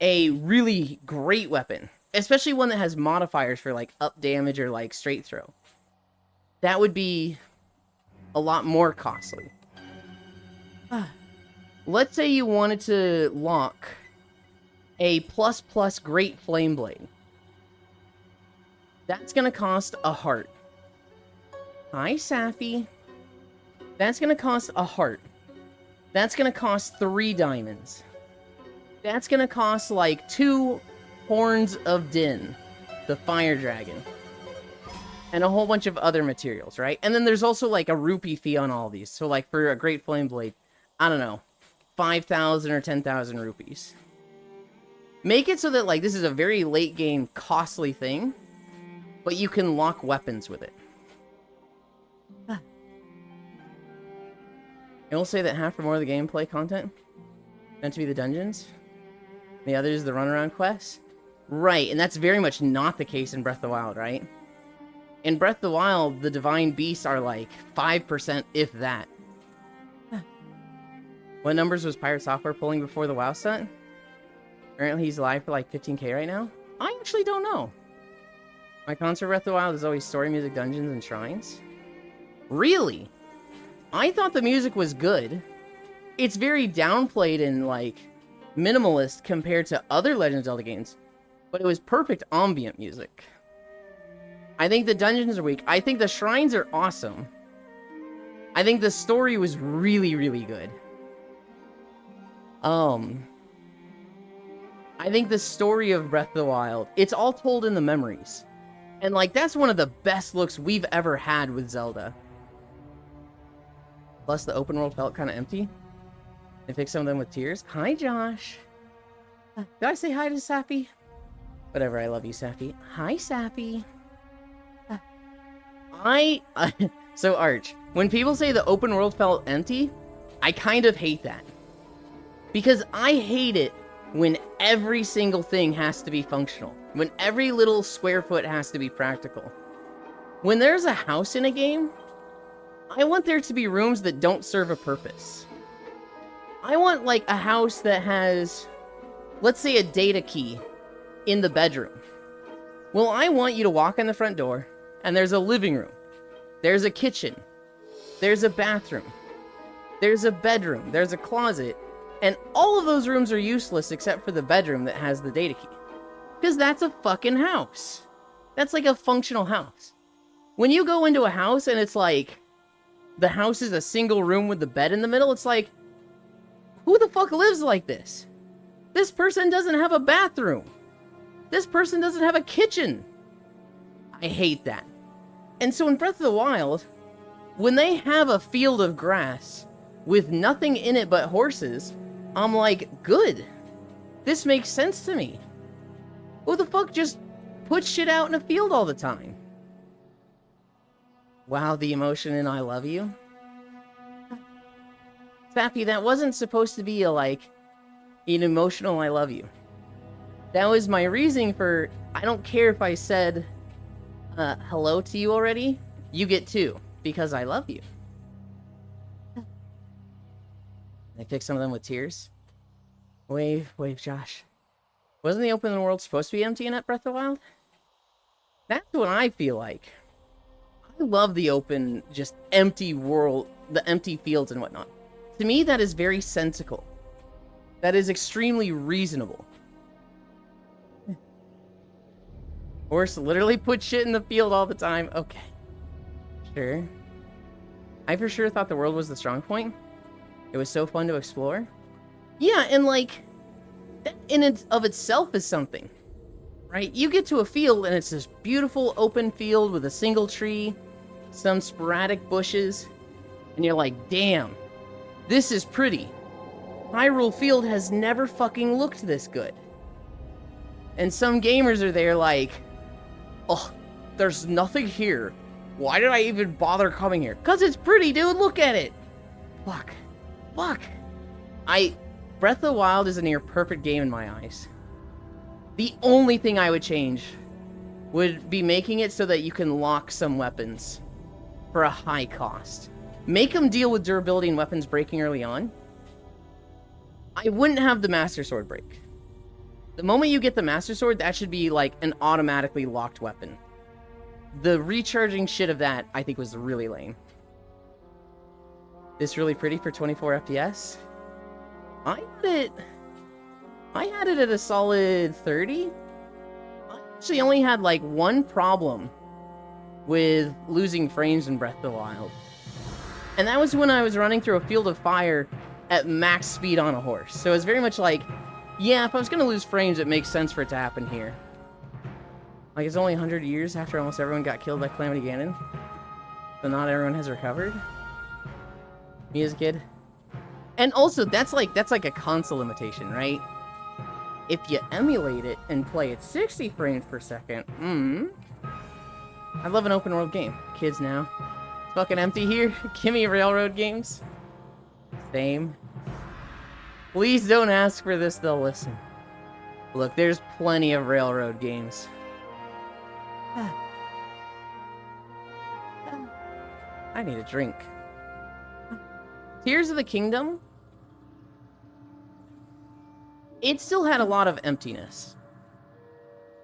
a really great weapon, especially one that has modifiers for like up damage or like straight throw. That would be a lot more costly. Let's say you wanted to lock a ++ Great Flame Blade. That's gonna cost a heart. Hi, Safi. That's gonna cost a heart. That's gonna cost 3 diamonds. That's gonna cost like 2 Horns of Din, the fire dragon, and a whole bunch of other materials, right? And then there's also like a rupee fee on all these. So like for a Great Flame Blade, I don't know, 5,000 or 10,000 rupees. Make it so that like this is a very late game costly thing, but you can lock weapons with it. I will say that half or more of the gameplay content meant to be the dungeons. The other is the runaround quests. Right, and that's very much not the case in Breath of the Wild, right? In Breath of the Wild, the Divine Beasts are like 5%, if that. What numbers was Pirate Software pulling before the WoW set? Apparently he's live for like 15k right now? I actually don't know. My concert Breath of the Wild is always story music, dungeons, and shrines. Really? I thought the music was good. It's very downplayed and like minimalist compared to other Legend of Zelda games, but it was perfect ambient music. I think the dungeons are weak. I think the shrines are awesome. I think the story was really, really good. I think the story of Breath of the Wild, it's all told in the memories. And like, that's one of the best looks we've ever had with Zelda. Plus, the open world felt kind of empty. They fixed some of them with tears. Hi, Josh. Did I say hi to Sappy? Whatever, I love you, Sappy. Hi, Sappy. So, Arch, when people say the open world felt empty, I kind of hate that. Because I hate it when every single thing has to be functional. When every little square foot has to be practical. When there's a house in a game, I want there to be rooms that don't serve a purpose. I want, like, a house that has, let's say, a data key in the bedroom. Well, I want you to walk in the front door, and there's a living room. There's a kitchen. There's a bathroom. There's a bedroom. There's a closet. And all of those rooms are useless except for the bedroom that has the data key. Because that's a fucking house. That's like a functional house. When you go into a house and it's like, the house is a single room with the bed in the middle, it's like, who the fuck lives like this? This person doesn't have a bathroom. This person doesn't have a kitchen. I hate that. And so in Breath of the Wild, when they have a field of grass with nothing in it but horses, I'm like, good. This makes sense to me. Who the fuck just puts shit out in a field all the time? Wow, the emotion in I love you. Sappy, that wasn't supposed to be an emotional I love you. That was my reasoning for, I don't care if I said hello to you already, you get 2, because I love you. I picked some of them with tears. Wave, Josh. Wasn't the open world supposed to be empty in that Breath of the Wild? That's what I feel like. I love the open, just empty world, the empty fields and whatnot. To me, that is very sensical. That is extremely reasonable. Horse literally put shit in the field all the time. Okay. Sure. I for sure thought the world was the strong point. It was so fun to explore. Yeah, and like, that in and of itself is something. Right? You get to a field and it's this beautiful open field with a single tree, some sporadic bushes, and you're like, damn, this is pretty. Hyrule Field has never fucking looked this good. And some gamers are there like, oh, there's nothing here. Why did I even bother coming here? 'Cause it's pretty, dude, look at it. Fuck. Breath of the Wild is a near perfect game in my eyes. The only thing I would change would be making it so that you can lock some weapons for a high cost. Make them deal with durability and weapons breaking early on. I wouldn't have the Master Sword break. The moment you get the Master Sword, that should be like an automatically locked weapon. The recharging shit of that, I think, was really lame. This really pretty for 24 FPS? I had it at a solid 30. I actually only had like one problem with losing frames in Breath of the Wild. And that was when I was running through a field of fire at max speed on a horse. So it's very much like, yeah, if I was gonna lose frames, it makes sense for it to happen here. Like, it's only 100 years after almost everyone got killed by Calamity Ganon. So not everyone has recovered. Me as a kid. And also, that's like a console limitation, right? If you emulate it and play at 60 frames per second, I love an open world game. Kids now. It's fucking empty here. Give me railroad games. Same. Please don't ask for this, they'll listen. Look, there's plenty of railroad games. I need a drink. Tears of the Kingdom? It still had a lot of emptiness.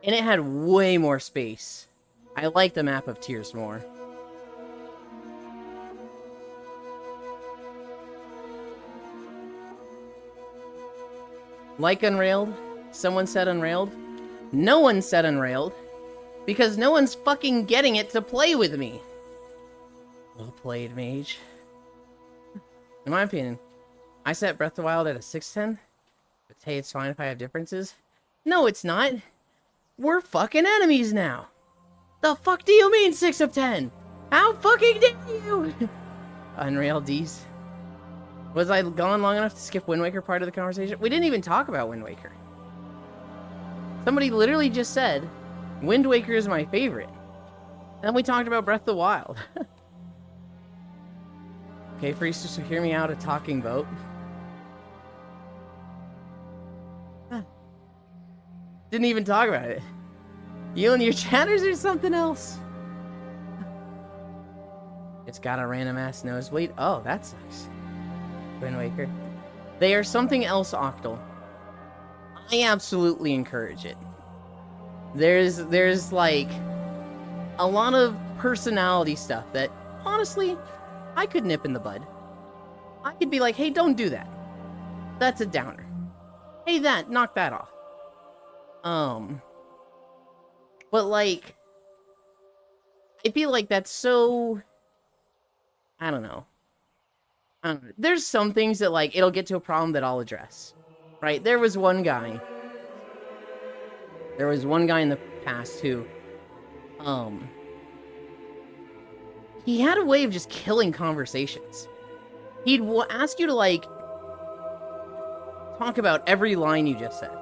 And it had way more space. I like the map of Tears more. Like Unrailed? Someone said Unrailed? No one said Unrailed. Because no one's fucking getting it to play with me. Well played, mage. In my opinion, I set Breath of the Wild at a 610. But hey, it's fine if I have differences. No, it's not. We're fucking enemies now. The fuck do you mean 6 of 10? How fucking dare you? Unrailed D's. Was I gone long enough to skip Wind Waker part of the conversation? We didn't even talk about Wind Waker. Somebody literally just said, Wind Waker is my favorite. Then we talked about Breath of the Wild. Okay, Priestess, so hear me out, a talking boat. Didn't even talk about it. You and your chatters or something else? It's got a random ass nosebleed. Oh, that sucks. Wind Waker. They are something else, Octal. I absolutely encourage it. There's like a lot of personality stuff that honestly I could nip in the bud. I could be like, hey, don't do that. That's a downer. Hey, knock that off. But like, I feel like that's so, I don't know. There's some things that like, it'll get to a problem that I'll address, right? There was one guy in the past who, he had a way of just killing conversations. He'd ask you to like, talk about every line you just said.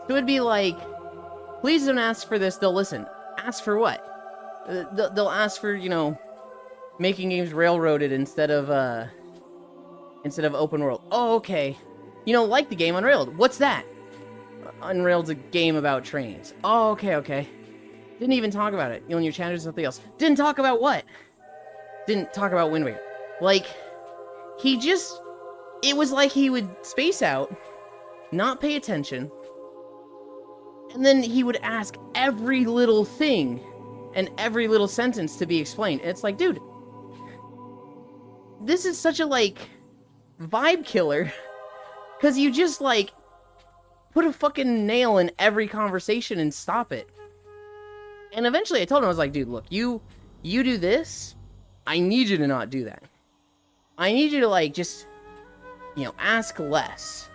So it'd be like, please don't ask for this, they'll listen. Ask for what? They'll ask for, you know, making games railroaded instead of open world. Oh, okay. You know, like the game Unrailed. What's that? Unrailed's a game about trains. Oh, okay. Didn't even talk about it. You know, in your chat or something else. Didn't talk about what? Didn't talk about Wind Waker. Like, it was like he would space out, not pay attention, and then he would ask every little thing and every little sentence to be explained. And it's like, dude, this is such a, like, vibe killer. Because you just, like, put a fucking nail in every conversation and stop it. And eventually I told him, I was like, dude, look, you do this, I need you to not do that. I need you to, like, just, you know, ask less.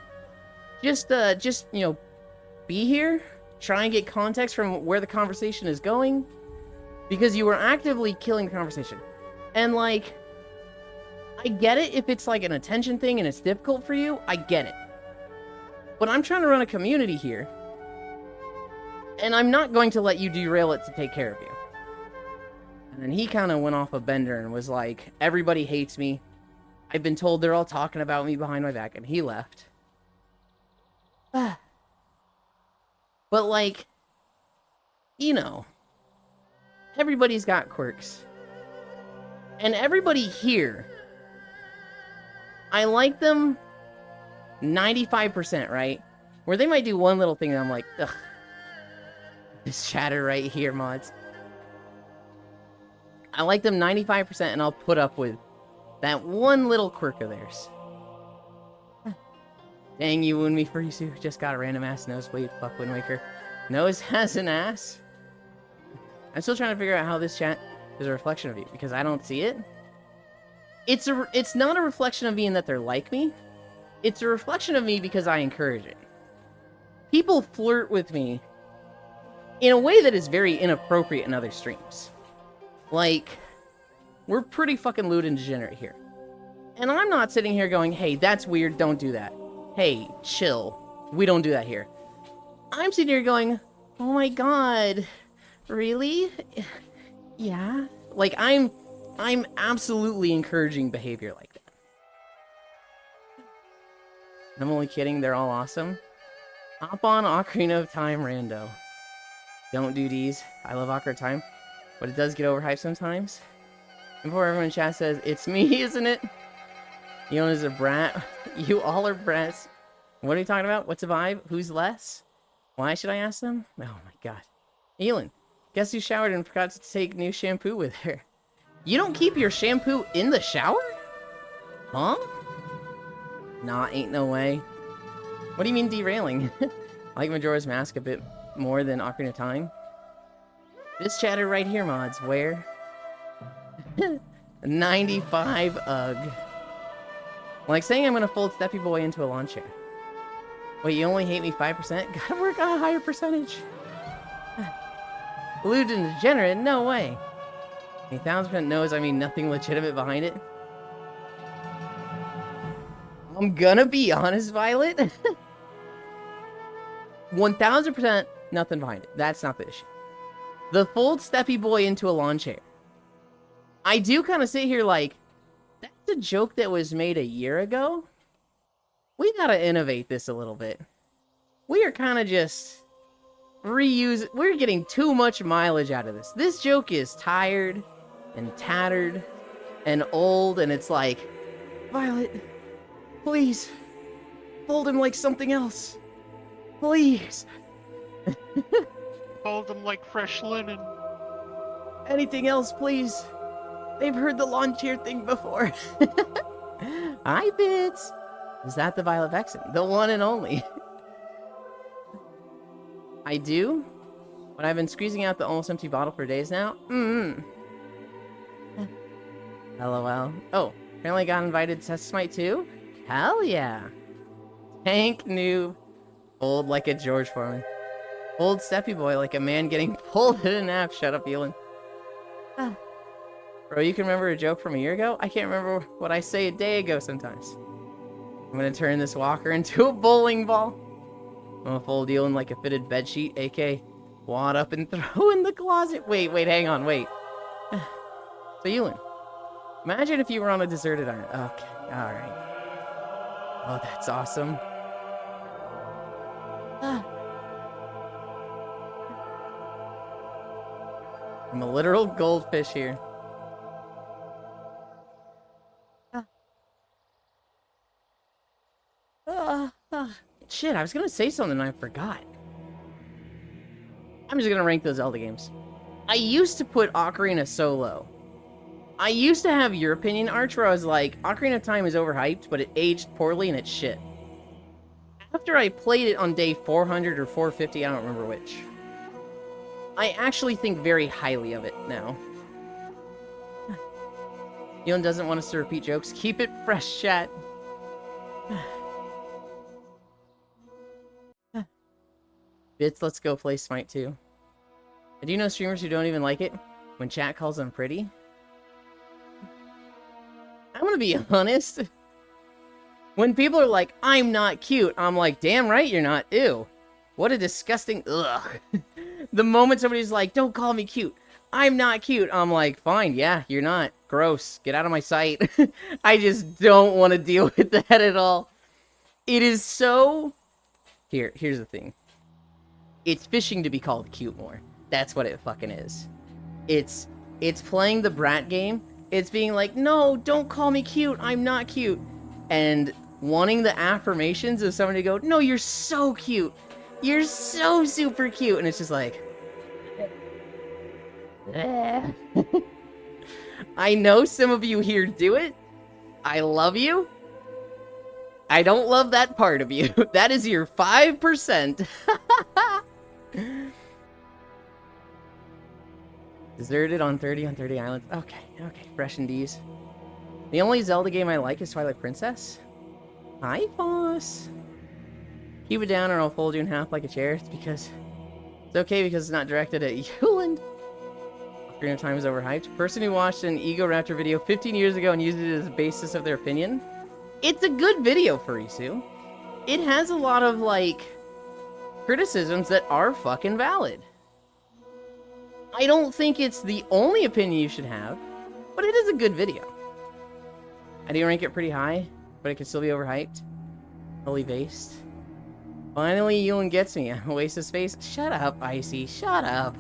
Just, you know, be here, try and get context from where the conversation is going, because you were actively killing the conversation. And, like, I get it if it's, like, an attention thing and it's difficult for you, I get it. But I'm trying to run a community here, and I'm not going to let you derail it to take care of you. And then he kind of went off a bender and was like, everybody hates me. I've been told they're all talking about me behind my back, and he left. But, like, you know, everybody's got quirks. And everybody here, I like them 95%, right? Where they might do one little thing and I'm like, ugh. This chatter right here, mods. I like them 95% and I'll put up with that one little quirk of theirs. Dang you, Woonmi Furisu. Just got a random ass nosebleed. Fuck Wind Waker. Nose has an ass. I'm still trying to figure out how this chat is a reflection of you, because I don't see it. It's not a reflection of me in that they're like me. It's a reflection of me because I encourage it. People flirt with me in a way that is very inappropriate in other streams. Like, we're pretty fucking lewd and degenerate here. And I'm not sitting here going, hey, that's weird, don't do that. Hey, chill. We don't do that here. I'm sitting here going, oh my god, really? Yeah? Like, I'm absolutely encouraging behavior like that. I'm only kidding, they're all awesome. Hop on Ocarina of Time rando. Don't do these. I love Ocarina of Time, but it does get overhyped sometimes. And before everyone in chat says, it's me, isn't it? Yona's a brat. You all are brats. What are you talking about? What's a vibe? Who's less? Why should I ask them? Oh my god. Elin, guess who showered and forgot to take new shampoo with her? You don't keep your shampoo in the shower? Huh? Nah, ain't no way. What do you mean derailing? I like Majora's Mask a bit more than Ocarina of Time. This chatter right here, mods, where? 95 ugh. Like saying I'm gonna fold Steppy Boy into a lawn chair. Wait, you only hate me 5%? Gotta work on a higher percentage. Lewd and degenerate? No way. 1,000% knows I mean nothing legitimate behind it. I'm gonna be honest, Violet. 1000% nothing behind it. That's not the issue. The fold Steppy Boy into a lawn chair. I do kind of sit here like, that's a joke that was made a year ago. We gotta innovate this a little bit. We are kind of just we're getting too much mileage out of this. This joke is tired and tattered and old, and it's like, Violet, please, fold him like something else. Please. Fold him like fresh linen. Anything else, please. They've heard the lawn chair thing before. Hi, Bits. Is that the Violet Vexen? The one and only. I do, but I've been squeezing out the almost empty bottle for days now. LOL. Oh, apparently I got invited to Test Smite too? Hell yeah. Tank noob. Old like a George Foreman. Old Steppy Boy like a man getting pulled in a nap. Shut up, Elin. Bro, you can remember a joke from a year ago? I can't remember what I say a day ago sometimes. I'm gonna turn this walker into a bowling ball. I'm gonna fold Elin like a fitted bedsheet, AK wad up and throw in the closet. Wait, hang on, wait. So Elin, imagine if you were on a deserted island. Okay, alright. Oh, that's awesome. I'm a literal goldfish here. Shit, I was gonna say something and I forgot. I'm just gonna rank those Zelda games. I used to put Ocarina so low. I used to have your opinion, Arch, where I was like, Ocarina of Time is overhyped, but it aged poorly and it's shit. After I played it on day 400 or 450, I don't remember which, I actually think very highly of it now. Elon doesn't want us to repeat jokes. Keep it fresh, chat. Bits, let's go play Smite 2. Do you know streamers who don't even like it when chat calls them pretty? I'm gonna be honest. When people are like, I'm not cute, I'm like, damn right you're not. Ew. What a disgusting, ugh. The moment somebody's like, don't call me cute, I'm not cute, I'm like, fine, yeah, you're not. Gross. Get out of my sight. I just don't want to deal with that at all. It is so... Here's the thing. It's fishing to be called cute more. That's what it fucking is. It's playing the brat game. It's being like, no, don't call me cute, I'm not cute. And wanting the affirmations of somebody to go, no, you're so cute. You're so super cute. And it's just like... I know some of you here do it. I love you. I don't love that part of you. That is your 5%. Deserted on 30 Islands. Okay, fresh and D's. The only Zelda game I like is Twilight Princess. Hi, boss. Keep it down or I'll fold you in half like a chair. It's okay because it's not directed at Yuland. Ocarina of Time is overhyped. Person who watched an Ego Raptor video 15 years ago and used it as the basis of their opinion. It's a good video, Furisu. It has a lot of, like, criticisms that are fucking valid. I don't think it's the only opinion you should have, but it is a good video. I do rank it pretty high, but it can still be overhyped. Fully based. Finally, Yulen gets me. Oasis face. Shut up, Icy. Shut up.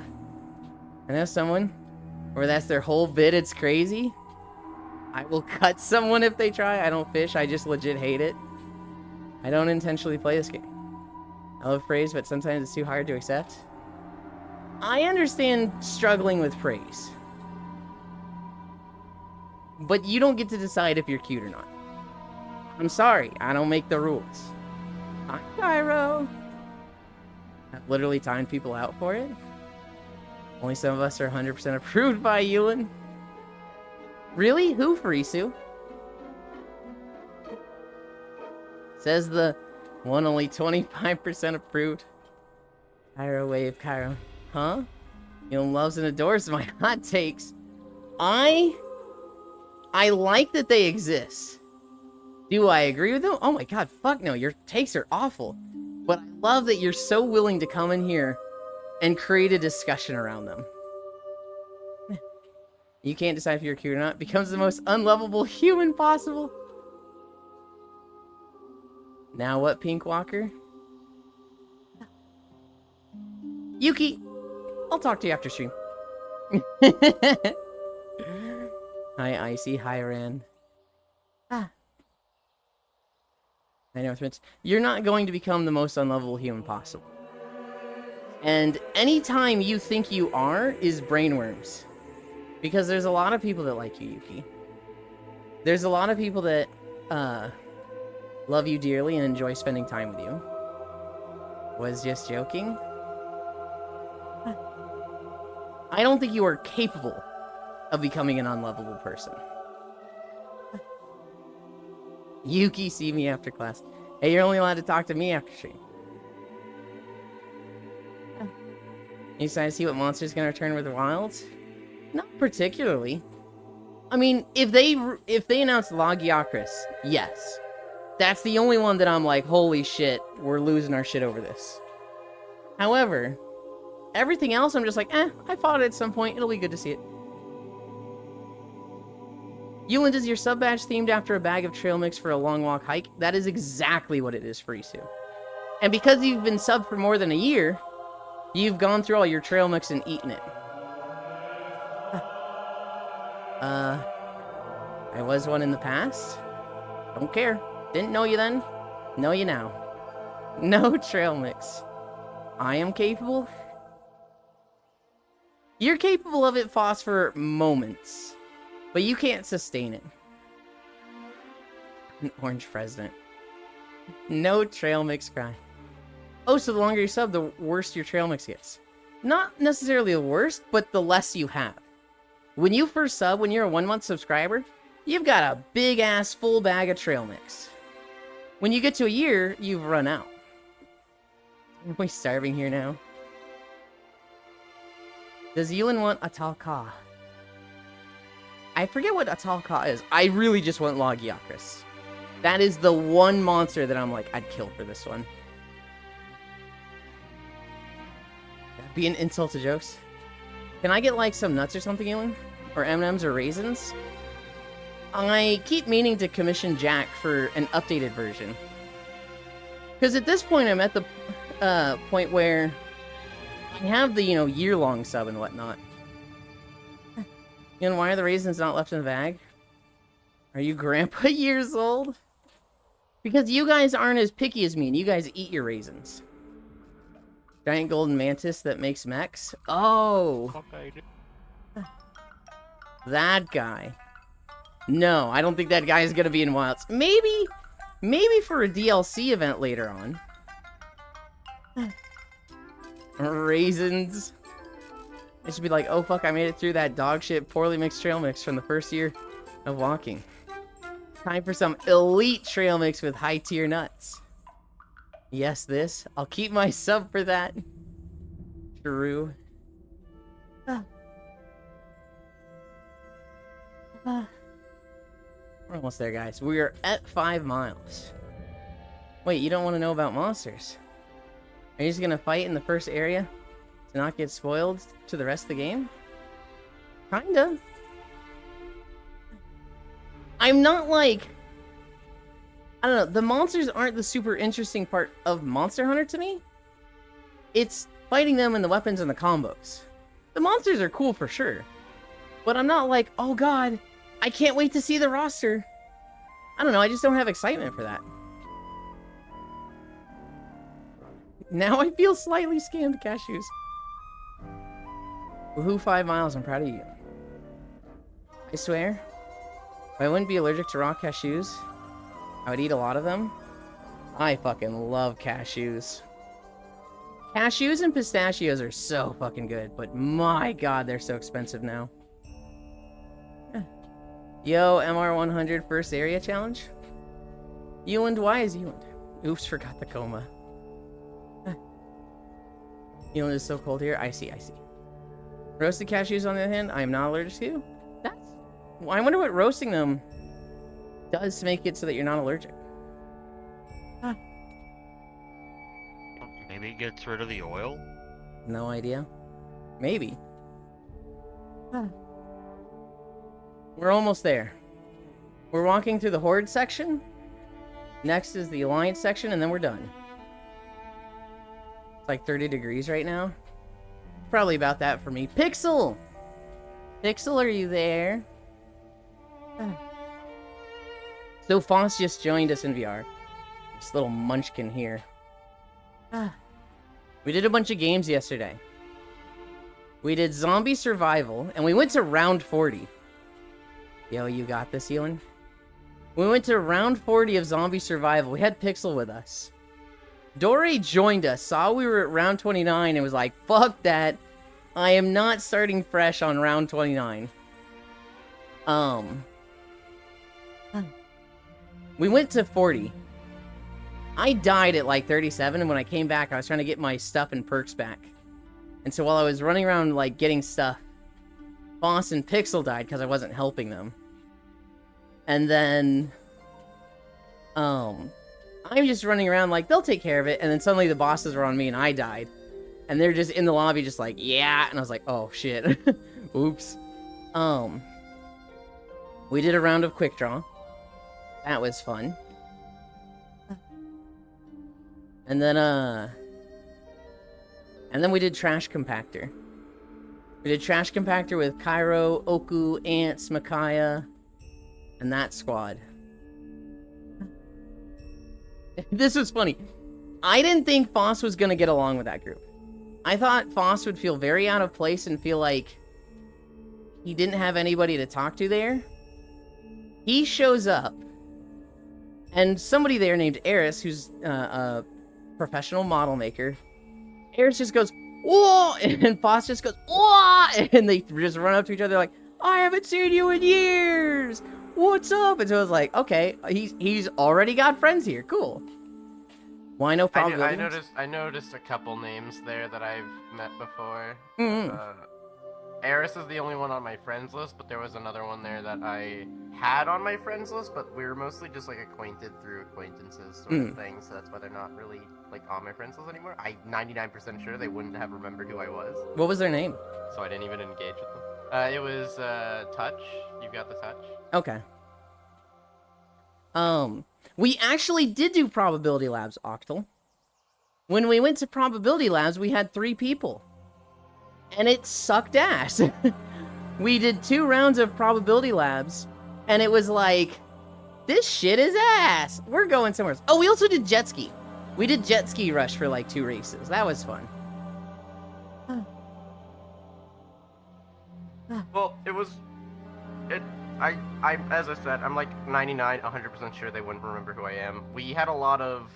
I know someone where that's their whole bit. It's crazy. I will cut someone if they try. I don't fish. I just legit hate it. I don't intentionally play this game. I love praise, but sometimes it's too hard to accept. I understand struggling with praise. But you don't get to decide if you're cute or not. I'm sorry. I don't make the rules. Hi, Cairo. I've literally timed people out for it. Only some of us are 100% approved by Yulen. Really? Who, Furisu? Says the one only 25% approved. Cairo wave, Cairo. Huh? Yulen loves and adores my hot takes. I like that they exist. Do I agree with them? Oh my god, fuck no. Your takes are awful. But I love that you're so willing to come in here and create a discussion around them. You can't decide if you're cute or not. Becomes the most unlovable human possible. Now what, Pink Walker? Yuki! I'll talk to you after stream. Hi, Icy. Hi, Ran. Ah. I know, Smith. You're not going to become the most unlovable human possible. And anytime you think you are is brainworms. Because there's a lot of people that like you, Yuki. There's a lot of people that love you dearly and enjoy spending time with you. Was just joking. I don't think you are capable of becoming an unlovable person. Yuki, see me after class. Hey, you're only allowed to talk to me after stream. You decided to see what monster's gonna return with the wilds? Not particularly. I mean, if they announce Logiocris, yes. That's the only one that I'm like, holy shit, we're losing our shit over this. However, everything else I'm just like, I fought it at some point, it'll be good to see it. Yuland, is your sub badge themed after a bag of trail mix for a long walk hike? That is exactly what it is, Furisu. And because you've been subbed for more than a year, you've gone through all your trail mix and eaten it. I was one in the past. Don't care. Didn't know you then. Know you now. No trail mix. I am capable. You're capable of it, Foss, for moments. But you can't sustain it. An orange president. No trail mix cry. Oh, so the longer you sub, the worse your trail mix gets. Not necessarily the worst, but the less you have. When you first sub, when you're a 1 month subscriber, you've got a big ass full bag of trail mix. When you get to a year, you've run out. Are we starving here now? Does Yulen want Atal-Ka? I forget what Atal-Ka is. I really just want Logiocris. That is the one monster that I'm like, I'd kill for this one. That'd be an insult to jokes. Can I get like some nuts or something, Yulen? Or M&Ms or raisins? I keep meaning to commission Jack for an updated version. Because at this point, I'm at the point where I have the, year-long sub and whatnot. Why are the raisins not left in the bag? Are you grandpa years old? Because you guys aren't as picky as me, and you guys eat your raisins. Giant golden mantis that makes mechs? Oh! That guy. No, I don't think that guy is gonna be in Wilds. Maybe for a DLC event later on. Raisins. It should be like, oh fuck, I made it through that dog shit poorly mixed trail mix from the first year of walking. Time for some elite trail mix with high tier nuts. Yes, this. I'll keep my sub for that. True. We're almost there, guys. We are at 5 miles. Wait, you don't want to know about monsters? Are you just gonna fight in the first area to not get spoiled to the rest of the game? Kinda. I'm not like... I don't know, the monsters aren't the super interesting part of Monster Hunter to me. It's fighting them and the weapons and the combos. The monsters are cool for sure. But I'm not like, oh god, I can't wait to see the roster. I don't know, I just don't have excitement for that. Now I feel slightly scammed, cashews. Woohoo, 5 miles, I'm proud of you. I swear, if I wouldn't be allergic to raw cashews, I would eat a lot of them. I fucking love cashews. Cashews and pistachios are so fucking good, but my god, they're so expensive now. Yo, MR100 first area challenge? Eland, why is Eland? Oops, forgot the coma. Eland is so cold here. I see. Roasted cashews, on the other hand, I am not allergic to. Well, I wonder what roasting them does to make it so that you're not allergic. Maybe it gets rid of the oil? No idea. Maybe. We're almost there. We're walking through the Horde section. Next is the Alliance section, and then we're done. It's like 30 degrees right now. Probably about that for me. Pixel! Pixel, are you there? So Foss just joined us in VR. This little munchkin here. We did a bunch of games yesterday. We did Zombie Survival, and we went to round 40. Yo, you got this, Ewan? We went to round 40 of Zombie Survival. We had Pixel with us. Dore joined us, saw we were at round 29, and was like, fuck that. I am not starting fresh on round 29. We went to 40. I died at like 37, and when I came back, I was trying to get my stuff and perks back. And so while I was running around, like, getting stuff, Boss and Pixel died because I wasn't helping them. And then, I'm just running around like, they'll take care of it, and then suddenly the bosses were on me, and I died. And they're just in the lobby just like, yeah, and I was like, oh, shit. Oops. We did a round of Quick Draw. That was fun. And then we did Trash Compactor. We did Trash Compactor with Cairo, Oku, Ants, Makaya, and that squad. This was funny. I didn't think Foss was gonna get along with that group. I thought Foss would feel very out of place and feel like he didn't have anybody to talk to there. He shows up, and somebody there named Eris, who's a professional model maker, Eris just goes, whoa! And Foss just goes, whoa! And they just run up to each other like, I haven't seen you in years! What's up? And so I was like, okay, he's already got friends here. Cool. Why no problem? I noticed a couple names there that I've met before. Mm-hmm. Eris is the only one on my friends list, but there was another one there that I had on my friends list, but we were mostly just like acquainted through acquaintances sort of thing, so that's why they're not really like on my friends list anymore. I'm 99% sure they wouldn't have remembered who I was. What was their name? So I didn't even engage with them. It was Touch. You've got the Touch. Okay. We actually did do Probability Labs, Octal. When we went to Probability Labs, we had 3 people. And it sucked ass. We did 2 rounds of Probability Labs, and it was like, This shit is ass. We're going somewhere else. Oh, we also did jet ski. We did jet ski rush for like 2 races. That was fun. Well, it was. As I said, I'm like 99, 100% sure they wouldn't remember who I am. We had a lot of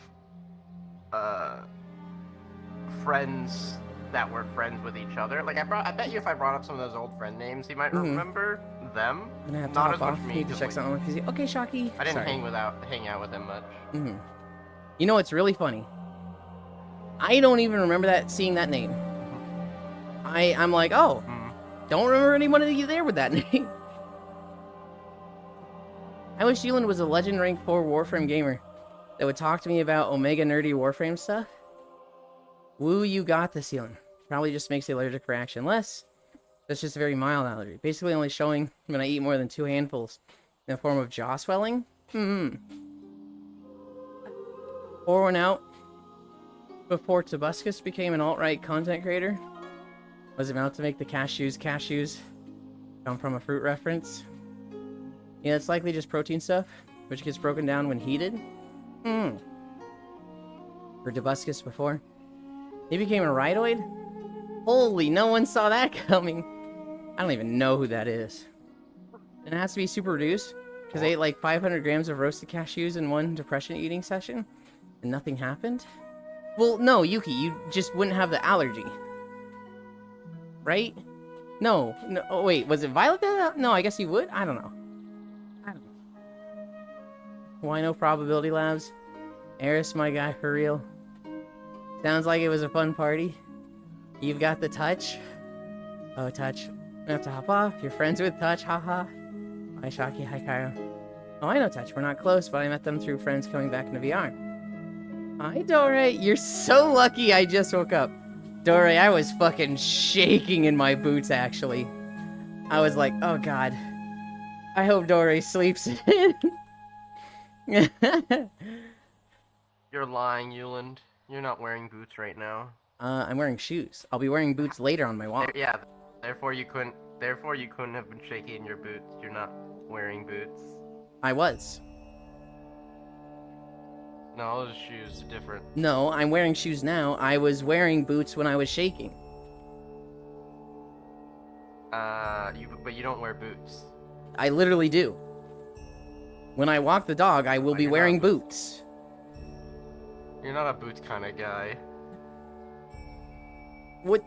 friends that were friends with each other. Like I bet you if I brought up some of those old friend names, he might remember them. I'm gonna have to Not hop as much off. me. Need to 'cause, check like, something on my PC. Okay, Shocky. I didn't Sorry. hang out with him much. You know what's really funny? I don't even remember seeing that name. I'm like, oh, don't remember anyone of you there with that name. I wish Sheelan was a Legend Rank 4 Warframe gamer that would talk to me about Omega nerdy Warframe stuff. Woo, you got this, Sheelan. Probably just makes the allergic reaction less. That's just a very mild allergy. Basically only showing when I eat more than 2 handfuls in the form of jaw swelling. Pour one out before Tobuscus became an alt-right content creator. Was about to make the cashews come from a fruit reference. Yeah, it's likely just protein stuff, which gets broken down when heated. For Tobuscus before. He became a rhytoid? Holy, no one saw that coming. I don't even know who that is. And it has to be super reduced, because I ate like 500 grams of roasted cashews in one depression eating session, and nothing happened? Well, no, Yuki, you just wouldn't have the allergy. Right? No. Oh, wait, was it Violet that? No, I guess he would? I don't know. Why no probability labs? Eris, my guy, for real. Sounds like it was a fun party. You've got the touch. Oh, touch. I have to hop off. You're friends with touch, haha. Hi, Shocky. Hi, Cairo. Oh, I know touch. We're not close, but I met them through friends coming back into VR. Hi, Dore. You're so lucky I just woke up. Dore, I was fucking shaking in my boots, actually. I was like, oh god. I hope Dore sleeps in. You're lying, Yuland. You're not wearing boots right now. I'm wearing shoes. I'll be wearing boots later on my walk. Yeah, therefore you couldn't have been shaky in your boots. You're not wearing boots. I was. No, those shoes are different. No, I'm wearing shoes now. I was wearing boots when I was shaking. But you don't wear boots. I literally do. When I walk the dog, I will be wearing boots. You're not a boots kind of guy. What?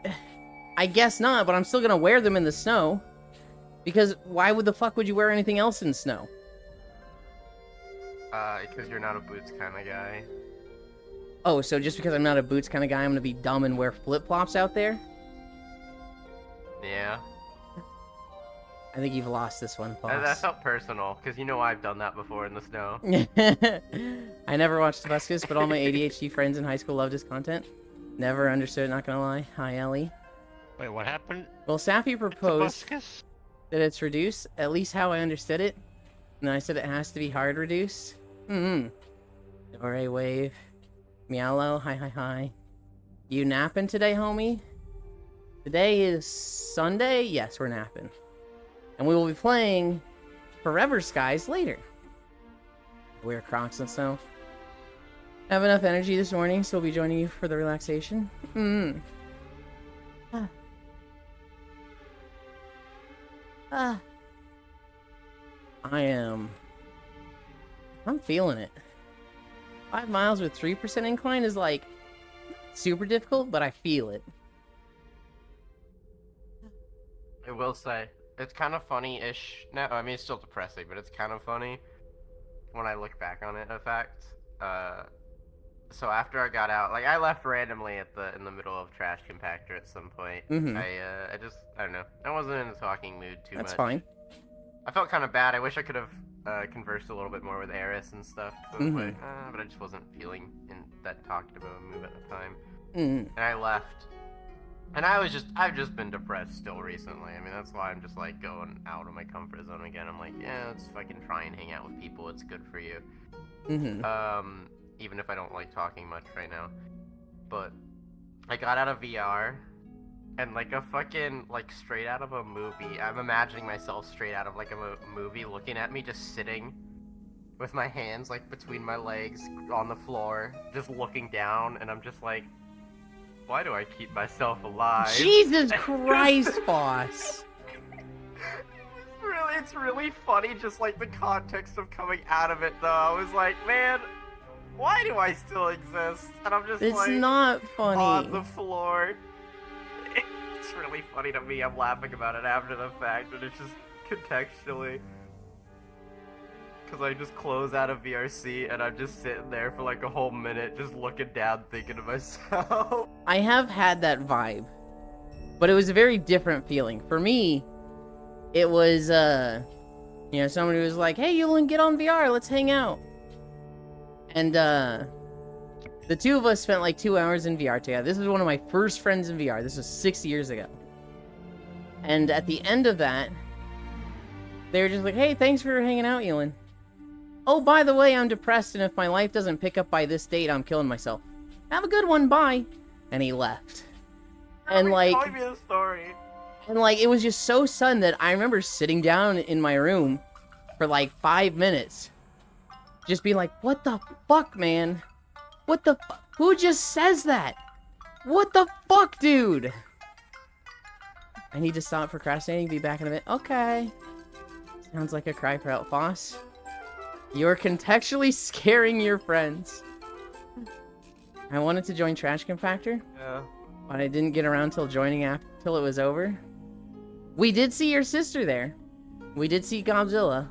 I guess not, but I'm still gonna wear them in the snow. Because why would the fuck would you wear anything else in snow? Because you're not a boots kind of guy. Oh, so just because I'm not a boots kind of guy, I'm gonna be dumb and wear flip-flops out there? Yeah. I think you've lost this one, boss. That felt personal, because you know I've done that before in the snow. I never watched Tobuscus, but all my ADHD friends in high school loved his content. Never understood, not gonna lie. Hi, Ellie. Wait, what happened? Well, Sappy proposed Tobuscus? that it's reduced, at least how I understood it. And I said it has to be hard reduced. Dore wave. Meowlo, hi. You napping today, homie? Today is Sunday? Yes, we're napping. And we will be playing Forever Skies later. Wear Crocs and snow. Have enough energy this morning, so we'll be joining you for the relaxation. I'm feeling it. 5 miles with 3% incline is like super difficult, but I feel it. I will say, it's kind of funny-ish. No, I mean, it's still depressing, but it's kind of funny when I look back on it, in fact. So after I got out, like, I left randomly in the middle of trash compactor at some point. I don't know. I wasn't in a talking mood too much. That's fine. I felt kind of bad. I wish I could have conversed a little bit more with Eris and stuff. I was like, but I just wasn't feeling in that talkative of a mood at the time. And I left. And I've just been depressed still recently. I mean, that's why I'm just like going out of my comfort zone again. I'm like, yeah, let's fucking try and hang out with people. It's good for you. Even if I don't like talking much right now. But I got out of VR. And like a fucking, like, straight out of a movie. I'm imagining myself straight out of like a movie looking at me just sitting with my hands like between my legs on the floor, just looking down, and I'm just like, why do I keep myself alive? Jesus Christ, boss. It's really funny, just like the context of coming out of it, though. I was like, man, why do I still exist? And I'm just It's like, not funny. on the floor. It's really funny to me. I'm laughing about it after the fact, and it's just contextually. Because I just close out of VRC, and I'm just sitting there for like a whole minute, just looking down, thinking to myself. I have had that vibe, but it was a very different feeling. For me, it was, you know, somebody was like, hey, Yulin, get on VR, let's hang out. And, the two of us spent like 2 hours in VR together. This was one of my first friends in VR. This was 6 years ago. And at the end of that, they were just like, hey, thanks for hanging out, Yulin. Oh, by the way, I'm depressed, and if my life doesn't pick up by this date, I'm killing myself. Have a good one, bye. And he left. And like... Tell me the story. And, like, it was just so sudden that I remember sitting down in my room for, like, 5 minutes. Just being like, what the fuck, man? What the fuck? Who just says that? What the fuck, dude? I need to stop procrastinating, be back in a minute. Okay. Sounds like a cry for help, boss. You're contextually scaring your friends. I wanted to join Trash Compactor. Yeah. But I didn't get around till joining till it was over. We did see your sister there. We did see Godzilla.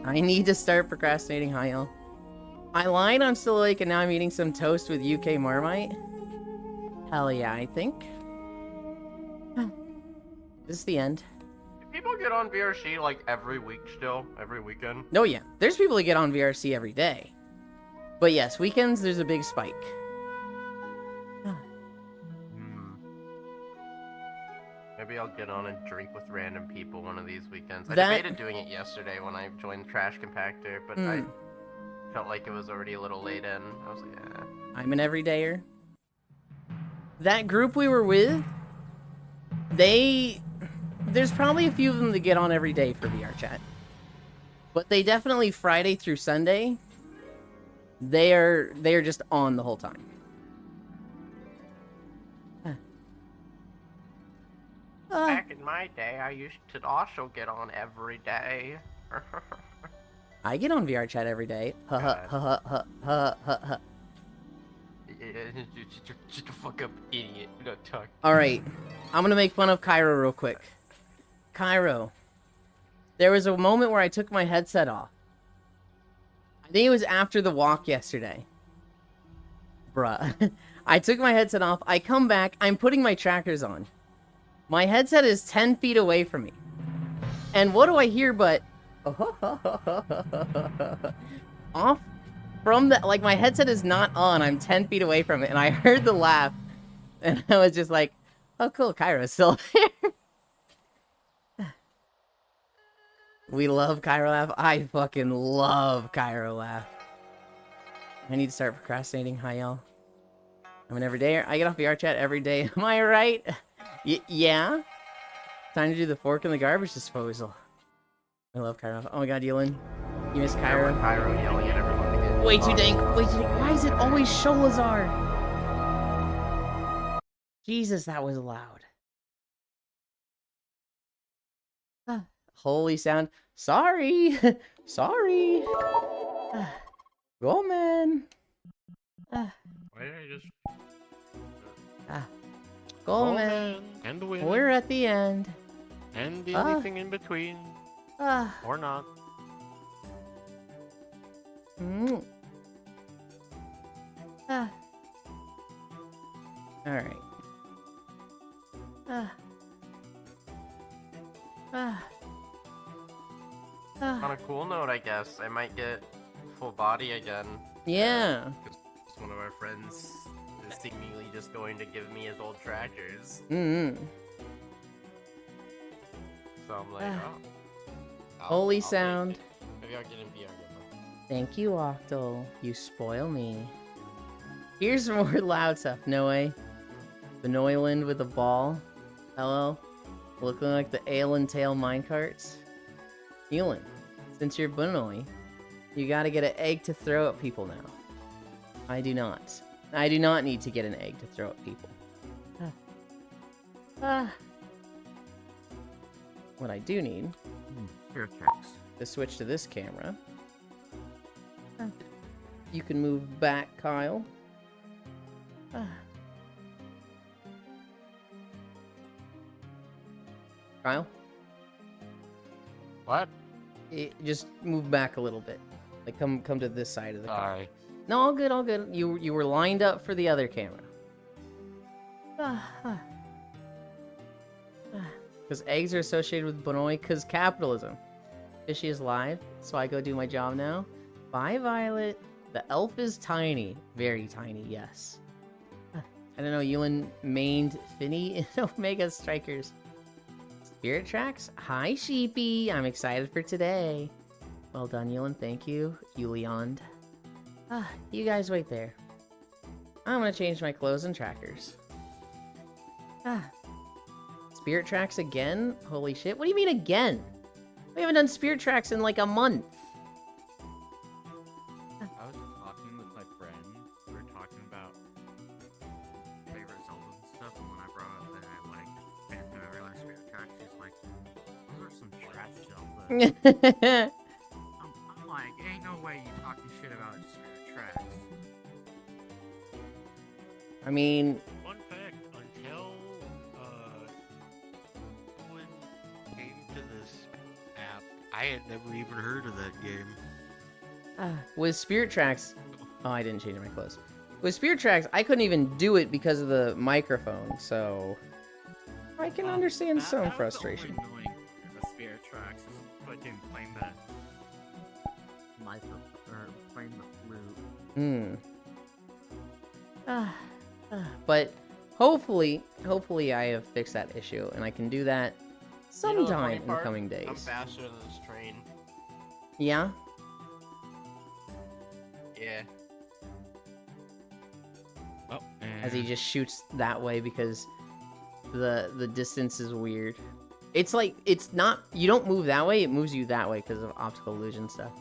I need to start procrastinating, Hyel. I lied, I'm still awake, and now I'm eating some toast with UK Marmite. Hell yeah, I think. This is the end. Do people get on VRC like every week still? Every weekend? Oh yeah, there's people that get on VRC every day. But yes, weekends, there's a big spike. Maybe I'll get on and drink with random people one of these weekends. I debated doing it yesterday when I joined Trash Compactor, but I felt like it was already a little late in. I was like, eh. I'm an everydayer. That group we were with, there's probably a few of them that get on every day for VR chat. But they definitely, Friday through Sunday, they're just on the whole time. Back in my day, I used to also get on every day. I get on VR chat every day. Ha ha ha ha ha ha ha. Shut the fuck up, idiot. No talk. Alright, I'm gonna make fun of Cairo real quick. Cairo, there was a moment where I took my headset off. I think it was after the walk yesterday. Bruh. I took my headset off, I come back, I'm putting my trackers on. My headset is 10 feet away from me. And what do I hear but... off from the... Like, my headset is not on. I'm 10 feet away from it. And I heard the laugh. And I was just like, oh, cool. Cairo's still there. We love Cairo laugh. I fucking love Cairo laugh. I need to start procrastinating. Hi, y'all. I'm an everydayer. I get off VR chat every day. Am I right? Yeah? Time to do the fork in the garbage disposal. I love Cairo. Oh my god, Yulin. You miss Cairo? Cairo yelling at everyone to get Way too dank. Way too dank. Why is it always Sholazar? Jesus, that was loud. Holy sound. Sorry. Sorry. Go, man. Why did I just... Go, man. And the win. We're at the end. And anything in between. Or not. Alright. On a cool note, I guess, I might get full body again. Yeah. Because one of our friends is seemingly just going to give me his old trackers. So I'm like, oh. Holy I'll sound. take it. Maybe I'll get in VR. Thank you, Octal. You spoil me. Here's more loud stuff. No way. Benoyland with a ball. Hello. Looking like the ale and tail minecarts. Healing. Since you're Bunoi, you gotta get an egg to throw at people now. I do not. I do not need to get an egg to throw at people. What I do need to switch to this camera. You can move back, Kyle. Kyle? What? Just move back a little bit. Like come to this side of the car. Sorry. No, all good, all good. You were lined up for the other camera. Because eggs are associated with Bonoi, because capitalism. Fishy is live, so I go do my job now. Bye, Violet. The elf is tiny. Very tiny, yes. I don't know, Ewan mained Finny in Omega Strikers. Spirit Tracks? Hi, Sheepy. I'm excited for today. Well done, Ewan. Thank you, Yuliond. You guys wait there. I'm gonna change my clothes and trackers. Spirit Tracks again? Holy shit. What do you mean again? We haven't done Spirit Tracks in like a month. I was talking with my friend. We were talking about favorite Zelda and stuff, and when I brought up that I like Phantom Hourglass Spirit Tracks, he's like, those are some trash Zelda. I'm like, ain't no way you talking shit about Spirit Tracks. I mean... Fun fact, until Owen came to this app, I had never even heard of that game. With Spirit Tracks... Oh, I didn't change my clothes. With Spirit Tracks, I couldn't even do it because of the microphone, so... I can understand some frustration. That was the only annoying of Spirit Tracks is fucking playing that playing the flute. But hopefully I have fixed that issue, and I can do that sometime in the coming days. I'm faster than this train. Yeah? Yeah. Oh, As he just shoots that way because the distance is weird. It's like, it's not, you don't move that way, it moves you that way because of optical illusion stuff.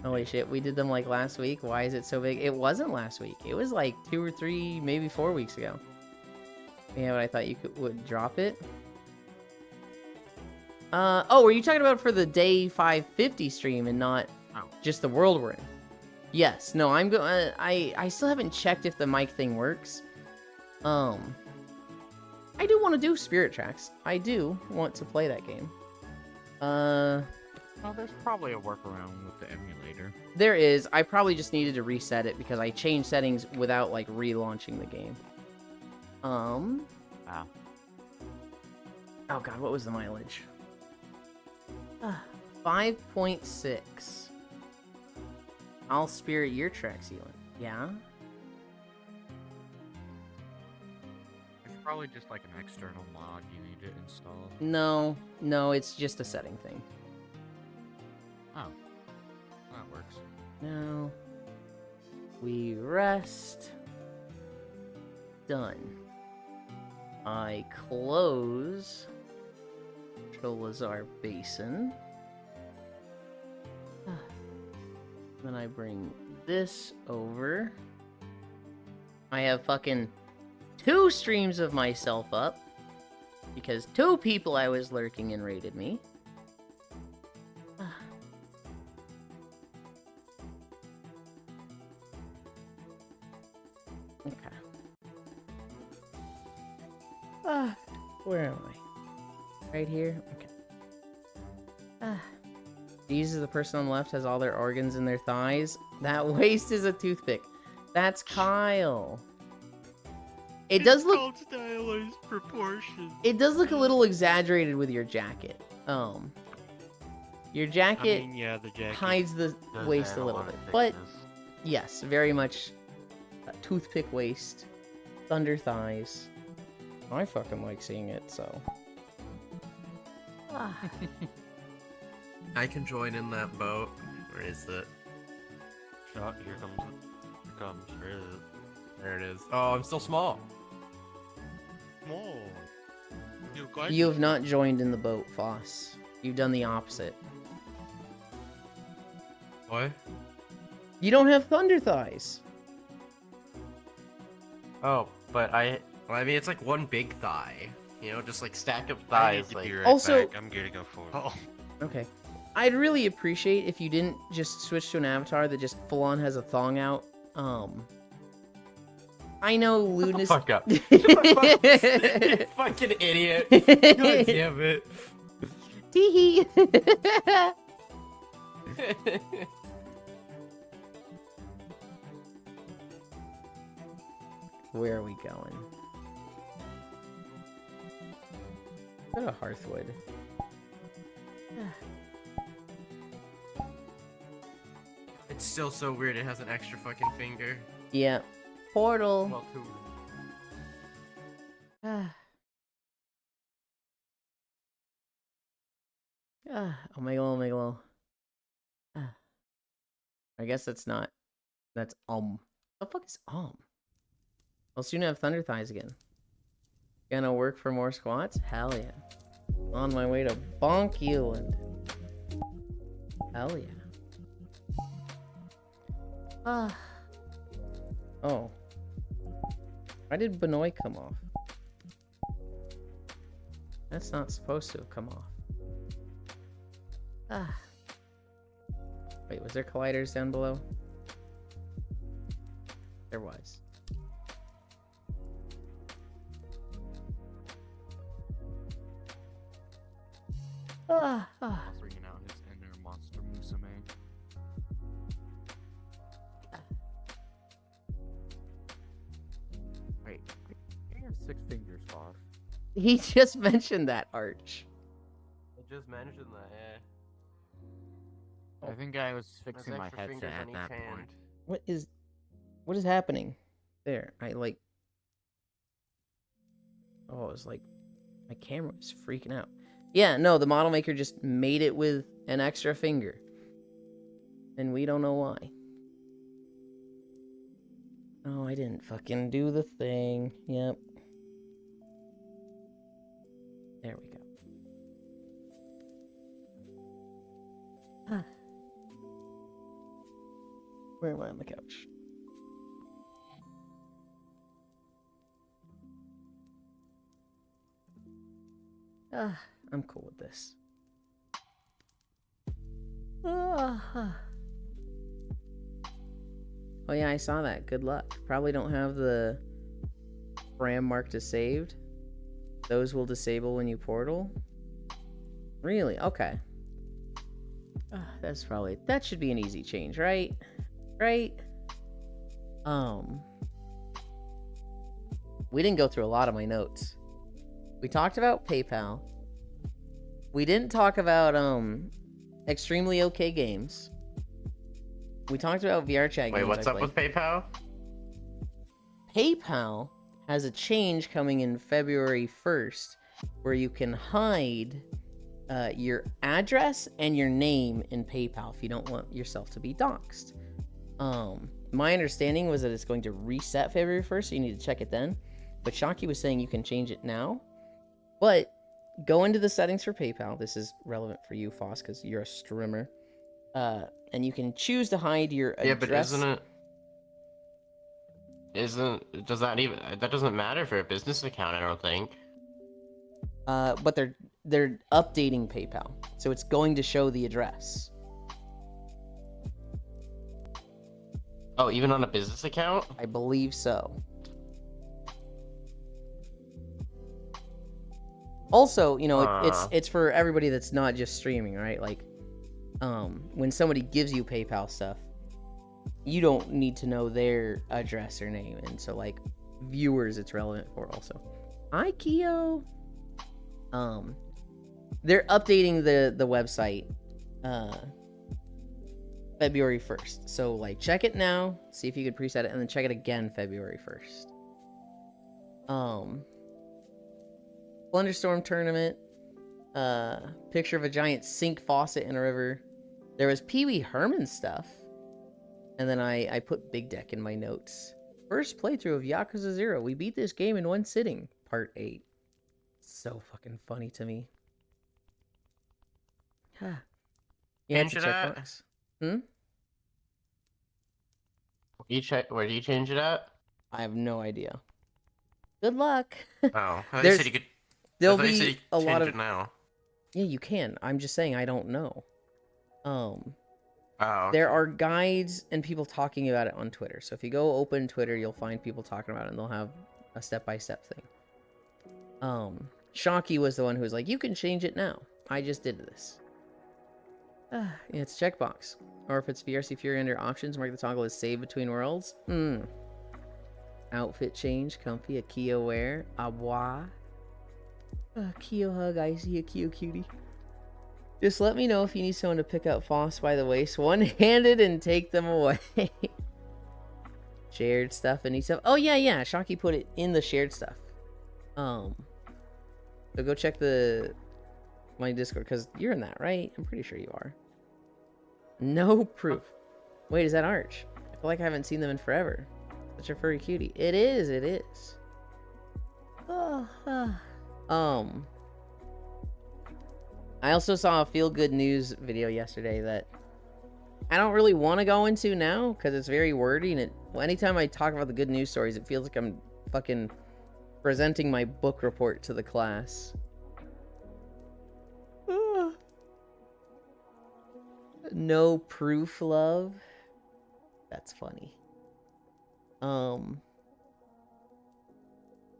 Holy shit, we did them like last week. Why is it so big? It wasn't last week. It was like 2 or 3, maybe 4 weeks ago. Yeah, but I thought you would drop it. Oh, were you talking about for the day 550 stream and not just the world we're in? Yes. No, I'm going. I still haven't checked if the mic thing works. I do want to do Spirit Tracks. I do want to play that game. Well, there's probably a workaround with the emulator. There is. I probably just needed to reset it because I changed settings without like relaunching the game. Wow. Oh god, what was the mileage? 5.6. I'll spirit your track sealant. Yeah? There's probably just like an external mod you need to install. No, it's just a setting thing. Oh. That works. Now, we rest. Done. I close Cholazar Basin. Then I bring this over. I have fucking 2 streams of myself up because 2 people I was lurking and raided me. Okay. Where am I? Right here? Okay. Jesus, the person on the left has all their organs in their thighs. That waist is a toothpick. That's Kyle. It does look stylized proportions. It does look a little exaggerated with your jacket. Your jacket, I mean, yeah, the jacket hides the waist a little bit, but yes, very much a toothpick waist, thunder thighs. I fucking like seeing it, so. I can join in that boat. Where is it? Oh, here comes. Where is it? There it is. Oh, I'm still small. Whoa. You have not joined in the boat, Foss. You've done the opposite. What? You don't have thunder thighs. Oh, but well, I mean, it's like one big thigh. You know, just like stack up I need thighs. to Like, be right Also- back. I'm gonna go for it. Oh. Okay. I'd really appreciate if you didn't just switch to an avatar that just full on has a thong out. I know lewdness. fuck up. You fucking idiot. God damn it. Tee-hee. Where are we going? Go to Hearthwood. It's still so weird. It has an extra fucking finger. Yeah. Portal. Well, two. Omega, Omega. I guess that's not. That's The fuck is I'll soon have thunder thighs again. Gonna work for more squats? Hell yeah. On my way to Bonk Eland. Hell yeah. Oh. Why did Benoit come off? That's not supposed to have come off. Wait, was there colliders down below? There was. Bringing out his inner monster Musume. Wait, I have 6 fingers off. He just mentioned that, Arch. I just mentioned that, yeah. I think I was fixing Those my extra headset fingers at on that each hand. point. What is happening? There, oh, it was like, my camera was freaking out. Yeah, no, the model maker just made it with an extra finger. And we don't know why. Oh, I didn't fucking do the thing. Yep. There we go. Where am I on the couch? I'm cool with this. Oh yeah, I saw that. Good luck. Probably don't have the RAM marked as saved. Those will disable when you portal. Really? Okay. That should be an easy change, right? Right? We didn't go through a lot of my notes. We talked about PayPal. We didn't talk about extremely okay games. We talked about VR chat games. Wait, what's up with PayPal? PayPal has a change coming in February 1st where you can hide your address and your name in PayPal if you don't want yourself to be doxxed. My understanding was that it's going to reset February 1st, so you need to check it then. But Shocky was saying you can change it now. But go into the settings for PayPal. This is relevant for you, Foss, because you're a streamer. And you can choose to hide your address. Yeah, but that doesn't matter for a business account, I don't think. But they're updating PayPal, so it's going to show the address. Oh, even on a business account? I believe so. Also, you know, it's for everybody that's not just streaming, right? Like, when somebody gives you PayPal stuff, you don't need to know their address or name, and so like viewers, it's relevant for also. Hi, Keo. They're updating the website, February 1st. So like, check it now, see if you could preset it, and then check it again February 1st. Thunderstorm tournament. Picture of a giant sink faucet in a river. There was Pee Wee Herman stuff. And then I put Big Deck in my notes. First playthrough of Yakuza 0. We beat this game in one sitting. Part 8. So fucking funny to me. Yeah, it's a Change it at? checkbox. Hmm? Where do you change it at? I have no idea. Good luck. Oh, I There's- said you could. There'll I thought you said be you could a lot change of. it now. Yeah, you can. I'm just saying I don't know. Oh. There are guides and people talking about it on Twitter. So if you go open Twitter, you'll find people talking about it, and they'll have a step-by-step thing. Shocky was the one who was like, "You can change it now. I just did this." Yeah, it's a checkbox. Or if it's VRC Fury under options, mark the toggle as save between worlds. Outfit change, comfy, a Kyo wear, abois. Kyo hug, I see a Kyo cutie. Just let me know if you need someone to pick up Foss by the waist, one-handed, and take them away. Shared stuff and stuff. Oh yeah. Shocky put it in the shared stuff. So go check my Discord, because you're in that, right? I'm pretty sure you are. No proof. Wait, is that Arch? I feel like I haven't seen them in forever. Such a furry cutie. It is. I also saw a feel-good news video yesterday that I don't really want to go into now because it's very wordy, and anytime I talk about the good news stories, it feels like I'm fucking presenting my book report to the class. No proof, love. That's funny.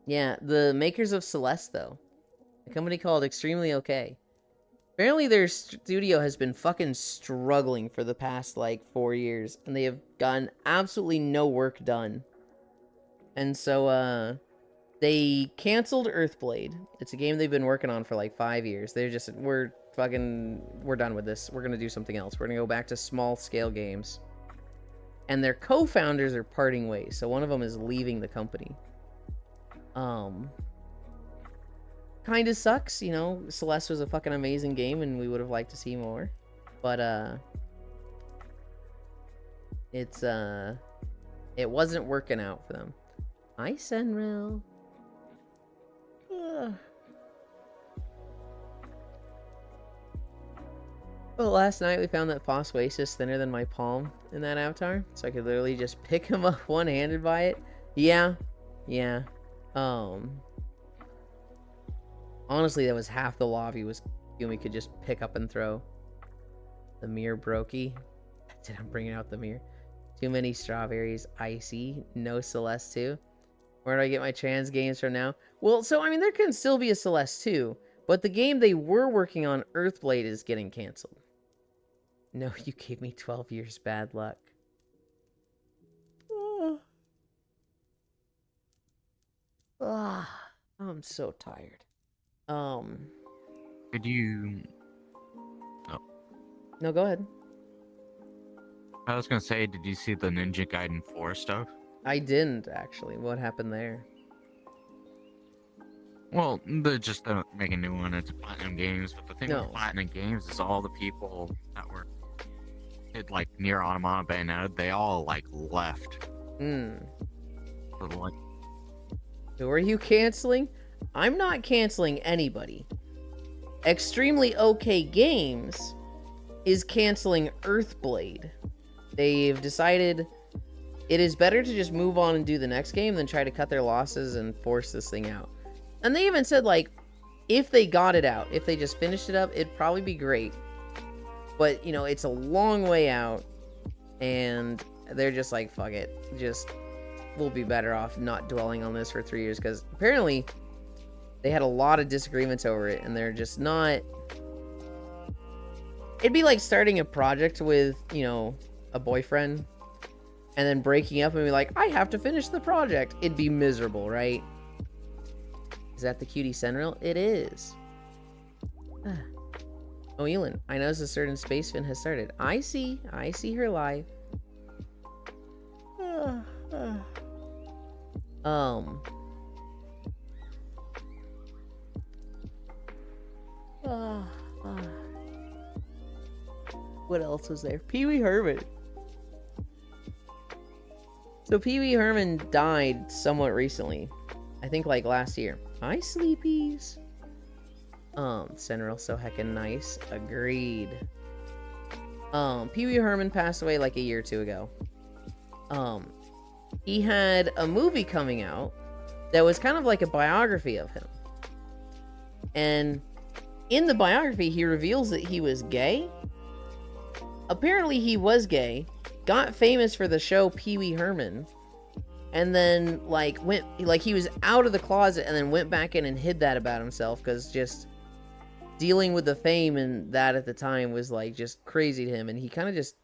Yeah, the makers of Celeste, though, a company called Extremely OK. Apparently their studio has been fucking struggling for the past, like, 4 years, and they have gotten absolutely no work done. And so, they canceled Earthblade. It's a game they've been working on for, like, 5 years. They're just, we're done with this. We're gonna do something else. We're gonna go back to small-scale games. And their co-founders are parting ways, so one of them is leaving the company. Kinda sucks, you know. Celeste was a fucking amazing game, and we would have liked to see more. But, it wasn't working out for them. Hi, Senril. Well, last night we found that Foss waist is thinner than my palm in that avatar, so I could literally just pick him up one-handed by it. Yeah. Honestly, that was half the lobby was Yumi could just pick up and throw. The mirror brokey. Did I'm bringing out the mirror? Too many strawberries. Icy. No Celeste 2. Where do I get my trans games from now? Well, so, I mean, there can still be a Celeste 2, but the game they were working on, Earthblade, is getting canceled. No, you gave me 12 years bad luck. I'm so tired. Did you... No, go ahead. I was gonna say, did you see the Ninja Gaiden 4 stuff? I didn't, actually. What happened there? Well, they're just making a new one. It's Platinum Games, but the thing No. with Platinum Games is all the people that were like near Automata Bayonetta, they all like left. So, like, Who are you canceling? I'm not canceling anybody. Extremely OK Games is canceling Earthblade. They've decided it is better to just move on and do the next game than try to cut their losses and force this thing out. And they even said, like, if they got it out, if they just finished it up, it'd probably be great. But, you know, it's a long way out, and they're just like, fuck it. We'll be better off not dwelling on this for 3 years, because apparently they had a lot of disagreements over it, and they're just not... It'd be like starting a project with, you know, a boyfriend, and then breaking up and be like, I have to finish the project. It'd be miserable, right? Is that the cutie Senril? It is. Oh, Elin, I noticed a certain space fin has started. I see her live. What else was there? Pee Wee Herman. So Pee Wee Herman died somewhat recently. I think like last year. Hi, Sleepies. Senrail's so heckin' nice. Agreed. Pee Wee Herman passed away like a year or two ago. He had a movie coming out that was kind of like a biography of him. And in the biography, he reveals that he was gay. Apparently, he was gay, got famous for the show Pee Wee Herman, and then, he was out of the closet and then went back in and hid that about himself, because just dealing with the fame and that at the time was, just crazy to him, and he kind of just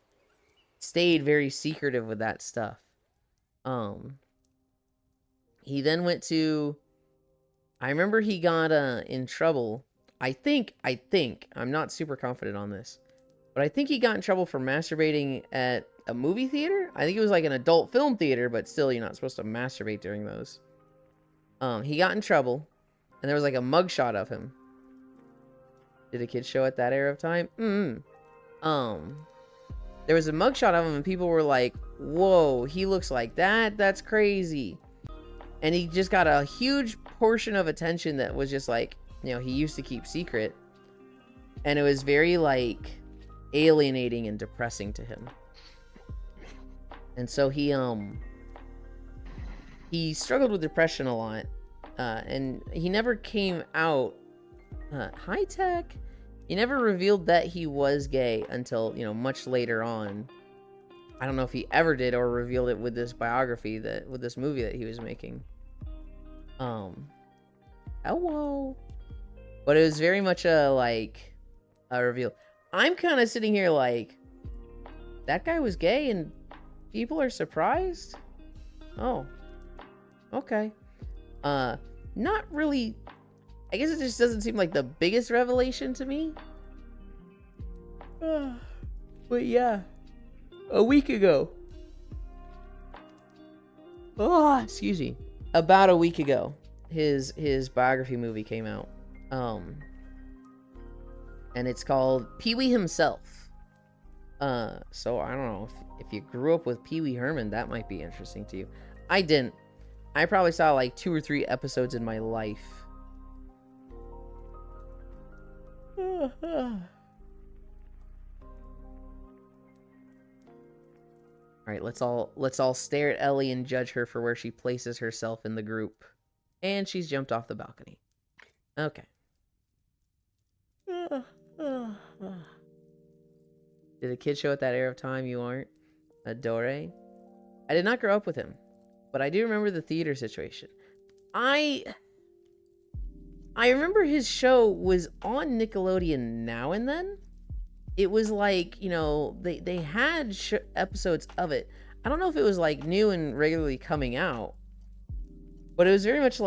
stayed very secretive with that stuff. He then went to... I remember he got in trouble. I think, I'm not super confident on this, but I think he got in trouble for masturbating at a movie theater. I think it was like an adult film theater, but still, you're not supposed to masturbate during those. He got in trouble, and there was like a mugshot of him. Did a kid show at that era of time? There was a mugshot of him, and people were like, whoa, he looks like that? That's crazy. And he just got a huge portion of attention that was just like, he used to keep secret. And it was very, alienating and depressing to him. And so he struggled with depression a lot. And he never came out high tech. He never revealed that he was gay until, much later on. I don't know if he ever did or revealed it with this biography with this movie that he was making. Hello. But it was very much a reveal. I'm kind of sitting here that guy was gay and people are surprised? Oh. Okay. Not really. I guess it just doesn't seem like the biggest revelation to me. But yeah. A week ago. Oh, excuse me. About a week ago, his biography movie came out. And it's called Pee Wee Himself. So I don't know if you grew up with Pee Wee Herman, that might be interesting to you. I didn't. I probably saw 2 or 3 episodes in my life. Alright, let's all stare at Ellie and judge her for where she places herself in the group. And she's jumped off the balcony. Okay. Did a kid show at that era of time you aren't? Adore? I did not grow up with him, but I do remember the theater situation. I remember his show was on Nickelodeon now and then. It was they had episodes of it. I don't know if it was new and regularly coming out, but it was very much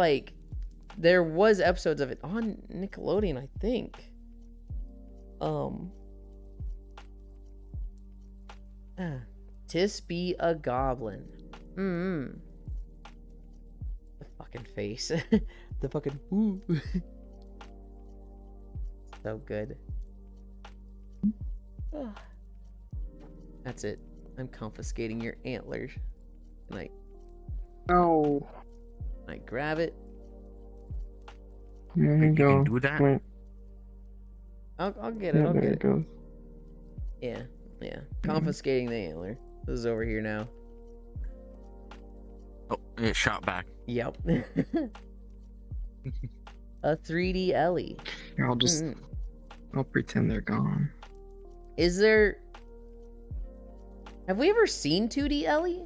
there was episodes of it on Nickelodeon, I think. Tis be a goblin. The fucking face. The fucking woo. So good. That's it. I'm confiscating your antlers. Can I? No. Can I grab it? There you go. Do that? Wait. I'll get it. I'll get it. Goes. Yeah. Confiscating the antler. This is over here now. Oh, it shot back. Yep. A 3D Ellie. Here, I'll pretend they're gone. Is there... Have we ever seen 2D Ellie?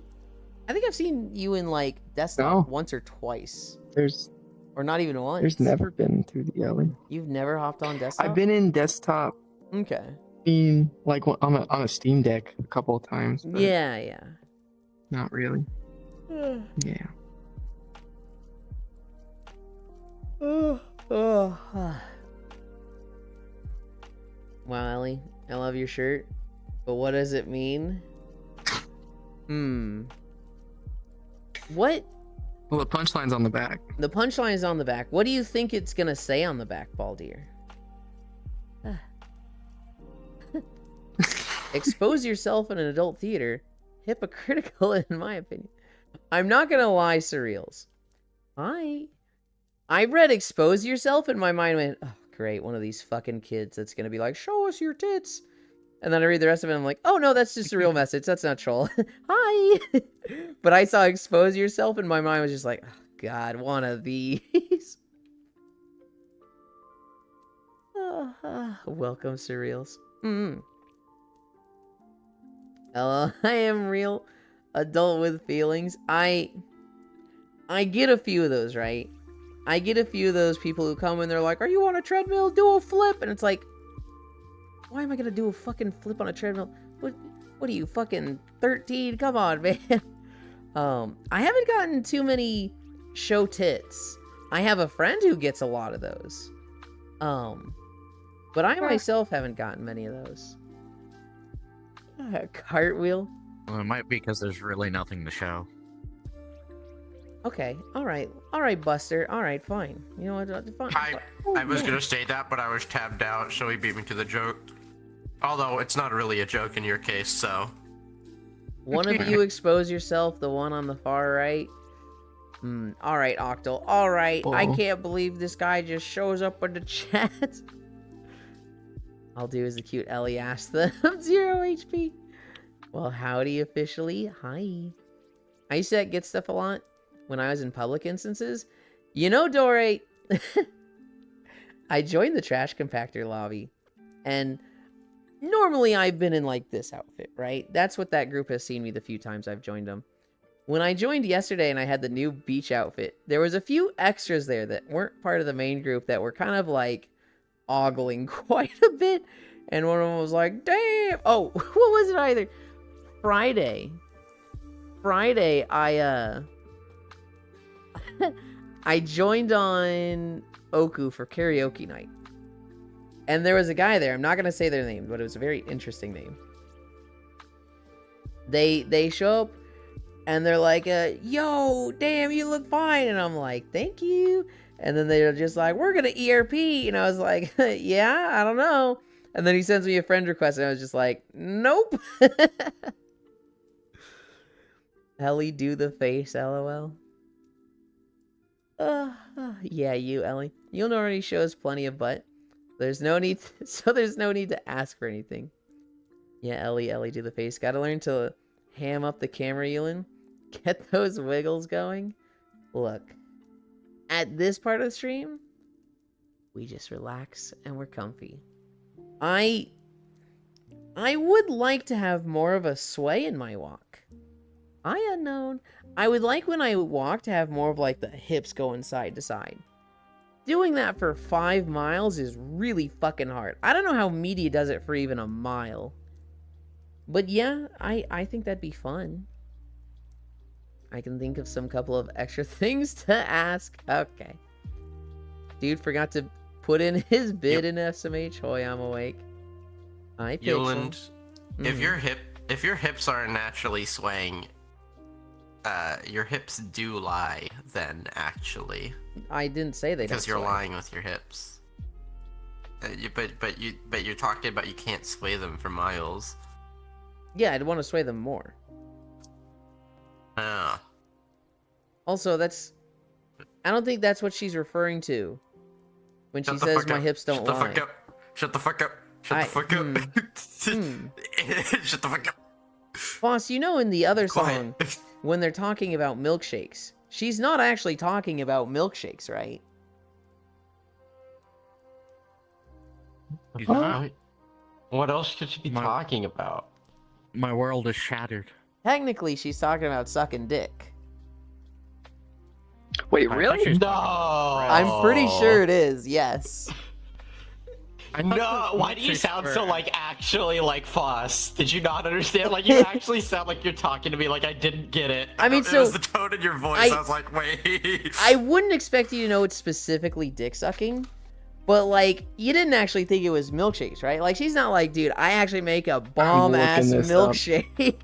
I think I've seen you in desktop once or twice. Or not even once. There's never been 2D Ellie. You've never hopped on desktop? I've been in desktop. Okay. On a Steam Deck a couple of times. But yeah. Not really. Yeah. Wow, Ellie, I love your shirt, but what does it mean? What? Well, the punchline's on the back. The punchline is on the back. What do you think it's gonna say on the back, Baldir? Expose yourself in an adult theater. Hypocritical, in my opinion. I'm not gonna lie, Surreals. I read expose yourself and my mind went, oh Great, one of these fucking kids that's gonna be like, show us your tits. And then I read the rest of it and I'm like, oh no, that's just a real message. That's not troll. Hi! But I saw expose yourself and my mind was just like, oh, God, one of these. Welcome, Surreals. Hello, I am real adult with feelings. I get a few of those, right? I get a few of those people who come and they're like, are you on a treadmill? Do a flip. And it's like, why am I going to do a fucking flip on a treadmill? What are you, fucking 13? Come on, man. I haven't gotten too many show tits. I have a friend who gets a lot of those. But I myself haven't gotten many of those. Cartwheel? Well, it might be because there's really nothing to show. Okay, alright, Buster, alright, fine. You know what, fine. I was gonna say that, but I was tabbed out, so he beat me to the joke. Although, it's not really a joke in your case, so... One of you expose yourself, the one on the far right. Alright, Octal, alright. I can't believe this guy just shows up in the chat. I'll do as the cute Ellie asked them. 0 HP. Well, howdy officially. Hi. I used to get stuff a lot when I was in public instances. You know, Dorate, I joined the trash compactor lobby, and normally I've been in like this outfit, right? That's what that group has seen me the few times I've joined them. When I joined yesterday and I had the new beach outfit, there was a few extras there that weren't part of the main group that were kind of like ogling quite a bit, and one of them was like, damn. Oh, what was it either? Friday, I joined on Oku for karaoke night. And there was a guy there. I'm not going to say their name, but it was a very interesting name. They show up and they're like, yo, damn, you look fine. And I'm like, thank you. And then they're just like, we're going to ERP. And I was like, yeah, I don't know. And then he sends me a friend request and I was just like, nope. Ellie, do the face, LOL. Yeah, you, Ellie. You'll already show us plenty of butt. There's no need to ask for anything. Yeah, Ellie, do the face. Gotta learn to ham up the camera, Yulin. Get those wiggles going. Look, at this part of the stream, we just relax and we're comfy. I would like to have more of a sway in my walk. Unknown. I would like when I walk to have more of like the hips going side to side. Doing that for 5 miles is really fucking hard. I don't know how media does it for even a mile. But yeah, I think that'd be fun. I can think of some couple of extra things to ask. Okay. Dude forgot to put in his bid in SMH. Hoy, I'm awake. I Yuland, if your hips are naturally swaying, your hips do lie then, actually. I didn't say they don't because you're sway. lying with your hips. But you're talking about you can't sway them for miles. Yeah, I'd want to sway them more. Ah. Also, I don't think that's what she's referring to when she says my hips don't lie. Shut the fuck up. Shut the fuck up. Shut the fuck up. Boss, you know in the other song, when they're talking about milkshakes, she's not actually talking about milkshakes, right? What else could she be talking about? My world is shattered. Technically, she's talking about sucking dick. Wait, really? No! I'm pretty sure it is, yes. No, why do you sound so, like, actually, like, Foss? Did you not understand? Like, you actually sound like you're talking to me like I didn't get it. I mean, it was the tone in your voice. I was like, wait. I wouldn't expect you to know it's specifically dick sucking, but, like, you didn't actually think it was milkshakes, right? Like, she's not like, dude, I actually make a bomb-ass milkshake.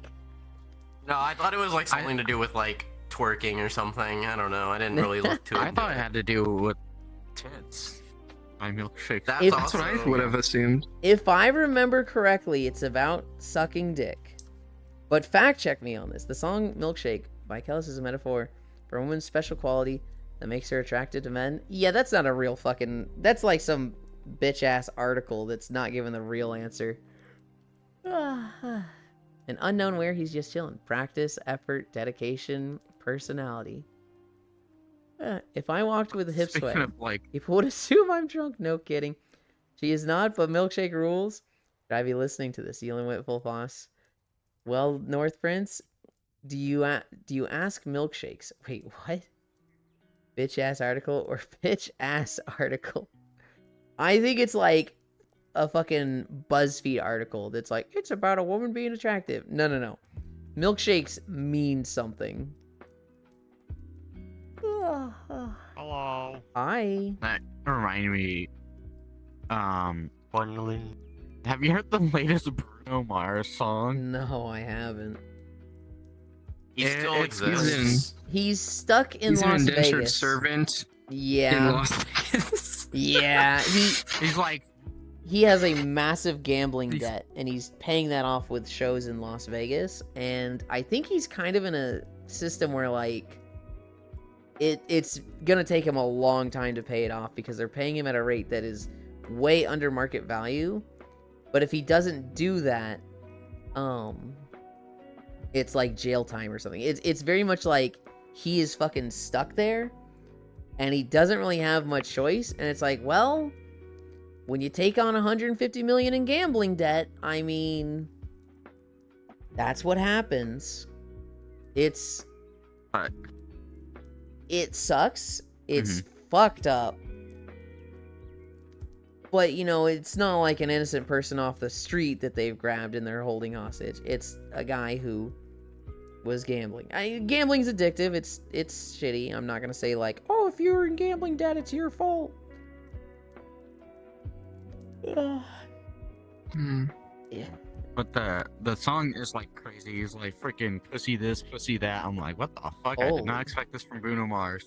No, I thought it was, like, something to do with, like, twerking or something. I don't know. I didn't really look too I thought it had to do with tits. My milkshake. That's what I would have assumed. If I remember correctly, it's about sucking dick. But fact check me on this. The song Milkshake by Kellis is a metaphor for a woman's special quality that makes her attracted to men. Yeah, that's not a real fucking... That's like some bitch ass article that's not giving the real answer. An unknown where, he's just chilling. Practice, effort, dedication, personality. If I walked with a hip Speaking sway, of, like, people would assume I'm drunk. No kidding. She is not, but milkshake rules. Should I be listening to this? Yelling Whitful Foss. Well, North Prince, do you ask milkshakes? Wait, what? Bitch ass article or bitch ass article? I think it's like a fucking BuzzFeed article that's like, it's about a woman being attractive. No. Milkshakes mean something. Hello. Hi. That reminded me. Funneling. Have you heard the latest Bruno Mars song? No, I haven't. He still exists. He's stuck in He's Las an indentured Vegas. servant Yeah. in Las Vegas. Yeah, he's like, he has a massive gambling debt, and he's paying that off with shows in Las Vegas. And I think he's kind of in a system where like it's gonna take him a long time to pay it off because they're paying him at a rate that is way under market value. But if he doesn't do that, it's like jail time or something. It's very much like he is fucking stuck there, and he doesn't really have much choice. And it's like, well, when you take on 150 million in gambling debt, I mean, that's what happens. It sucks. It's fucked up. But, you know, it's not like an innocent person off the street that they've grabbed and they're holding hostage. It's a guy who was gambling. Gambling's addictive. It's shitty. I'm not going to say like, oh, if you're in gambling debt, it's your fault. Yeah. But the song is like crazy. He's like freaking pussy this, pussy that. I'm like, what the fuck? I did not expect this from Bruno Mars.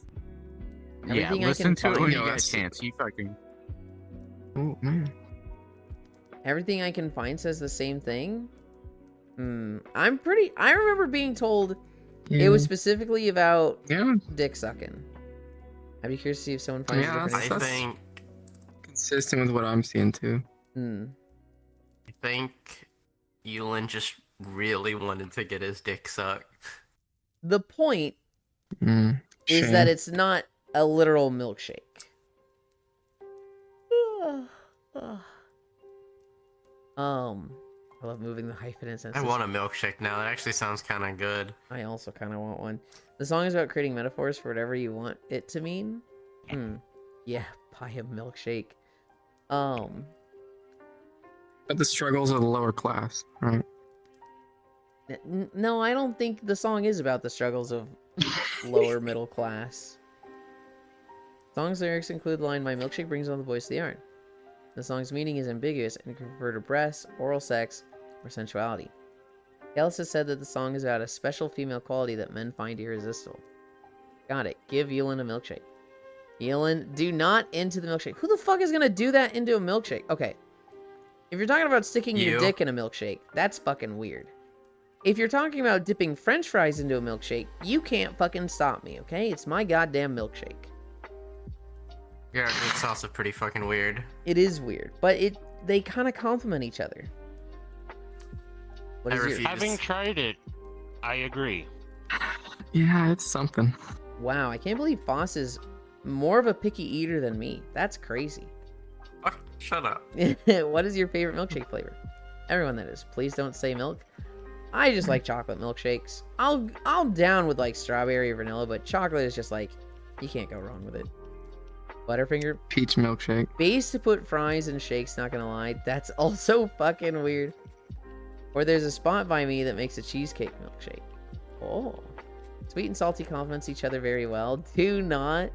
Everything I listen can to it when find- you get a chance. You fucking. Oh man. Everything I can find says the same thing. I remember being told it was specifically about dick sucking. I'd be curious to see if someone finds Yeah, a different that's consistent with what I'm seeing too. I think Yulin just really wanted to get his dick sucked. The point is that it's not a literal milkshake. I love moving the hyphen and I want a milkshake now. That actually sounds kind of good. I also kind of want one. The song is about creating metaphors for whatever you want it to mean. Yeah, buy a milkshake. But the struggles of the lower class, right? No, I don't think the song is about the struggles of lower middle class. Song's lyrics include the line, "My milkshake brings all the boys to the yard." The song's meaning is ambiguous and can refer to breasts, oral sex, or sensuality. Gallus has said that the song is about a special female quality that men find irresistible. Got it. Give Yulin a milkshake. Yulin, do not into the milkshake. Who the fuck is gonna do that into a milkshake? Okay. If you're talking about sticking your dick in a milkshake, that's fucking weird. If you're talking about dipping french fries into a milkshake, you can't fucking stop me, okay? It's my goddamn milkshake. Yeah, it's also pretty fucking weird. It is weird, but they kind of complement each other. What is your... Having tried it, I agree. Yeah, it's something. Wow, I can't believe Foss is more of a picky eater than me. That's crazy. Shut up. What is your favorite milkshake flavor? Everyone that is. Please don't say milk. I just like chocolate milkshakes. I'll down with like strawberry or vanilla, but chocolate is just like, you can't go wrong with it. Butterfinger peach milkshake. Base to put fries and shakes, not gonna lie. That's also fucking weird. Or there's a spot by me that makes a cheesecake milkshake. Oh. Sweet and salty complements each other very well. Do not.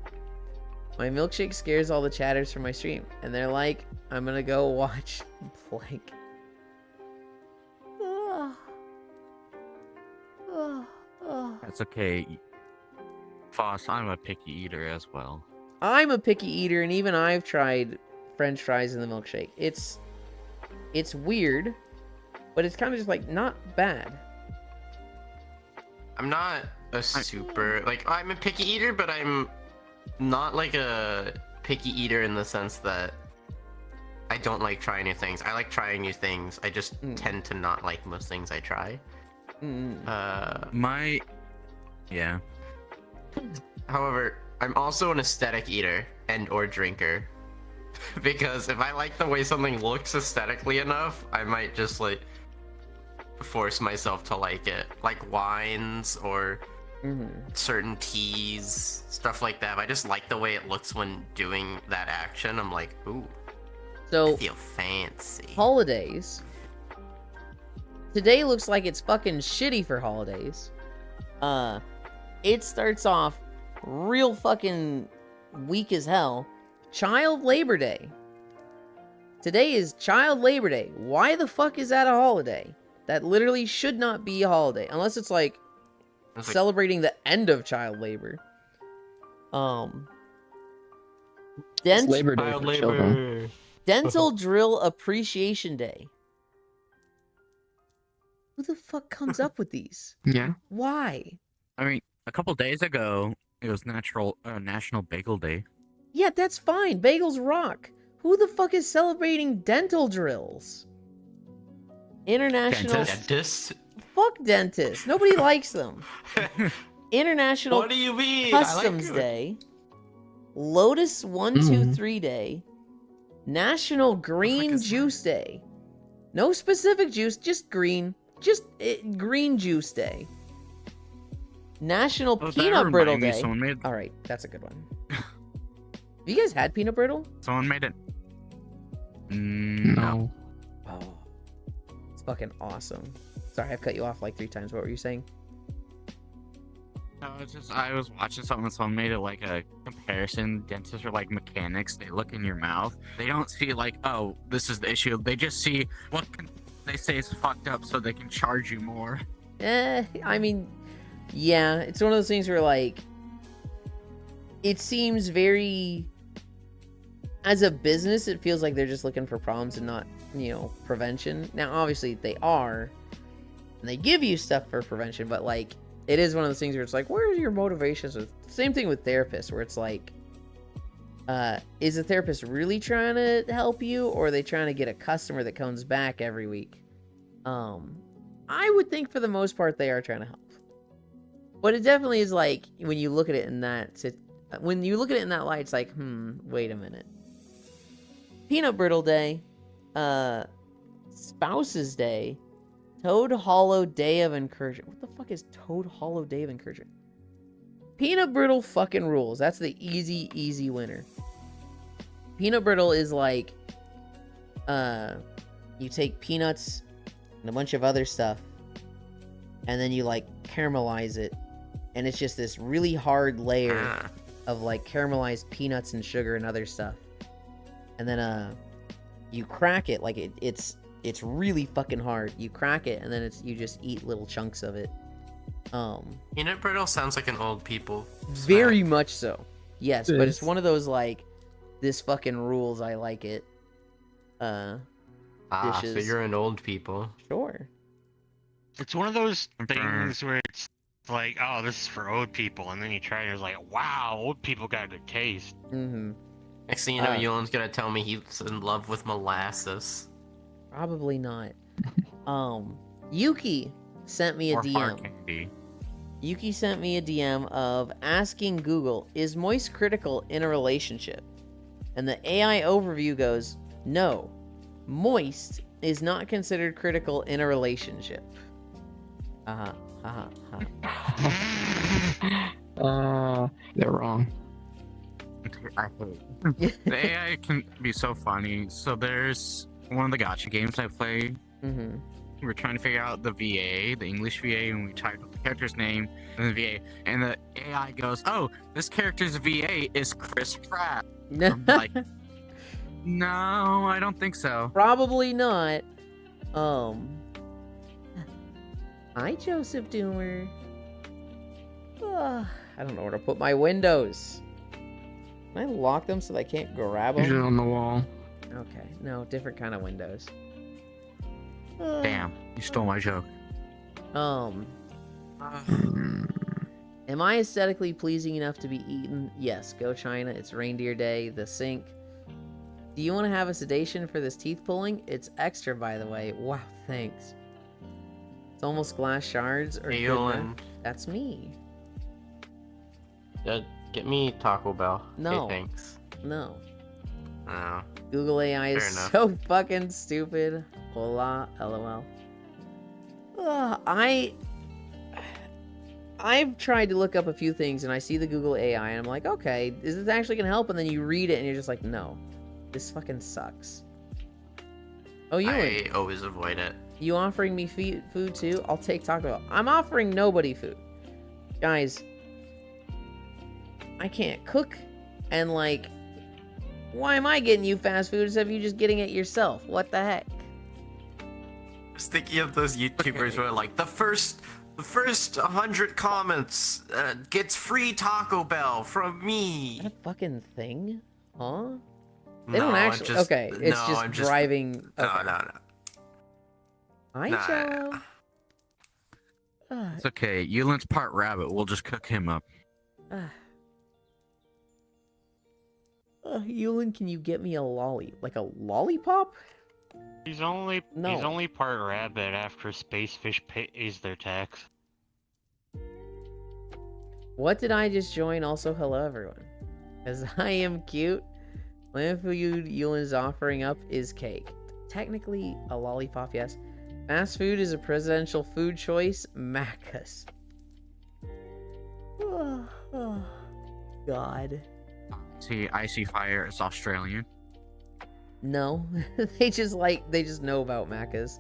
My milkshake scares all the chatters from my stream. And they're like, I'm gonna go watch blank. That's okay. Foss, I'm a picky eater as well. I'm a picky eater, and even I've tried french fries in the milkshake. It's weird, but it's kind of just like not bad. I'm not a super like I'm a picky eater, but I'm not like a picky eater in the sense that I don't like trying new things. I like trying new things. I just tend to not like most things I try. Yeah. However, I'm also an aesthetic eater and or drinker. Because if I like the way something looks aesthetically enough, I might just like force myself to like it. Like wines or certain teas, stuff like that. If I just like the way it looks when doing that action, I'm like, ooh. So I feel fancy. Holidays. Today looks like it's fucking shitty for holidays. It starts off real fucking weak as hell. Child Labor Day. Today is Child Labor Day. Why the fuck is that a holiday? That literally should not be a holiday. Unless it's like celebrating the end of child labor. It's Labor Day for children. Dental Drill Appreciation Day. Who the fuck comes up with these? Yeah. Why? I mean, a couple days ago, it was National Bagel Day. Yeah, that's fine. Bagels rock. Who the fuck is celebrating dental drills? International Dentist? Fuck dentists. Nobody likes them. International What do you mean? I like Customs it. Day. Lotus 123 Day. National Green Juice Day. No specific juice, just green. Just green juice day. National Peanut Brittle Day. All right, that's a good one. Have you guys had peanut brittle? Someone made it. No. Oh, it's fucking awesome. Sorry, I've cut you off like 3 times. What were you saying? No, it's just I was watching something. Someone made it like a comparison. Dentists are like mechanics. They look in your mouth. They don't see like, oh, this is the issue. They just see what they say is fucked up, so they can charge you more. I mean, yeah, it's one of those things where like, it seems very, as a business, it feels like they're just looking for problems and not, prevention. Now, obviously, they are, and they give you stuff for prevention, but like, it is one of those things where it's like, where are your motivations? Same thing with therapists, where it's like, is the therapist really trying to help you, or are they trying to get a customer that comes back every week? I would think for the most part they are trying to help. But it definitely is like, when you look at it in that light, it's like, wait a minute. Peanut Brittle Day, Spouses Day, Toad Hollow Day of Encouragement. What the fuck is Toad Hollow Day of Encouragement? Peanut Brittle fucking rules. That's the easy winner. Peanut Brittle is like, you take peanuts and a bunch of other stuff, and then you like caramelize it, and it's just this really hard layer of like caramelized peanuts and sugar and other stuff. And then you crack it, like it's really fucking hard. You crack it, and then you just eat little chunks of it. Peanut brittle sounds like an old people snack. Very much so. Yes, but it's one of those like, this fucking rules, I like it. Dishes. So you're an old people. Sure. It's one of those things where it's like, oh, this is for old people, and then you try it, and it's like, wow, old people got good taste. Mm-hmm. Next thing you know, Yulen's gonna tell me he's in love with molasses. Probably not. Yuki sent me a DM. Yuki sent me a DM of asking Google, is moist critical in a relationship? And the AI overview goes, no, moist is not considered critical in a relationship. They're wrong. The AI can be so funny. So there's one of the gacha games I play. Mm-hmm. We're trying to figure out the VA, the English VA, and we type up the character's name and the VA, and the AI goes, "Oh, this character's VA is Chris Pratt." I'm like, no, I don't think so. Probably not. Hi, Joseph Doomer. I don't know where to put my windows. Can I lock them so they can't grab them? Usually on the wall. Okay, no, different kind of windows. Damn, you stole my joke. Am I aesthetically pleasing enough to be eaten? Yes, go China. It's Reindeer Day. The Sink. Do you want to have a sedation for this teeth pulling? It's extra, by the way. Wow, thanks. It's almost glass shards or good. That's me. Get me Taco Bell. No. Okay, thanks. No. Oh. Google AI is Fair enough. so fucking stupid. Hola, lol. I've tried to look up a few things and I see the Google AI and I'm like, okay, is this actually gonna help? And then you read it and you're just like, no, this fucking sucks. Oh, you I always avoid it. You offering me food too? I'll take Taco Bell. I'm offering nobody food. Guys, I can't cook and like, why am I getting you fast food instead of you just getting it yourself? What the heck? I was thinking of those YouTubers who are like, the first 100 comments gets free Taco Bell from me. Is that a fucking thing? Huh? They don't actually. Okay, it's just driving. Okay. No. Hi, Joe. It's okay. Yulin's part rabbit. We'll just cook him up. Yulin, can you get me a like a lollipop? He's only part rabbit after Spacefish pays their tax. What did I just join? Also, hello everyone. As I am cute, the food Yulin's offering up is cake. Technically, a lollipop, yes. Fast food is a presidential food choice. Macca's. Oh, God. See, Icy Fire is Australian. No, they just know about Macca's.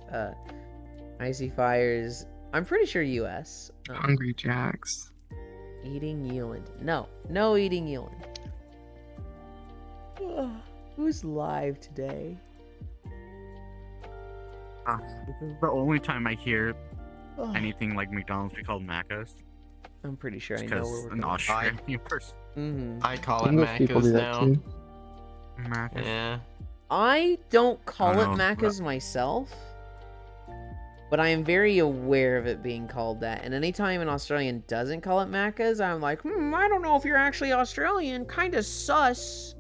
Icy Fires. I'm pretty sure U.S. Hungry Jacks. Eating Yulin. No eating Yulin. Who's live today? This is the only time I hear anything like McDonald's be called Macca's. I'm pretty sure I know where we're an going. Australian person. I call it English people Macca's do that now. too. Macca's. Yeah. I don't call I it know, Macca's myself, but I am very aware of it being called that. And anytime an Australian doesn't call it Macca's, I'm like, I don't know if you're actually Australian. Kinda sus.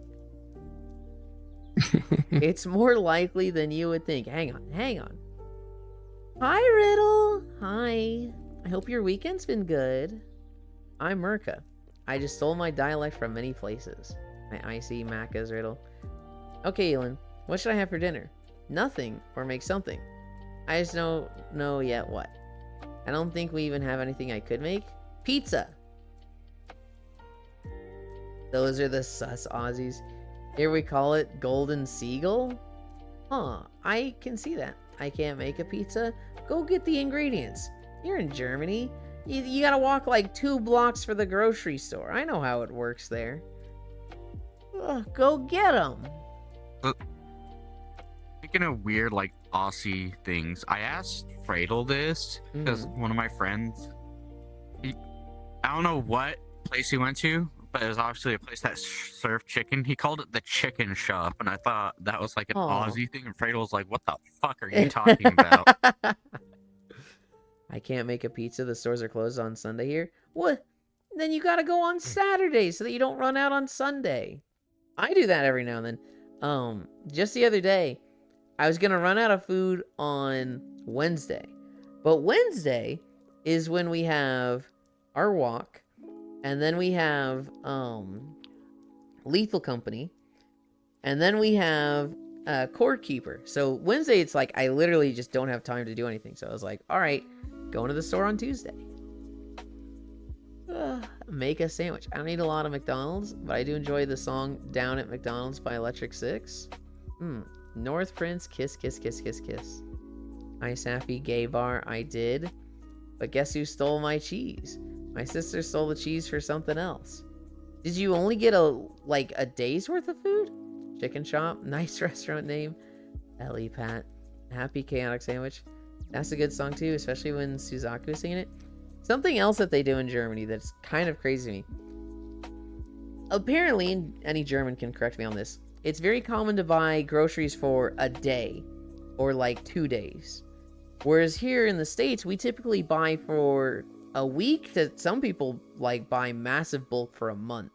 It's more likely than you would think. Hang on. Hi, Riddle. Hi. I hope your weekend's been good. I'm Merca. I just stole my dialect from many places. I see Macca's, Riddle. Okay, Elin. What should I have for dinner? Nothing, or make something. I just don't know yet what. I don't think we even have anything I could make. Pizza! Those are the sus Aussies. Here we call it Golden Seagull? Huh, I can see that. I can't make a pizza? Go get the ingredients. You're in Germany. You gotta walk like 2 blocks for the grocery store. I know how it works there. Go get them. Speaking of weird, like, Aussie things, I asked Fradel this because one of my friends, I don't know what place he went to, but it was obviously a place that served chicken. He called it the chicken shop, and I thought that was like an Aussie thing, and Fradel was like, what the fuck are you talking about? I can't make a pizza. The stores are closed on Sunday here. What? Then you gotta go on Saturday so that you don't run out on Sunday. I do that every now and then. Just the other day, I was gonna run out of food on Wednesday. But Wednesday is when we have our walk, and then we have Lethal Company, and then we have Core Keeper. So Wednesday, it's like I literally just don't have time to do anything. So I was like, all right, going to the store on Tuesday. Make a sandwich. I don't eat a lot of McDonald's, but I do enjoy the song Down at McDonald's by Electric Six. North Prince, kiss, kiss, kiss, kiss, kiss. Ice Happy, gay bar, I did. But guess who stole my cheese? My sister stole the cheese for something else. Did you only get a day's worth of food? Chicken shop, nice restaurant name. Ellie Pat, Happy Chaotic Sandwich. That's a good song too, especially when Suzaku is singing it. Something else that they do in Germany that's kind of crazy to me. Apparently, and any German can correct me on this, it's very common to buy groceries for a day or like 2 days. Whereas here in the States, we typically buy for a week, that some people like buy massive bulk for a month.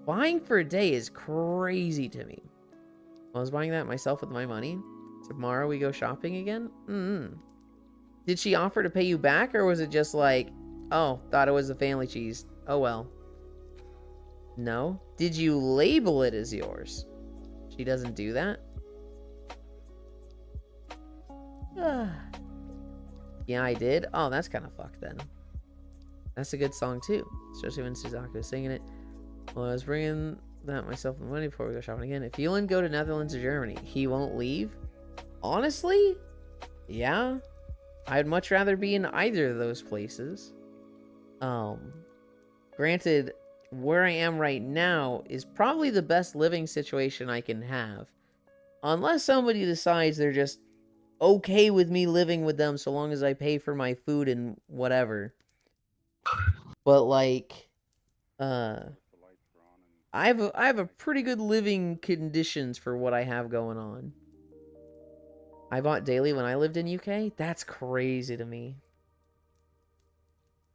Buying for a day is crazy to me. I was buying that myself with my money. Tomorrow we go shopping again? Did she offer to pay you back, or was it just like, oh, thought it was a family cheese. Oh well. No? Did you label it as yours? She doesn't do that? Yeah, I did. Oh, that's kind of fucked then. That's a good song too, especially when Suzaku was singing it. Well, I was bringing that myself the money before we go shopping again. If Yulin go to Netherlands or Germany, he won't leave? Honestly? Yeah. I'd much rather be in either of those places. Granted, where I am right now is probably the best living situation I can have. Unless somebody decides they're just okay with me living with them so long as I pay for my food and whatever. But like, I have a pretty good living conditions for what I have going on. I bought daily when I lived in UK? That's crazy to me.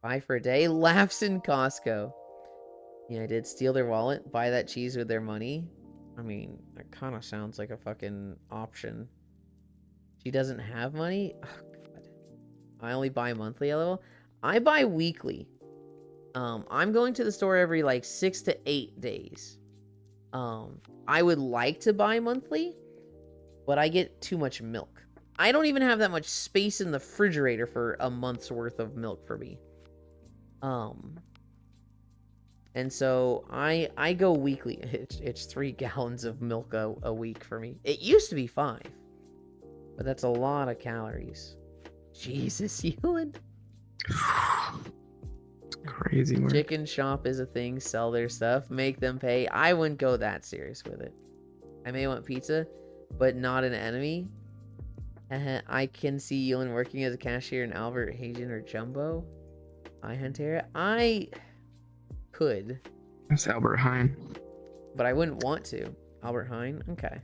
Buy for a day? Laughs in Costco. Yeah, I did steal their wallet, buy that cheese with their money. I mean, that kind of sounds like a fucking option. She doesn't have money? Oh, God. I only buy monthly, LOL. I buy weekly. I'm going to the store every like 6 to 8 days. I would like to buy monthly, but I get too much milk. I don't even have that much space in the refrigerator for a month's worth of milk for me. And so I go weekly. It's 3 gallons of milk a week for me. It used to be 5, but that's a lot of calories. Jesus, Yulin. Crazy work. Chicken shop is a thing. Sell their stuff. Make them pay. I wouldn't go that serious with it. I may want pizza, but not an enemy. I can see Yulin working as a cashier in Albert Hagen or Jumbo. I could. That's Albert Heijn. But I wouldn't want to. Albert Heijn? Okay.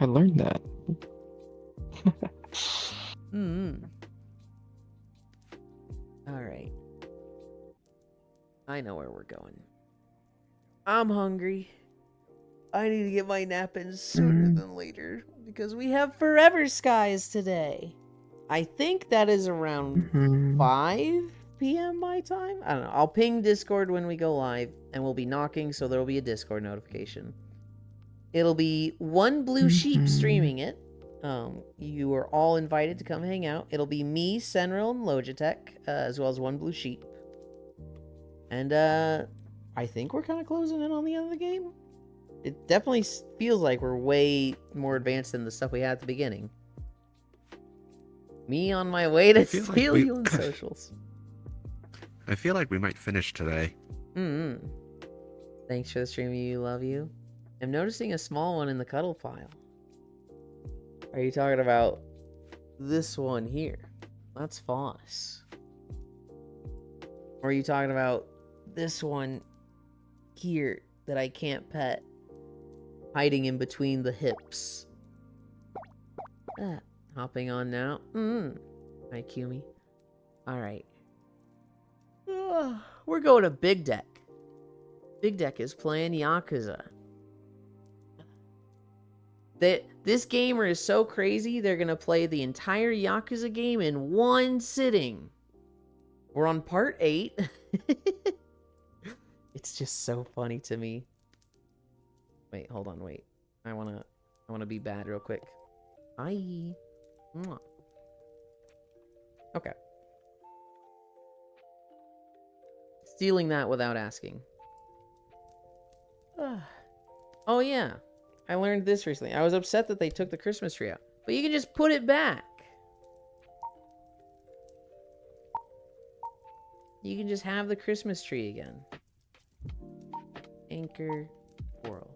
I learned that. Alright. I know where we're going. I'm hungry. I need to get my nap in sooner than later, because we have Forever Skies today. I think that is around 5 p.m. my time? I don't know. I'll ping Discord when we go live, and we'll be knocking, so there will be a Discord notification. It'll be One Blue Sheep streaming it. You are all invited to come hang out. It'll be me, Senril, and Logitech, as well as One Blue Sheep. And I think we're kind of closing in on the end of the game. It definitely feels like we're way more advanced than the stuff we had at the beginning. Me on my way to steal you in socials. I feel like we might finish today. Thanks for the stream, you love you. I'm noticing a small one in the cuddle pile. Are you talking about this one here? That's Foss. Or are you talking about this one here that I can't pet? Hiding in between the hips. Hopping on now. Hi, Kumi. Alright. We're going to Big Deck. Big Deck is playing Yakuza. This gamer is so crazy, they're going to play the entire Yakuza game in one sitting. We're on part 8. It's just so funny to me. Wait, hold on, wait. I wanna be bad real quick. Hi. Okay. Stealing that without asking. Oh yeah. I learned this recently. I was upset that they took the Christmas tree out. But you can just put it back. You can just have the Christmas tree again. Anchor World.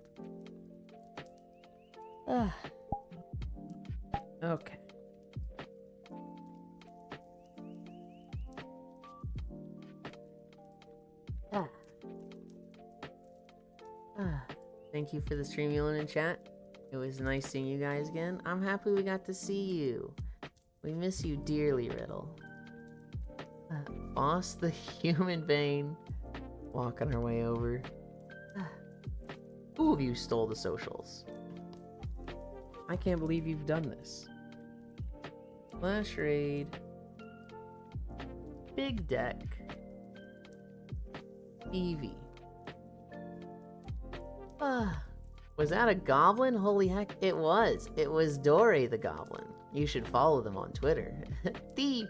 Okay. Thank you for the stream, Yulin, in chat. It was nice seeing you guys again. I'm happy we got to see you. We miss you dearly, Riddle. Boss the human vein. Walking our way over. Who of you stole the socials? I can't believe you've done this. Flash raid. Big deck. Eevee. Was that a goblin? Holy heck, it was. It was Dore the goblin. You should follow them on Twitter. Thief!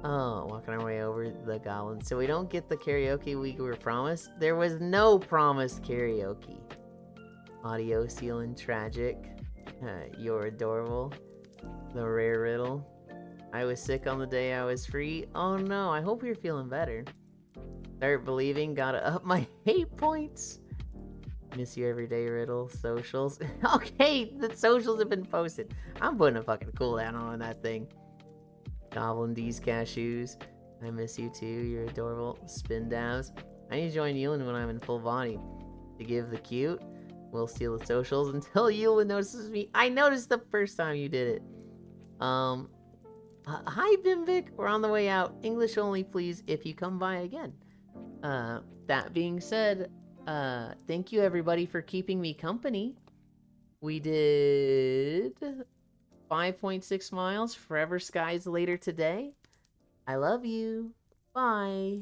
Oh, walking our way over the goblin. So we don't get the karaoke we were promised? There was no promised karaoke. Audio sealing tragic. You're adorable. The rare riddle. I was sick on the day I was free. Oh no, I hope you're feeling better. Start believing, gotta up my hate points. Miss you every day, Riddle. Socials. Okay, the socials have been posted. I'm putting a fucking cooldown on that thing. Goblin D's cashews. I miss you too. You're adorable. Spin dabs. I need to join Yulin when I'm in full body. To give the cute. We'll steal the socials until Yulin notices me. I noticed the first time you did it. Hi Bimvic. We're on the way out. English only, please, if you come by again. That being said, thank you everybody for keeping me company. We did 5.6 miles. Forever Skies later today. I love you. Bye.